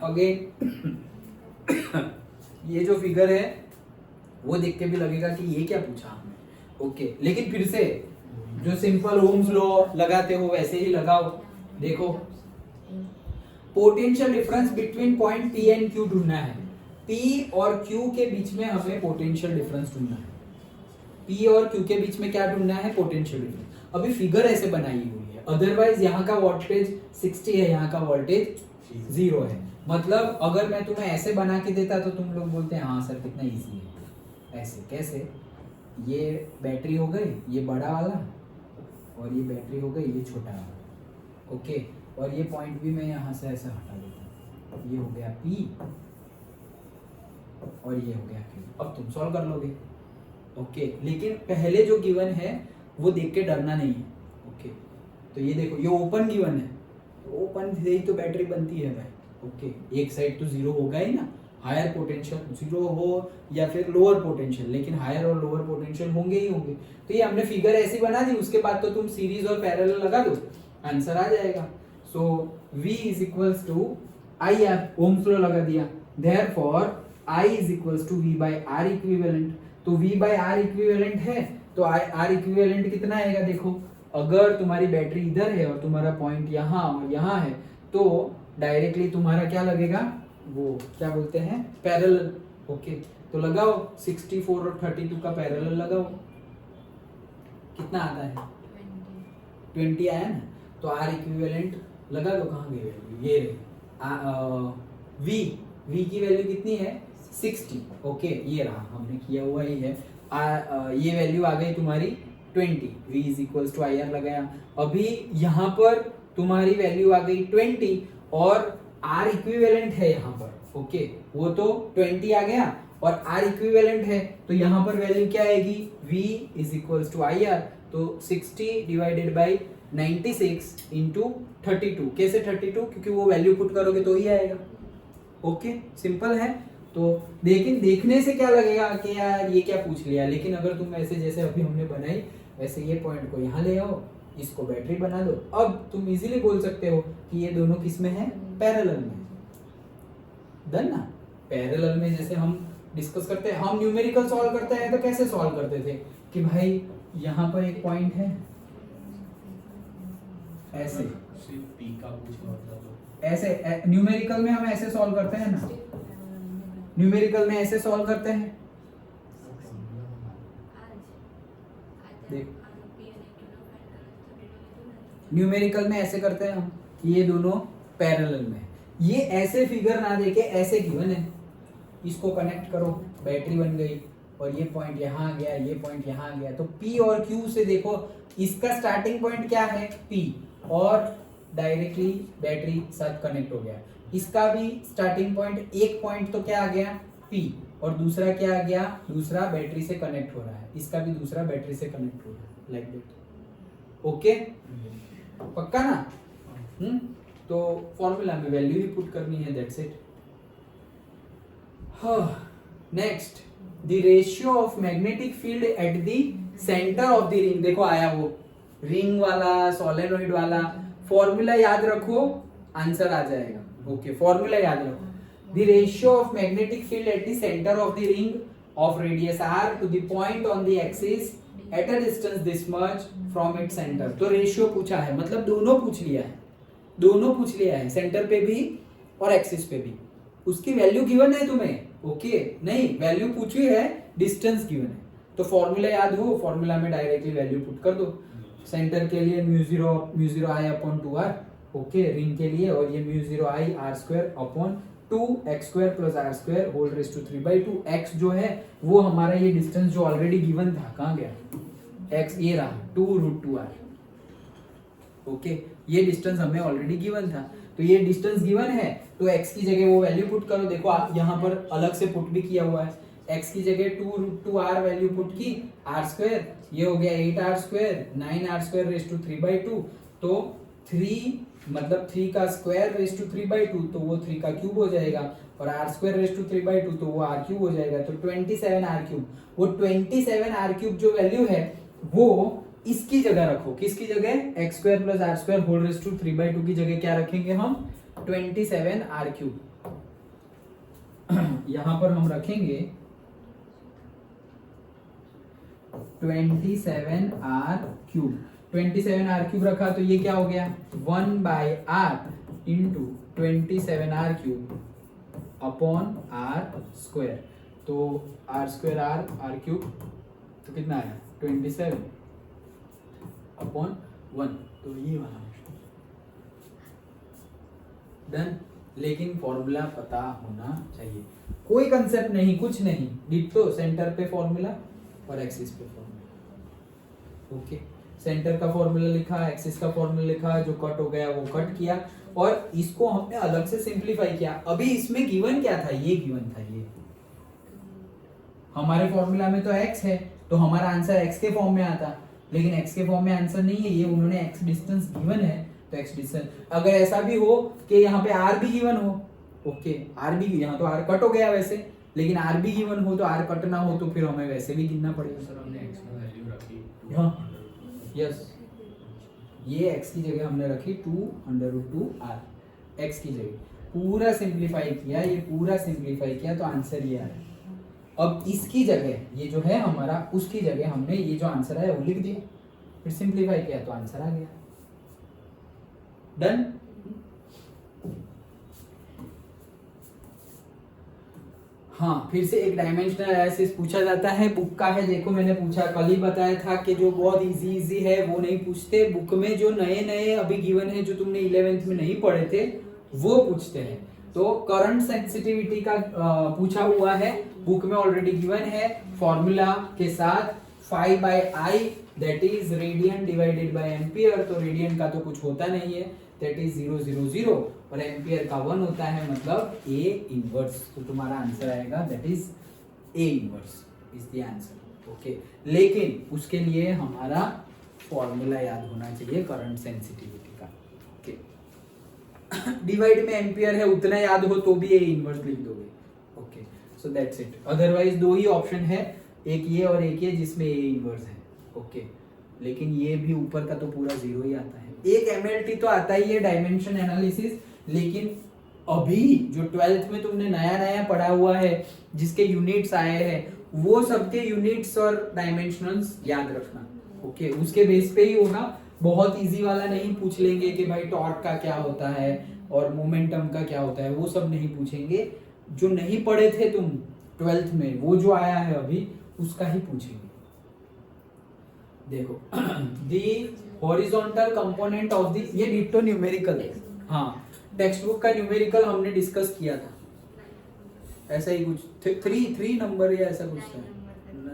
अगेन ये जो फिगर है वो देख के भी लगेगा कि ये क्या पूछा हमने, ओके। लेकिन फिर से जो सिंपल ओम्स लॉ लगाते हो वैसे ही लगाओ। देखो potential difference between point P and Q ढूंढना है, P और Q के बीच में हमें पोटेंशियल डिफरेंस ढूंढना है। P और Q के बीच में क्या ढूंढना है, पोटेंशियल डिफरेंस। अभी फिगर ऐसे बनाई हुई है, अदरवाइज यहाँ का वोल्टेज 60 है, यहाँ का वोल्टेज 0 है। मतलब अगर मैं तुम्हें ऐसे बना के देता तो तुम लोग बोलते हैं हाँ सर कितना इजी है। ऐसे कैसे, ये बैटरी हो गई ये बड़ा वाला, और ये बैटरी हो गई ये छोटा वाला, ओके। और ये पॉइंट भी मैं यहाँ से ऐसे हटा देता हूँ, ये हो गया P और ये हो गया Q। अब तुम सॉल्व कर लोगे, ओके। लेकिन पहले जो गिवन है वो देख के डरना नहीं है, ओके। तो ये देखो ये ओपन गिवन है, ओपन से ही तो बैटरी बनती है भाई, ओके। एक साइड तो 0 होगा ही ना, हायर पोटेंशियल 0 हो या फिर लोअर पोटेंशियल, लेकिन हायर और लोअर पोटेंशियल होंगे ही होंगे। तो ये हमने फिगर ऐसी बना दी, उसके बाद तो तुम सीरीज और पैरेलल लगा दो, आंसर आ जाएगा। So V is equals to I R, Ohm's law लगा दिया, therefore I is equals to V by R equivalent. तो V बाय R इक्विवेलेंट है तो R इक्विवेलेंट कितना आएगा, देखो अगर तुम्हारी बैटरी इधर है और तुम्हारा पॉइंट यहाँ और यहाँ है तो डायरेक्टली तुम्हारा क्या लगेगा, वो क्या बोलते हैं पैरेलल, ओके। तो लगाओ 64 और 32 का पैरेलल लगाओ, कितना आता है 20 आया ना। तो R इक्विवेलेंट लगा दो, कहाँ गई वैल्यू, ये रही V की वैल्यू कितनी है 60, ओके। ये रहा हमने किया हुआ ही है, ये वैल्यू आ गई तुम्हारी 20, V is equals to I R लगाया। अभी यहाँ पर तुम्हारी वैल्यू आ गई 20 और R इक्विवेलेंट है यहाँ पर, ओके। वो तो 20 आ गया और R इक्विवेलेंट है तो यहाँ पर वैल्यू क्या आएगी, V is equals to I R. तो 60 डिवाइडेड बाई 96 इंटू 32, कैसे 32, क्योंकि वो वैल्यू पुट करोगे तो ही आएगा, ओके। सिंपल है। तो लेकिन देखने से क्या लगेगा कि यार ये क्या पूछ लिया, लेकिन अगर तुम ऐसे जैसे अभी हमने बनाई वैसे ये पॉइंट को यहाँ ले आओ, इसको बैटरी बना दो, अब तुम इजीली बोल सकते हो कि ये दोनों किस में है, पैरेलल में। डन ना। पैरेलल में जैसे हम डिस्कस करते हैं, हम न्यूमेरिकल सॉल्व करते हैं तो कैसे सॉल्व करते थे कि भाई यहाँ पर एक पॉइंट है ऐसे, सिर्फ P का पूछना होता तो ऐसे न्यूमेरिकल में हम ऐसे सॉल्व करते हैं ना, न्यूमेरिकल में ऐसे सॉल्व करते हैं, देख न्यूमेरिकल में ऐसे करते हैं हम, ये दोनों पैरेलल में। ये ऐसे फिगर ना देके ऐसे गिवन है, इसको कनेक्ट करो, बैटरी बन गई और ये पॉइंट यहाँ आ गया, ये पॉइंट यहाँ आ गया। तो P और Q से देखो इसका स्टार्टिंग पॉइंट क्या है P, और डायरेक्टली बैटरी साथ कनेक्ट हो गया। इसका भी स्टार्टिंग पॉइंट, एक पॉइंट तो क्या आ गया P और दूसरा क्या आ गया, दूसरा बैटरी से कनेक्ट हो रहा है, इसका भी दूसरा बैटरी से कनेक्ट हो रहा है, लाइक दैट, ओके। पक्का ना। तो फॉर्मूला में वैल्यू ही पुट करनी है, that's it. Next, the ratio of magnetic field at the centre of the ring. देखो आया वो रिंग वाला, सोलेनोइड वाला, फॉर्मूला याद रखो, आंसर आ जाएगा। ओके, फॉर्मूला याद रखो, the ratio of magnetic field at the centre of the ring of radius r to the point on the axis at a distance this much from its centre. तो ratio पूछा है, मतलब दोनों पूछ लिया है, दोनों पूछ लिया है, सेंटर पे भी और एक्सिस पे भी। उसकी वैल्यू गिवन है तुम्हें, ओके नहीं, वैल्यू पूछी है, डिस्टेंस गिवन है, तो फॉर्मूला याद हो, फॉर्मूला में डायरेक्टली वैल्यू पुट कर दो। सेंटर के लिए म्यू0 i upon 2r, okay, ring के लिए, और ये म्यू0 i r square upon 2x square plus r square whole raise to 3/2। x जो है वो हमारा ये डिस्टेंस जो ऑलरेडी गिवन था, कहाँ गया x, ये रहा 2√2r, ओके, ये डिस्टेंस हमें ऑलरेडी गिवन था, तो ये डिस्टेंस गिवन है, तो x की जगह वो वैल्यू पुट करो। देखो आप यहाँ पर अलग से पुट भी किया हुआ है, x की जगह 2√2r वैल्यू पुट की, r स्क्वायर, ये हो गया 8r square, 9r square raise to 3/2, तो 3 मतलब 3 का स्क्वायर रेज टू 3/2, तो वो 3 का क्यूब हो जाएगा, और r स्क्वायर रेज टू 3/2, तो वो r क्यूब हो जाएगा, तो 27r क्यूब। वो 27r क्यूब जो वैल्यू है वो इसकी जगह रखो, किसकी जगह, x square plus r square whole raise to 3/2 की जगह क्या रखेंगे हम, 27r क्यूब। यहां पर हम रखेंगे 27r क्यूब। 27r क्यूब रखा तो ये क्या हो गया, 1/r into 27r cube upon r square, तो r स्क्वायर r क्यूब, तो कितना आया 27 अपॉन 1, तो ये वाला डन। लेकिन फॉर्मूला पता होना चाहिए, कोई कंसेप्ट नहीं, कुछ नहीं, डिट्टो सेंटर पे फॉर्मूला और एक्सिस पे फॉर्मूला, ओके, सेंटर का फॉर्मूला लिखा, एक्सिस का फॉर्मूला लिखा, जो कट हो गया वो कट किया, और इसको हमने अलग से सिंपलीफाई किया। अभी इसमें गिवन क्या था, ये गिवन था, ये हमारे फॉर्मूला में तो x है, तो हमारा आंसर x के फॉर्म में आता, लेकिन x के फॉर्म में आंसर नहीं है, ये उन्होंने x डिस्टेंस गिवन है, तो x डिस्टेंस। अगर ऐसा भी हो कि यहाँ पे r भी गिवन हो, ओके, r भी, यहाँ तो r कट हो गया वैसे, लेकिन r भी गिवन हो, तो r कट ना हो तो फिर हमें वैसे भी गिनना पड़ेगा। सर हमने x में वैल्यू रखी, हाँ यस, ये x की जगह हमने रखी 2√2r, x की जगह पूरा सिंप्लीफाई किया, ये पूरा सिंप्लीफाई किया, तो आंसर ये आया। अब इसकी जगह ये जो है हमारा, उसकी जगह हमने ये जो आंसर है वो लिख दिया, फिर सिंप्लीफाई किया तो आंसर आ गया, डन। हाँ, फिर से एक डायमेंशनल एनालिसिस पूछा जाता है, बुक का है, देखो मैंने पूछा, कल ही बताया था कि जो बहुत इजी है वो नहीं पूछते, बुक में जो नए नए अभी गिवन है, जो तुमने 11th में नहीं पढ़े थे वो पूछते हैं। तो करंट सेंसिटिविटी का पूछा हुआ है, बुक में ऑलरेडी गिवन है, फॉर्मूला के साथ 5/I that is radian divided by ampere, तो रेडियन का तो कुछ होता नहीं है, दैट इज 0.000, और एम्पियर का 1 होता है, मतलब A इनवर्स, तो तुम्हारा आंसर आएगा that is A inverse is the answer, okay. लेकिन उसके लिए हमारा फॉर्मूला याद होना चाहिए करंट सेंसिटिविटी का, ओके। डिवाइड में एम्पियर है, उतना याद हो तो भी A इनवर्स लिख दोगे, okay, so that's it. Otherwise दो ही ऑप्शन है, एक ये और एक ये, जिसमें A इनवर्स है, ओके, लेकिन ये भी ऊपर का तो पूरा 0 ही आता है। एक MLT तो आता ही है, डायमेंशन एनालिसिस, लेकिन अभी जो 12th में तुमने नया नया पढ़ा हुआ है, जिसके यूनिट्स आए हैं, वो सबके यूनिट्स और डायमेंशनल्स याद रखना, ओके, उसके बेस पे ही होगा, बहुत इजी वाला नहीं पूछ लेंगे कि भाई टॉर्क का क्या होता है और मोमेंटम का क्या होता है, वो सब नहीं पूछेंगे। जो नहीं पढ़े थे तुम 12th में, वो जो आया है अभी उसका ही पूछेंगे। देखो दी हॉरिजॉन्टल कंपोनेंट ऑफ द, ये डिट्टो न्यूमेरिकल है, हाँ, टेक्स्ट बुक का न्यूमेरिकल हमने डिस्कस किया था, ऐसा ही कुछ 3 नंबर या ऐसा कुछ था,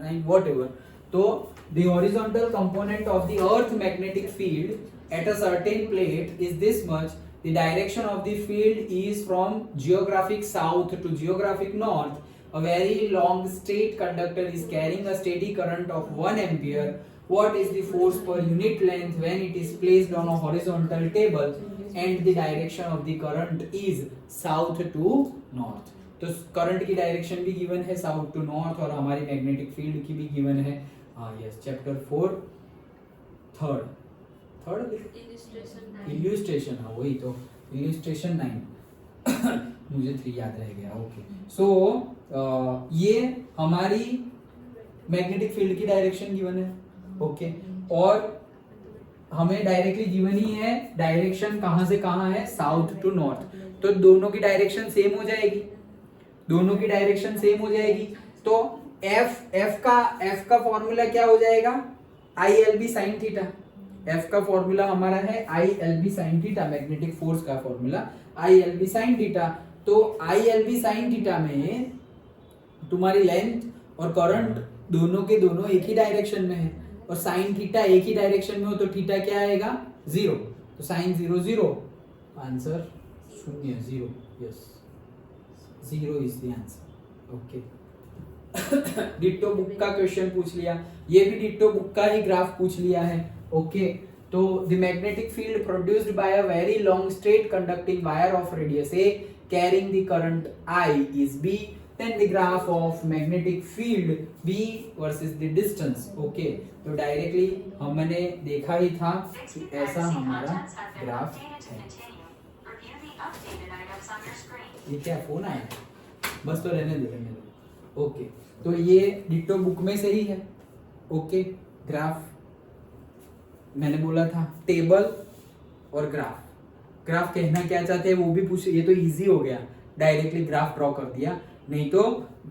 9 व्हाटएवर। तो the horizontal component of the earth magnetic field at a certain plate is this much, the direction of the field is from geographic south to geographic north, a very long straight conductor is carrying a steady current of 1 ampere what is the force per unit length when it is placed on a horizontal table and the direction of the current is south to north. तो current की direction भी given है south to north और हमारी magnetic field की भी given है. हाँ यस, चैप्टर 4 थर्ड इल्यूस्ट्रेशन. हाँ वही तो, इल्यूस्ट्रेशन 9 मुझे 3 याद रह गया. ओके सो ये हमारी मैग्नेटिक फील्ड की डायरेक्शन गिवन है. ओके और हमें डायरेक्टली गिवन ही है डायरेक्शन कहां से कहां है, साउथ टू नॉर्थ. तो दोनों की डायरेक्शन सेम हो जाएगी, दोनों की डायरेक्शन सेम हो जाएगी. तो F का फॉर्मूला क्या हो जाएगा, ILB sin थीटा. F का फॉर्मूला हमारा है ILB sin theta, magnetic force का फॉर्मूला ILB sin थीटा. तो ILB sin थीटा में तुम्हारी लेंथ और करंट दोनों के दोनों एक ही डायरेक्शन में है और साइन थीटा एक ही डायरेक्शन में हो तो थीटा क्या आएगा, 0. तो sine 0 0, answer 0 0. Yes 0 is the answer. Okay ditto book का क्वेश्चन पूछ लिया, ये भी डिट्टो बुक का ही ग्राफ पूछ लिया है. ओके तो the magnetic field produced by a very long straight conducting wire of radius A carrying the current I is B. Then the graph of magnetic field B versus the distance. Okay तो directly हमने देखा ही था कि ऐसा हमारा graph है. ये क्या फोन आया, बस तो रहने दो. ओके तो ये डिट्टो बुक में से ही है. ओके ग्राफ मैंने बोला था टेबल और ग्राफ कहना क्या चाहते हैं वो भी पूछ. ये तो इजी हो गया, डायरेक्टली ग्राफ ड्रॉ कर दिया. नहीं तो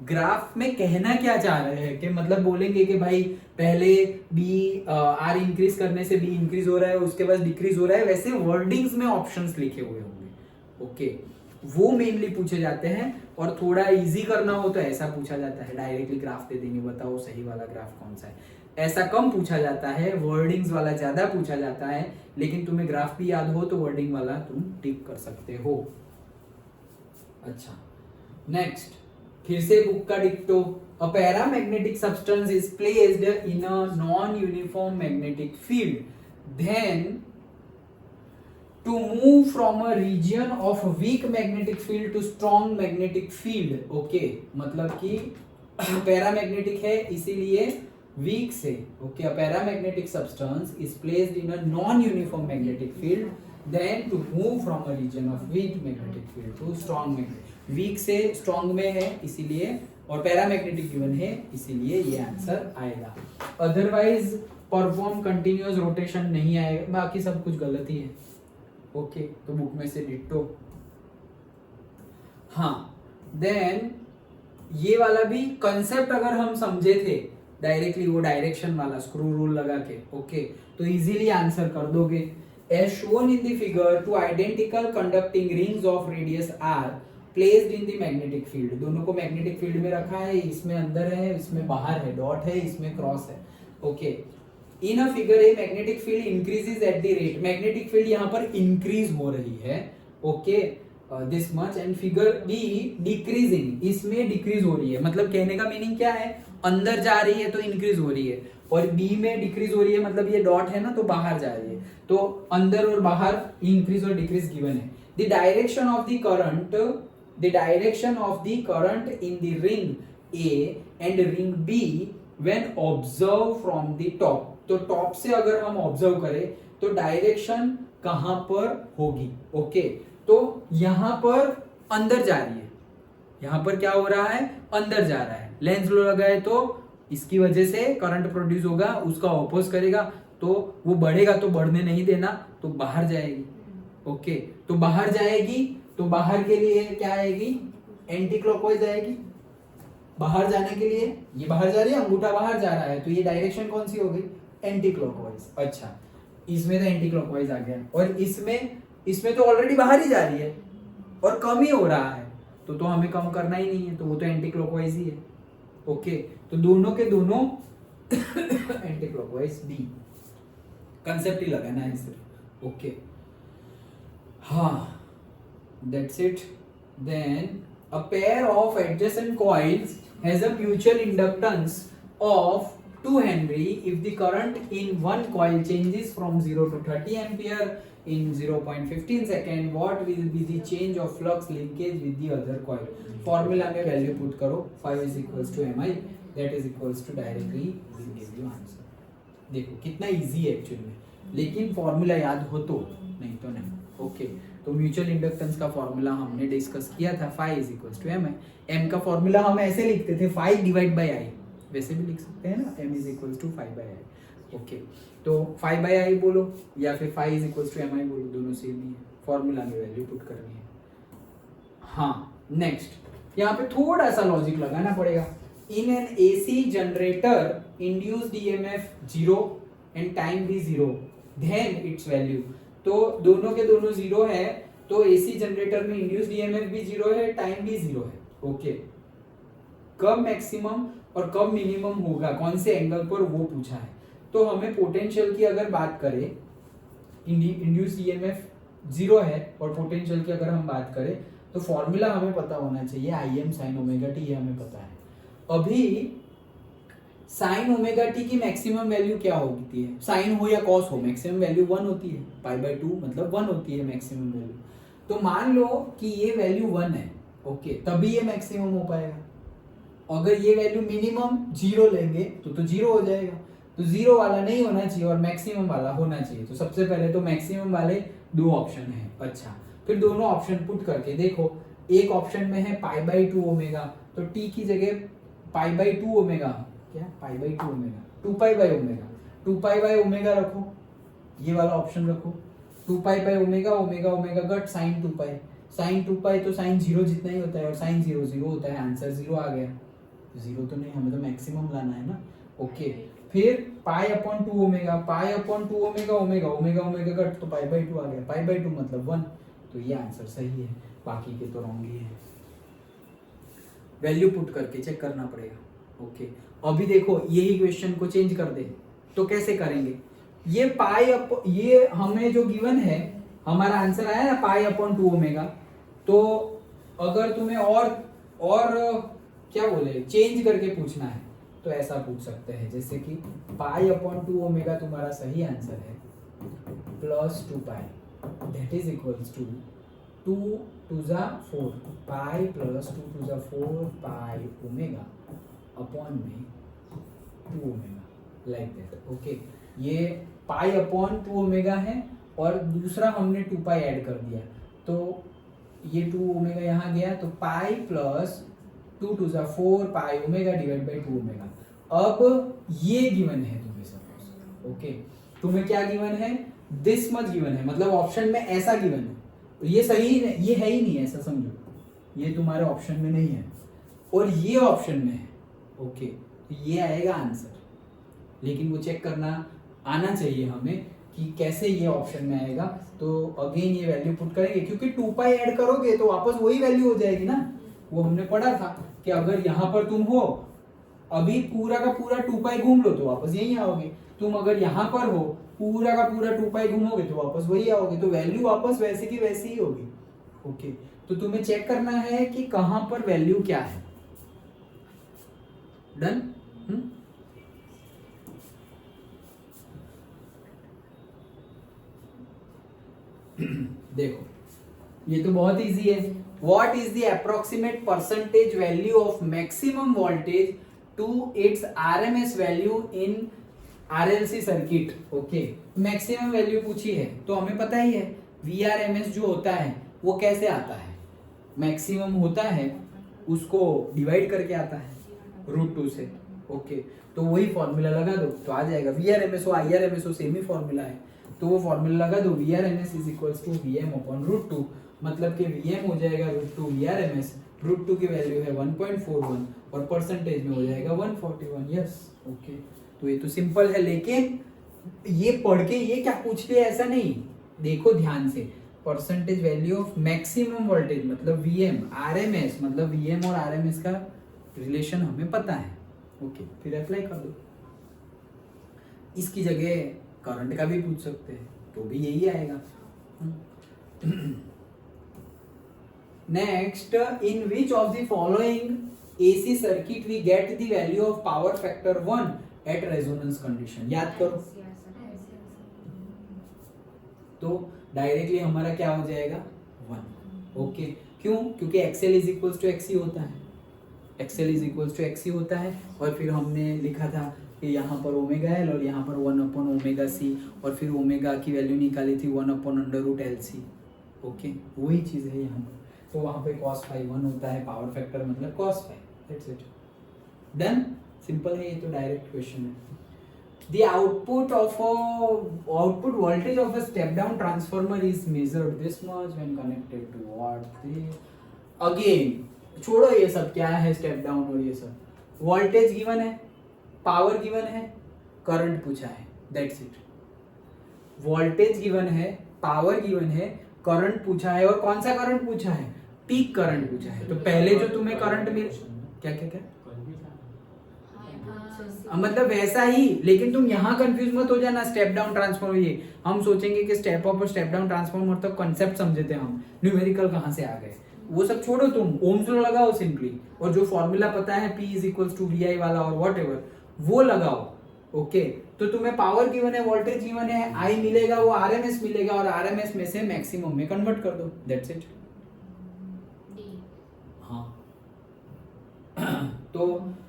ग्राफ में कहना क्या चाह रहे हैं कि मतलब बोलेंगे कि भाई पहले बी आर इंक्रीज करने से बी इंक्रीज हो रहा है, उसके बाद डिक्रीज हो रहा है, वैसे वर्डिंग्स में ऑप्शंस लिखे हुए होंगे. ओके वो मेनली पूछे जाते हैं. और थोड़ा इजी करना हो तो ऐसा पूछा जाता है, डायरेक्टली ग्राफ दे देंगे, बताओ सही वाला ग्राफ कौन सा है. ऐसा कम पूछा जाता है, वर्डिंग्स वाला ज्यादा पूछा जाता है. लेकिन तुम्हें ग्राफ भी याद हो तो वर्डिंग वाला तुम टिक कर सकते हो. अच्छा नेक्स्ट फिर से बुक का डिक्टो. A paramagnetic substance is placed in a non uniform magnetic field, then to move from a region of weak magnetic field to strong magnetic field. Okay मतलब कि पैरामैग्नेटिक है इसीलिए वीक से. Okay a paramagnetic substance is placed in a non uniform magnetic field, then to move from a region of weak magnetic field to strong magnetic. Weak से strong में है इसीलिए, और पैरामैग्नेटिक गिवन है इसीलिए ये आंसर आएगा. अदरवाइज परफॉर्म कंटिन्यूअस रोटेशन नहीं आएगा, बाकी सब कुछ गलत ही है. ओके तो बुक में से डिट्टो. हाँ देन ये वाला भी कंसेप्ट अगर हम समझे थे डायरेक्टली, वो डायरेक्शन वाला स्क्रू रूल लगा के, ओके तो इजीली आंसर कर दोगे. As shown in the figure, two identical conducting rings of radius R placed in the magnetic field. दोनों को मैग्नेटिक फील्ड में रखा है, इसमें अंदर है, इसमें बाहर है, डॉट है, इसमें क्रॉस है. Okay in a figure A magnetic field increases at the rate. Magnetic field यहाँ पर इंक्रीज हो रही है. Okay this much. And figure B decreasing, इसमें डिक्रीज हो रही है. मतलब कहने का मीनिंग क्या है, अंदर जा रही है तो इंक्रीज हो रही है, और बी में डिक्रीज हो रही है मतलब ये डॉट है ना तो बाहर जा रही है. तो अंदर और बाहर इंक्रीज और डिक्रीज गिवन है. The direction of the current, the direction of the current in the ring A and ring B when observe from the top. तो टॉप से अगर हम ऑब्जर्व करें तो डायरेक्शन कहां पर होगी. ओके तो यहां पर अंदर जा रही है, यहां पर क्या हो रहा है, अंदर जा रहा है. लेंस लो लगा है तो इसकी वजह से करंट प्रोड्यूस होगा, उसका ऑपोज करेगा तो वो बढ़ेगा, तो बढ़ने नहीं देना तो बाहर जाएगी. ओके तो बाहर जाएगी तो बाहर के लिए क्या आएगी, एंटी क्लॉकवाइज आएगी. बाहर जाने के लिए ये बाहर जा रही है, अंगूठा बाहर जा रहा है, तो ये डायरेक्शन कौन सी हो गई, एंटी क्लॉकवाइज. अच्छा इसमें तो एंटी क्लॉकवाइज आ गया, और इसमें तो ऑलरेडी बाहर ही जा रही है और कम ही हो रहा है, तो हमें कम करना ही नहीं है, तो वो तो एंटी क्लॉकवाइज ही है. ओके तो दोनों के दोनों एंटी क्लॉकवाइज बी. कंसेप्ट ही लगाना है सिर्फ. ओके हाँ that's it. Then a pair of adjacent coils has a mutual inductance of 2 Henry if the current in one coil changes from 0 to 30 ampere in 0.15 second, what will be the change of flux linkage with the other coil? Formula में value put करो, 5 is equals to mi, that is equals to directly will give you answer. देखो कितना easy है actually में, लेकिन formula याद हो तो, नहीं तो नहीं. ओके तो म्यूचुअल इंडक्टेंस का फॉर्मूला हमने डिस्कस किया था, phi is equals to mi. m का फॉर्मूला हम ऐसे लिखते थे phi डिवाइड बाय i, वैसे भी लिख सकते हैं ना, m is equals to phi by i. Okay तो phi by i बोलो या फिर phi is equals to mi बोलो, दोनों सेम ही है, फॉर्मूला में वैल्यू पुट करनी है. हाँ नेक्स्ट यहाँ पे थोड़ा सा लॉजिक लगाना पड़ेगा. In an AC generator induced EMF 0 and time भी 0, देन इट्स वैल्यू. तो दोनों के दोनों 0 है, तो एसी जनरेटर में इंड्यूस्ड ईएमएफ भी 0 है, टाइम भी 0 है. ओके कब मैक्सिमम और कब मिनिमम होगा, कौन से एंगल पर, वो पूछा है. तो हमें पोटेंशियल की अगर बात करें, इंड्यूस्ड ईएमएफ 0 है और पोटेंशियल की अगर हम बात करें तो फॉर्मूला हमें पता होना चाहिए, Im sin ओमेगा टी, ये हमें पता है. अभी साइन ओमेगा टी की मैक्सिमम वैल्यू क्या होती है, साइन हो या कॉस हो, मैक्सिमम वैल्यू 1 होती है, π/2 मतलब 1 होती है मैक्सिमम वैल्यू. तो मान लो कि ये वैल्यू 1 है, ओके तभी ये मैक्सिमम हो पाएगा. अगर ये वैल्यू मिनिमम 0 लेंगे तो 0 हो जाएगा. तो 0 वाला नहीं होना चाहिए और मैक्सिमम वाला होना चाहिए. तो सबसे पहले तो मैक्सिमम वाले 2 ऑप्शन है. अच्छा फिर दोनों ऑप्शन पुट करके देखो, एक ऑप्शन में है π/2 ओमेगा, तो t की जगह π/2 ओमेगा, क्या π/2 ओमेगा, 2π/ओमेगा, 2π/ओमेगा रखो, ये वाला ऑप्शन रखो. 2π/ओमेगा, omega omega cut, sin 2π, sin 2π तो sin 0 जितना ही होता है और sin 0 0 होता है, आंसर 0 आ गया. 0 तो नहीं, हमें तो मैक्सिमम लाना है ना. ओके फिर π/2 omega, π/2 omega, omega omega omega cut, तो π/2 आ गया, π/2 मतलब 1. तो ये आंसर सही है, बाकी के तो रॉन्ग ही है. वैल्यू पुट करके चेक करना पड़ेगा. ओके अभी देखो यही क्वेश्चन को चेंज कर दे तो कैसे करेंगे. ये ये हमें जो गिवन है, हमारा आंसर आया ना π/2 ओमेगा. तो अगर तुम्हें और क्या बोले चेंज करके पूछना है तो ऐसा पूछ सकते हैं, जैसे कि π/2 ओमेगा तुम्हारा सही आंसर है, plus 2π, that is equals to 2 to the 4 pi plus 2 to the 4 pi omega upon में 2 ओमेगा, like that. ओके ये π/2 ओमेगा है और दूसरा हमने 2π ऐड कर दिया, तो ये 2 ओमेगा यहाँ गया, तो pi plus 2 to the 4 pi omega divide by 2 omega. अब ये गिवन है तुम्हें सपोज. ओके तुम्हें क्या गिवन है, दिस मच गिवन है, मतलब ऑप्शन में ऐसा गिवन है. ये सही नहीं, ये है ही नहीं, ऐसा समझो, ये तुम्हारे ऑप्शन में नहीं है और ये ऑप्शन में है. ओके तो ये आएगा आंसर, लेकिन वो चेक करना आना चाहिए हमें कि कैसे ये ऑप्शन में आएगा. तो अगेन ये वैल्यू पुट करेंगे, क्योंकि 2π ऐड करोगे तो वापस वही वैल्यू हो जाएगी ना. वो हमने पढ़ा था कि अगर यहाँ पर तुम हो, अभी पूरा का पूरा 2π घूम लो तो वापस यही आओगे. तुम अगर यहाँ पर हो, पूरा का पूरा 2π घूमोगे तो वापस वही आओगे, तो वैल्यू वापस वैसे की वैसी ही होगी. ओके तो तुम्हें चेक करना है कि कहां पर वैल्यू क्या है. डन. देखो ये तो बहुत इजी है. What is the approximate percentage value of maximum voltage to its RMS value in RLC circuit. Okay maximum value पूछी है तो हमें पता ही है वीआरएमएस जो होता है वो कैसे आता है, मैक्सिमम होता है उसको डिवाइड करके आता है √2 से. ओके तो वही फॉर्मूला लगा दो तो आ जाएगा. वीआरएमएस हो आईआरएमएस हो सेम ही फॉर्मूला है, तो वो फॉर्मूला लगा दो. VRMS is equals to VM upon √2, मतलब कि वीएम हो जाएगा √2 वीआरएमएस. √2 की वैल्यू है 1.41 और परसेंटेज में हो जाएगा 141. यस ओके तो ये तो सिंपल है, लेकिन ये पढ़ के ये क्या पूछ लिया ऐसा नहीं. देखो ध्यान से, percentage value of maximum voltage मतलब वीएम, आरएमएस मतलब वीएम और आरएमएस का रिलेशन हमें पता है. ओके फिर अप्लाई कर दो. इसकी जगह करंट का भी पूछ सकते हैं तो भी यही आएगा. Next, in which of the following AC circuit we get the value of power factor 1 at resonance condition, याद करो। तो डायरेक्टली हमारा क्या हो जाएगा 1। ओके, क्यों? क्योंकि XL is equals to X ही होता है, XL is equals to X ही होता है। और फिर हमने लिखा था कि यहाँ पर ओमेगा एल और यहाँ पर 1/ओमेगा सी, और फिर ओमेगा की वैल्यू निकाली थी 1/√LC। ओके, वही चीज़ है यहाँ पर। तो वहाँ पे cos phi 1 होता है, पावर फैक्टर मतलब cos phi, that's it, done. Simple है, ये तो डायरेक्ट क्वेश्चन है। The output voltage of a step down transformer is measured this much when connected to what? Again, छोड़ो ये सब, क्या है स्टेप डाउन और ये सब। वोल्टेज गिवन है, पावर गिवन है, करंट पूछा है, दैट्स इट। वोल्टेज गिवन है, पावर गिवन है, करंट पूछा है, और कौन सा करंट पूछा है? पीक करंट पूछा है। तो पहले जो तुम्हें करंट मिल, क्या क्या क्या मतलब वैसा ही, लेकिन तुम यहाँ कंफ्यूज मत हो जाना। स्टेप डाउन ट्रांसफॉर्मर, ये हम सोचेंगे कि स्टेप अप और स्टेप डाउन ट्रांसफॉर्मर तो कंसेप्ट समझे थे हम, न्यूमेरिकल कहाँ से आ गए, वो सब छोड़ो, तुम ओम्स लॉ लगाओ सिंपली, और जो फॉर्मूला पता है P is equals to VI वाला और वॉट एवर, वो लगाओ। ओके, तो तुम्हें पावर गिवन है, वोल्टेज गिवन है, I मिलेगा, वो RMS मिलेगा, और RMS में से मैक्सिमम में कन्वर्ट कर दो, दैट्स इट। हाँ तो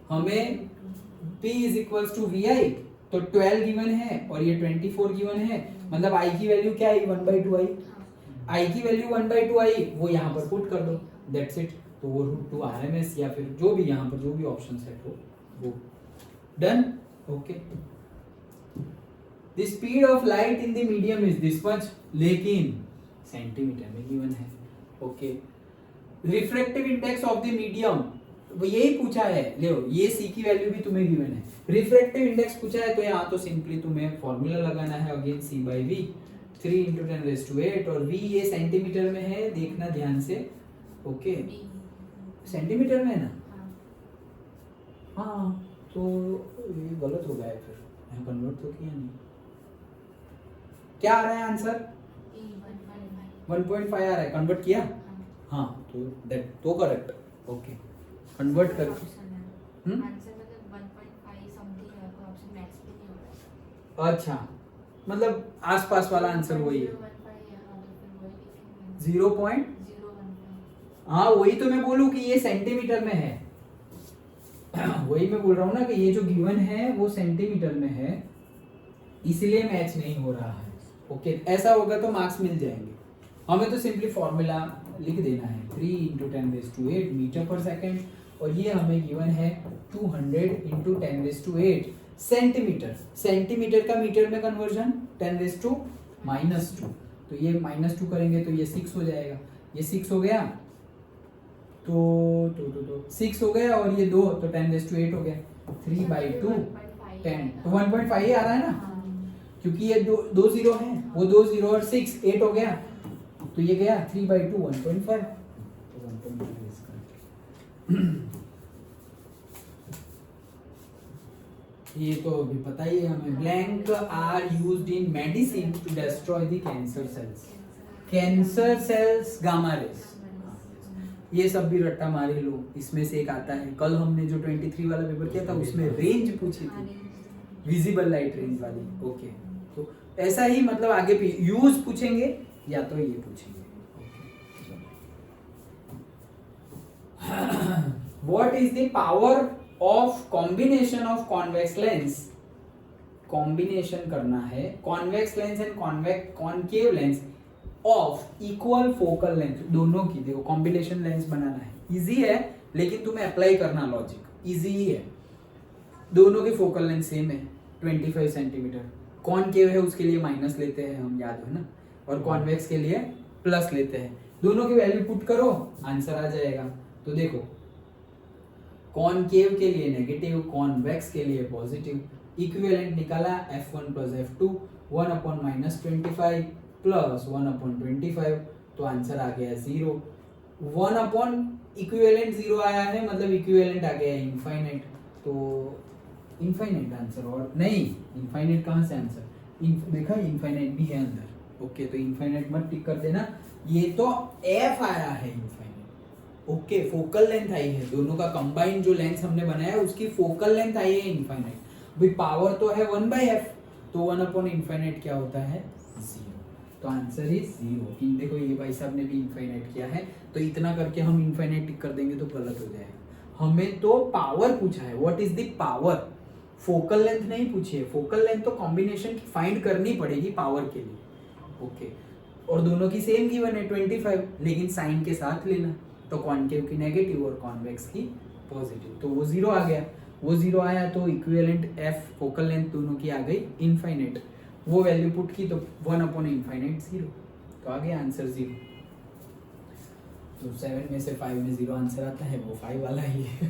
हमें P is equals to VI, तो 12 गिवन है और ये 24 गिवन है, मतलब I की वैल्यू क्या है 1/2I, I की वैल्यू 1/2I, वो यहाँ पर पुट कर दो, दैट्स इट। तो वो √2 RMS या फिर जो भी यहाँ पर जो भी ऑप्शन सेट हो वो done. Okay, the speed of light in the medium is this much, लेकिन सेंटीमीटर में गिवन है। Okay, refractive index of the medium, वो यही पूछा है, लो ये C की वैल्यू भी तुम्हें गिवन है, रिफ्रैक्टिव इंडेक्स पूछा है, तो यहाँ तो सिंपली तुम्हें फॉर्मूला लगाना है, अगेन C/V 3 × 10⁸, और V ये सेंटीमीटर में है, देखना ध्यान से। ओके, सेंटीमीटर में है ना, हाँ, तो ये गलत हो गया है, फिर यहाँ कन्वर्ट तो किया नहीं। क्या आ रहा है आंसर? 1.5 आ रहा है, कन्वर्ट किया? हाँ, तो दैट तो करेक्ट। ओके, कन्वर्ट करके अच्छा, मतलब आसपास वाला आंसर वही है 0. हाँ, वही तो मैं बोलूं कि ये सेंटीमीटर में है वही मैं बोल रहा हूँ ना कि ये जो गिवन है वो सेंटीमीटर में है, इसलिए मैच नहीं हो रहा है। ओके, ऐसा होगा तो मार्क्स मिल जाएंगे। हमें तो सिंपली फॉर्मूला लिख देना है 3 × 10⁸ मीटर पर सेकेंड, और ये हमें गिवन है 200 × 10⁸ सेंटीमीटर। सेंटीमीटर का मीटर में कन्वर्जन 10⁻², तो ये -2 करेंगे तो ये 6 हो जाएगा, ये 6 हो गया, तो 6 हो गया, और ये 2 तो 10⁸ हो गया, 3/2 10, तो 1.5 ही आ रहा है ना, क्योंकि ये दो जीरो है, वो 2 0 और 6 8 हो गया, तो ये गया 3/2 1.5, तो 1.5 इसका ये तो अभी पता ही है हमें। Blank are used in medicine to destroy the cancer cells, cancer cells gamma rays, ये सब भी रट्टा मारे लो, इसमें से एक आता है। कल हमने जो 23 वाला पेपर किया था उसमें रेंज पूछी थी, विजिबल लाइट रेंज वाली। ओके, तो ऐसा ही मतलब आगे भी यूज पूछेंगे या तो ये पूछेंगे। What is the power of combination of convex lens? Combination करना है convex lens and concave lens of equal focal length, दोनों की। देखो कॉम्बिनेशन लेंस बनाना है, इजी है, लेकिन तुम्हें अप्लाई करना लॉजिक इजी ही है। दोनों की फोकल लेंथ सेम है 25 सेंटीमीटर, कॉनकेव है उसके लिए माइनस लेते हैं हम, याद है ना, और कॉन्वेक्स के लिए प्लस लेते हैं। दोनों की वैल्यू पुट करो, आंसर आ जाएगा। तो देखो कॉनकेव के लिए नेगेटिव, कॉन्वेक्स के लिए पॉजिटिव, इक्विवेलेंट निकाला f1 + f2 1/-25 + 1/25, तो आंसर आ गया 0। 1/ इक्विवेलेंट 0 आया है, मतलब इक्विवेलेंट आ गया इनफाइनाइट, तो इनफाइनाइट आंसर, और नहीं इनफाइनाइट कहाँ से आंसर, देखा इनफाइनाइट भी है अंदर। ओके, तो इनफाइनाइट मत टिक कर देना, ये तो f आया है इनफाइनाइट। ओके, फोकल लेंथ आई है, दोनों का कंबाइंड जो लेंस हमने बनाया उसकी फोकल लेंथ आई है इनफाइनाइट। भाई पावर तो है 1/f, तो 1/∞ क्या होता है 0। तो आंसर इज 0। देखो ये भाई साहब ने भी इनफाइनाइट किया है, तो इतना करके हम इनफाइनाइट टिक कर देंगे तो गलत हो जाएगा। हमें तो पावर पूछा है, what is the power, focal length नहीं पूछी है। फोकल लेंथ तो कॉम्बिनेशन की फाइंड करनी पड़ेगी पावर के लिए, ओके। और दोनों की सेम गिवन है 25, लेकिन साइन के साथ लेना, तो कॉनकेव की नेगेटिव और कॉन्वेक्स की पॉजिटिव, तो वो 0 आ गया। वो 0 आया तो इक्विवेलेंट एफ फोकल लेंथ दोनों की आ गई इनफाइनाइट, वो वैल्यू पुट की तो 1/∞ 0, तो आ गया आंसर 0। तो 7 में से 5 में 0 आंसर आता है, वो 5 वाला ही है।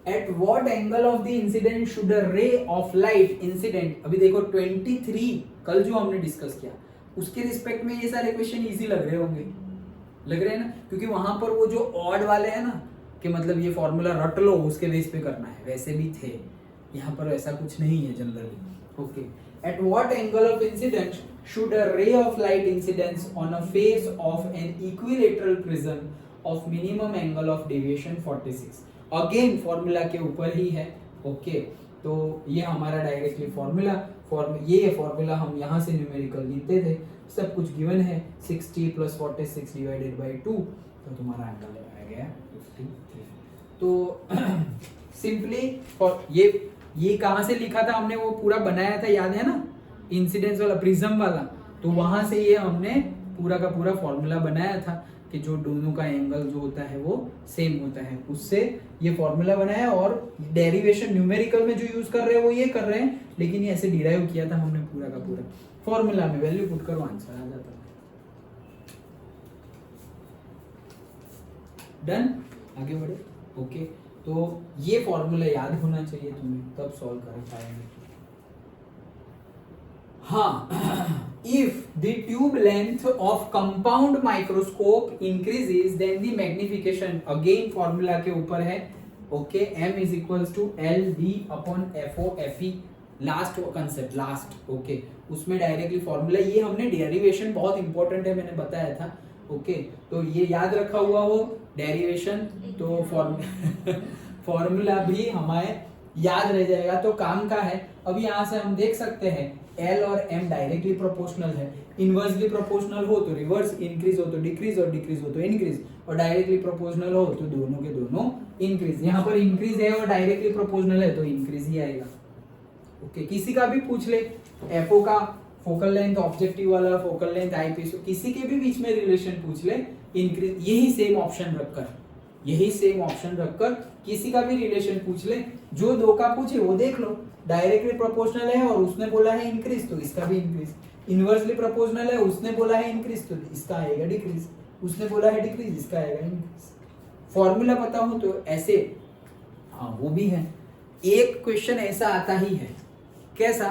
At what angle of the incident should a ray of light incident, अभी देखो 23 कल जो हमने डिस्कस किया उसके रिस्पेक्ट में ये सारे क्वेश्चन इजी लग रहे होंगे, लग रहे हैं ना, क्योंकि वहां पर वो जो ऑड वाले हैं ना कि मतलब ये फॉर्मूला रट लो उसके बेस पे करना है, वैसे भी थे। यहाँ पर ऐसा कुछ नहीं है generally, okay. At what angle of incidence should a ray of light incidence on a face of an equilateral prism of minimum angle of deviation 46, again formula के ऊपर ही है, ओके। तो ये हमारा डायरेक्टली फॉर्मूला, ये फॉर्मूला हम यहाँ से न्यूमेरिकल लिखते थे, सब कुछ गिवन है 60 + 46 डिवाइडेड बाय 2, तो तुम्हारा आंसर आ गया 53। तो सिंपली ये कहाँ से लिखा था हमने, वो पूरा बनाया था याद है ना, इंसिडेंस वाला प्रिज्म वाला, तो वहां से ये हमने पूरा का पूरा फॉर्मूला बनाया था कि जो दोनों का एंगल जो होता है वो सेम होता है, उससे ये फॉर्मूला बनाया। और डेरिवेशन न्यूमेरिकल में जो यूज कर रहे हैं वो ये कर रहे हैं, लेकिन ये ऐसे डिराइव किया था हमने पूरा का पूरा, फॉर्मूला में वैल्यू पुट करो आंसर आ जाता है। डन, आगे बढ़े, ओके। तो ये फॉर्मूला याद होना चाहिए तुम्हें, तब सॉल्व कर पाएंगे। हाँ, if the tube length of compound microscope increases then the magnification, again formula के ऊपर है, okay, m is equals to LV/FOFE, last concept last, okay. उसमें डायरेक्टली फॉर्मूला, ये हमने डेरिवेशन बहुत इंपॉर्टेंट है मैंने बताया था, ओके। तो ये याद रखा हुआ हो डेरिवेशन, तो फॉर्मूला भी हमारे याद रह जाएगा, तो काम का है। अब यहाँ से हम देख सकते हैं L और M डायरेक्टली प्रोपोर्शनल है, इनवर्सली प्रोपोर्शनल हो तो रिवर्स, इंक्रीज हो तो डिक्रीज और डिक्रीज हो तो इंक्रीज, और डायरेक्टली प्रोपोर्शनल हो तो दोनों के दोनों इंक्रीज। यहाँ पर इंक्रीज है और डायरेक्टली प्रोपोर्शनल है तो इंक्रीज ही आएगा, ओके। किसी का भी पूछ ले, एफओ का फोकल लेंथ, ऑब्जेक्टिव वाला फोकल लेंथ, आईपीस, किसी के भी बीच में रिलेशन पूछ ले, इंक्रीज, यही सेम ऑप्शन रखकर किसी का भी रिलेशन पूछ ले, जो दो का पूछे वो देख लो, डायरेक्टली प्रोपोर्शनल है और उसने बोला है इंक्रीज तो इसका भी इंक्रीज, इनवर्सली प्रोपोर्शनल है उसने बोला है इंक्रीज तो इसका आएगा डिक्रीज, उसने बोला है डिक्रीज इसका आएगा इंक्रीज। फॉर्मूला पता हो तो ऐसे, हाँ वो भी है। एक क्वेश्चन ऐसा आता ही है, कैसा,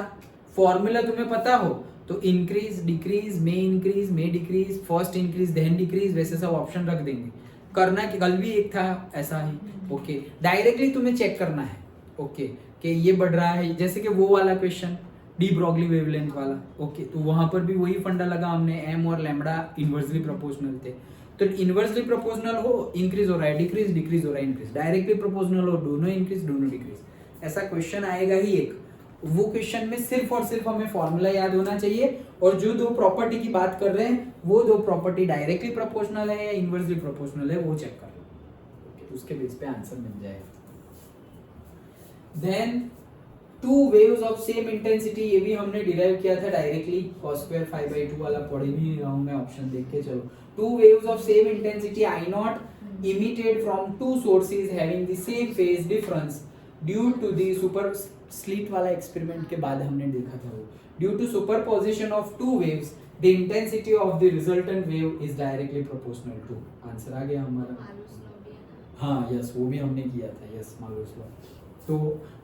फॉर्मूला तुम्हें पता हो तो increase decrease, may increase may decrease, first increase then decrease, वैसे सब ऑप्शन रख देंगे। करना कि कल भी एक था ऐसा ही, ओके। डायरेक्टली तुम्हें चेक करना है, ओके, कि ये बढ़ रहा है, जैसे कि वो वाला क्वेश्चन डी ब्रॉगली वेवलेंथ वाला, ओके। तो वहां पर भी वही फंडा लगा हमने, एम और लैम्बडा इनवर्सली प्रोपोर्शनल थे, तो इनवर्सली प्रोपोर्शनल हो इंक्रीज हो रहा है, डिक्रीज डिक्रीज हो रहा है इंक्रीज, डायरेक्टली प्रोपोर्शनल हो दोनों इंक्रीज दोनों डिक्रीज, ऐसा क्वेश्चन आएगा ही एक। वो क्वेश्चन में सिर्फ और सिर्फ हमें फॉर्मूला याद होना चाहिए, और जो दो प्रॉपर्टी की बात कर रहे हैं वो दो प्रॉपर्टी डायरेक्टली प्रोपोर्शनल है या इनवर्सली प्रोपोर्शनल है वो चेक कर लो, ओके। उसके बेस पे आंसर मिल जाएगा। Then two waves of same intensity, ये भी हमने डिराइव किया था डायरेक्टली, cos स्क्वायर 5/2 वाला पढ़ नहीं रहा हूं मैं, ऑप्शन देख के चलो। To waves of same intensity I0 emitted from two sources having the same phase difference due to the super slit वाला एक्सपेरिमेंट के बाद हमने देखा था वो, due to superposition of two waves the intensity of the resultant wave is directly proportional to, answer आ गया हमारा। हाँ यस, वो भी हमने किया था, यस मालूस लॉ, तो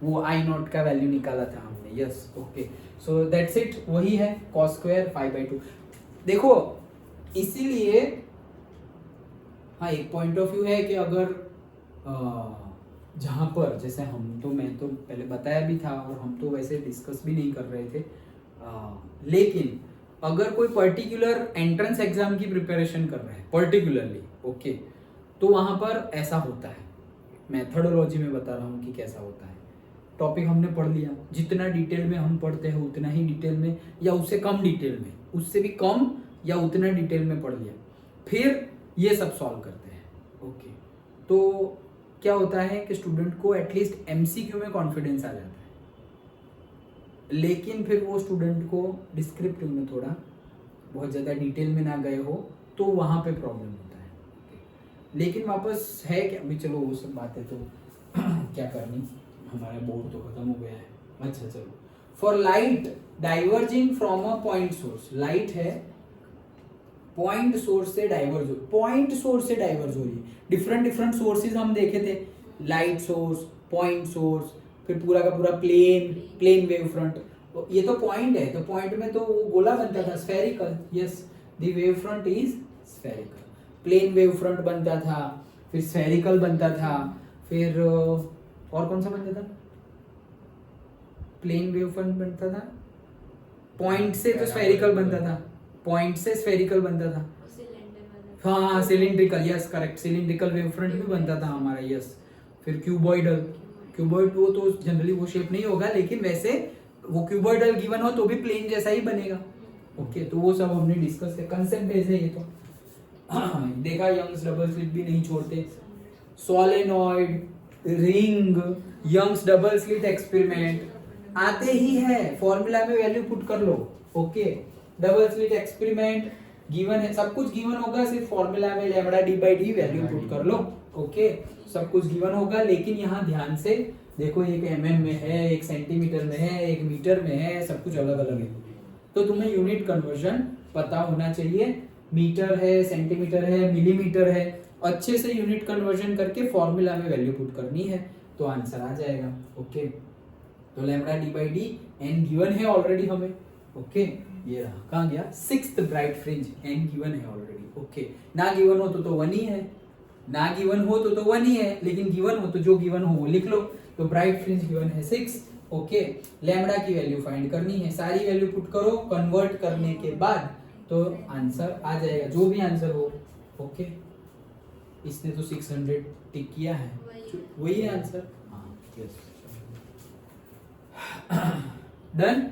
वो I0 का वैल्यू निकाला था हमने, yes, okay. So that's it, वही है cos स्क्वायर 5/2। देखो इसीलिए हाँ एक पॉइंट ऑफ व्यू है कि अगर जहाँ पर जैसे मैं तो पहले बताया भी था और हम तो वैसे डिस्कस भी नहीं कर रहे थे, लेकिन अगर कोई पर्टिकुलर एंट्रेंस एग्जाम की प्रिपरेशन कर रहा है पर्टिकुलरली, ओके, तो वहाँ पर ऐसा होता है मेथडोलॉजी में बता रहा हूँ कि कैसा होता है। टॉपिक हमने पढ़ लिया, जितना डिटेल में हम पढ़ते हैं उतना ही डिटेल में या उससे कम डिटेल में, उससे भी कम या उतना डिटेल में पढ़ लिया, फिर ये सब सॉल्व करते हैं। ओके, तो क्या होता है कि स्टूडेंट को एटलीस्ट एमसीक्यू में कॉन्फिडेंस आ जाता है, लेकिन फिर वो स्टूडेंट को डिस्क्रिप्टिव में थोड़ा बहुत ज़्यादा डिटेल में ना गए हो तो वहाँ पे प्रॉब्लम होता है। लेकिन वापस है कि अभी चलो वो सब बातें तो क्या करनी, हमारा बोर्ड तो खत्म हो गया है। अच्छा चलो, for light diverging from a point source, light है पॉइंट सोर्स से डाइवर्ज हो, पॉइंट सोर्स से डाइवर्ज हो रही है। डिफरेंट सोर्सेज हम देखे थे, लाइट सोर्स, पॉइंट सोर्स, फिर पूरा का पूरा प्लेन वेव फ्रंट। तो ये तो पॉइंट है, तो पॉइंट में तो वो गोला बनता था, spherical. Yes, the wave front is spherical. Plane wave front बनता था, फिर स्फेरिकल बनता था, फिर और कौन सा बनता था? प्लेन वेव फ्रंट बनता था, पॉइंट से तो स्फेरिकल बनता था, पॉइंट से स्फेरिकल बनता था। हाँ, cylindrical, yes correct, cylindrical wave front भी बनता था हमारा। यस, फिर क्यूबॉइडल, क्यूबॉइड वो तो जनरली वो शेप नहीं होगा, लेकिन वैसे वो क्यूबॉइडल गिवन हो तो भी प्लेन जैसा ही बनेगा। ओके, तो वो सब हमने डिस्कस किया, कंसेप्ट बेस है ये तो। देखा, यंग्स डबल स्लिट भी नहीं छोड़ते, solenoid, ring, Young's double slit experiment आते ही है, फॉर्मूला में वैल्यू पुट कर लो। Okay, double slit experiment given है, सब कुछ गिवन होगा, सिर्फ फॉर्मूला में lambda D by D value put कर लो। ओके, सब कुछ गिवन होगा, लेकिन यहाँ ध्यान से देखो, एक mm में है, एक सेंटीमीटर में है, एक मीटर में है, सब कुछ अलग अलग है। तो तुम्हें यूनिट कन्वर्जन पता होना चाहिए, मीटर है, सेंटीमीटर है, मिलीमीटर है, अच्छे से यूनिट कन्वर्जन करके फॉर्मूला में वैल्यू पुट करनी है तो आंसर आ जाएगा। ओके, तो lambda D by D N given है ऑलरेडी हमें। ओके, ये रहा, कहाँ गया? Sixth bright fringe, N given है ऑलरेडी। ओके, ना गिवन हो तो 1 ही है, ना गिवन हो तो 1 ही है, लेकिन गिवन हो तो जो गिवन हो वो लिख लो। तो ब्राइट फ्रिंज गिवन है 6। ओके, लैम्डा की वैल्यू फाइंड करनी है, सारी वैल्यू पुट करो, कन्वर्ट करने के बाद तो आंसर आ जाएगा, जो भी आंसर हो। ओके, इसने तो 600 टिक किया है, वही है आंसर। हाँ, यस, डन।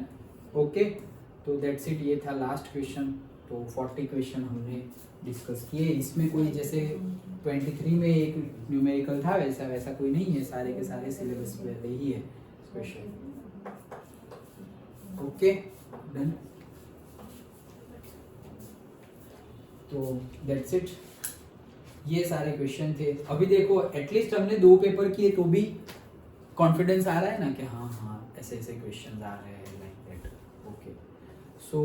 ओके, तो दैट्स इट, ये था लास्ट क्वेश्चन। तो 40 क्वेश्चन हमने डिस्कस किए। इसमें कोई जैसे 23 में एक न्यूमेरिकल था वैसा कोई नहीं है, सारे के सारे सिलेबस पे ही है क्वेश्चन। Okay, done. तो दैट्स इट, ये सारे क्वेश्चन थे। अभी देखो, एटलीस्ट हमने 2 पेपर किए तो भी कॉन्फिडेंस आ रहा है ना कि हाँ ऐसे क्वेश्चन आ रहे हैं, लाइक दैट। ओके, सो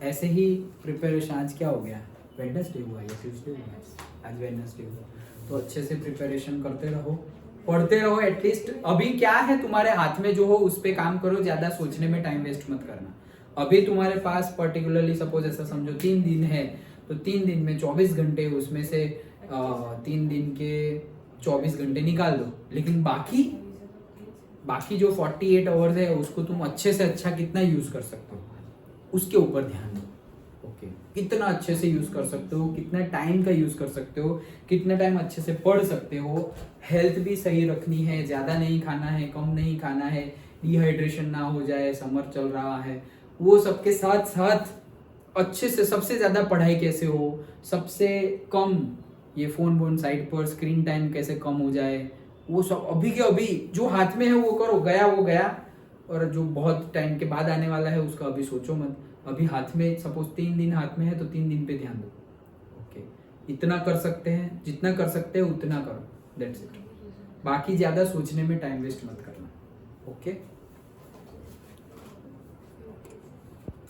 ऐसे ही प्रिपरेशन। आज क्या हो गया? वेडनेसडे हुआ या ट्यूसडे हुआ? आज वेडनेसडे हुआ। तो अच्छे से प्रिपरेशन करते रहो, पढ़ते रहो। एटलीस्ट अभी क्या है तुम्हारे हाथ में, जो हो उस पर काम करो, ज़्यादा सोचने में टाइम वेस्ट मत करना। अभी तुम्हारे पास पर्टिकुलरली सपोज ऐसा समझो 3 दिन है, तो 3 दिन में 24 घंटे, उसमें से 3 दिन के 24 घंटे निकाल दो, लेकिन बाकी जो 48 आवर्स है उसको तुम अच्छे से अच्छा कितना यूज कर सकते हो उसके ऊपर ध्यान दो। ओके, कितना अच्छे से यूज कर सकते हो, कितना टाइम का यूज कर सकते हो, कितना टाइम अच्छे से पढ़ सकते हो। हेल्थ भी सही रखनी है, ज्यादा नहीं खाना है, कम नहीं खाना है, डिहाइड्रेशन ना हो जाए, समर चल रहा है, वो सबके साथ साथ अच्छे से सबसे ज्यादा पढ़ाई कैसे हो, सबसे कम ये फोन साइड पर स्क्रीन टाइम कैसे कम हो जाए, वो सब अभी के अभी जो हाथ में है वो करो, गया वो गया, और जो बहुत टाइम के बाद आने वाला है उसका अभी सोचो मत। अभी हाथ में सपोज 3 दिन हाथ में है तो 3 दिन पे ध्यान दो। ओके, इतना कर सकते हैं, जितना कर सकते हैं उतना करो, दैट्स इट। बाकी ज्यादा सोचने में टाइम वेस्ट मत करना। ओके।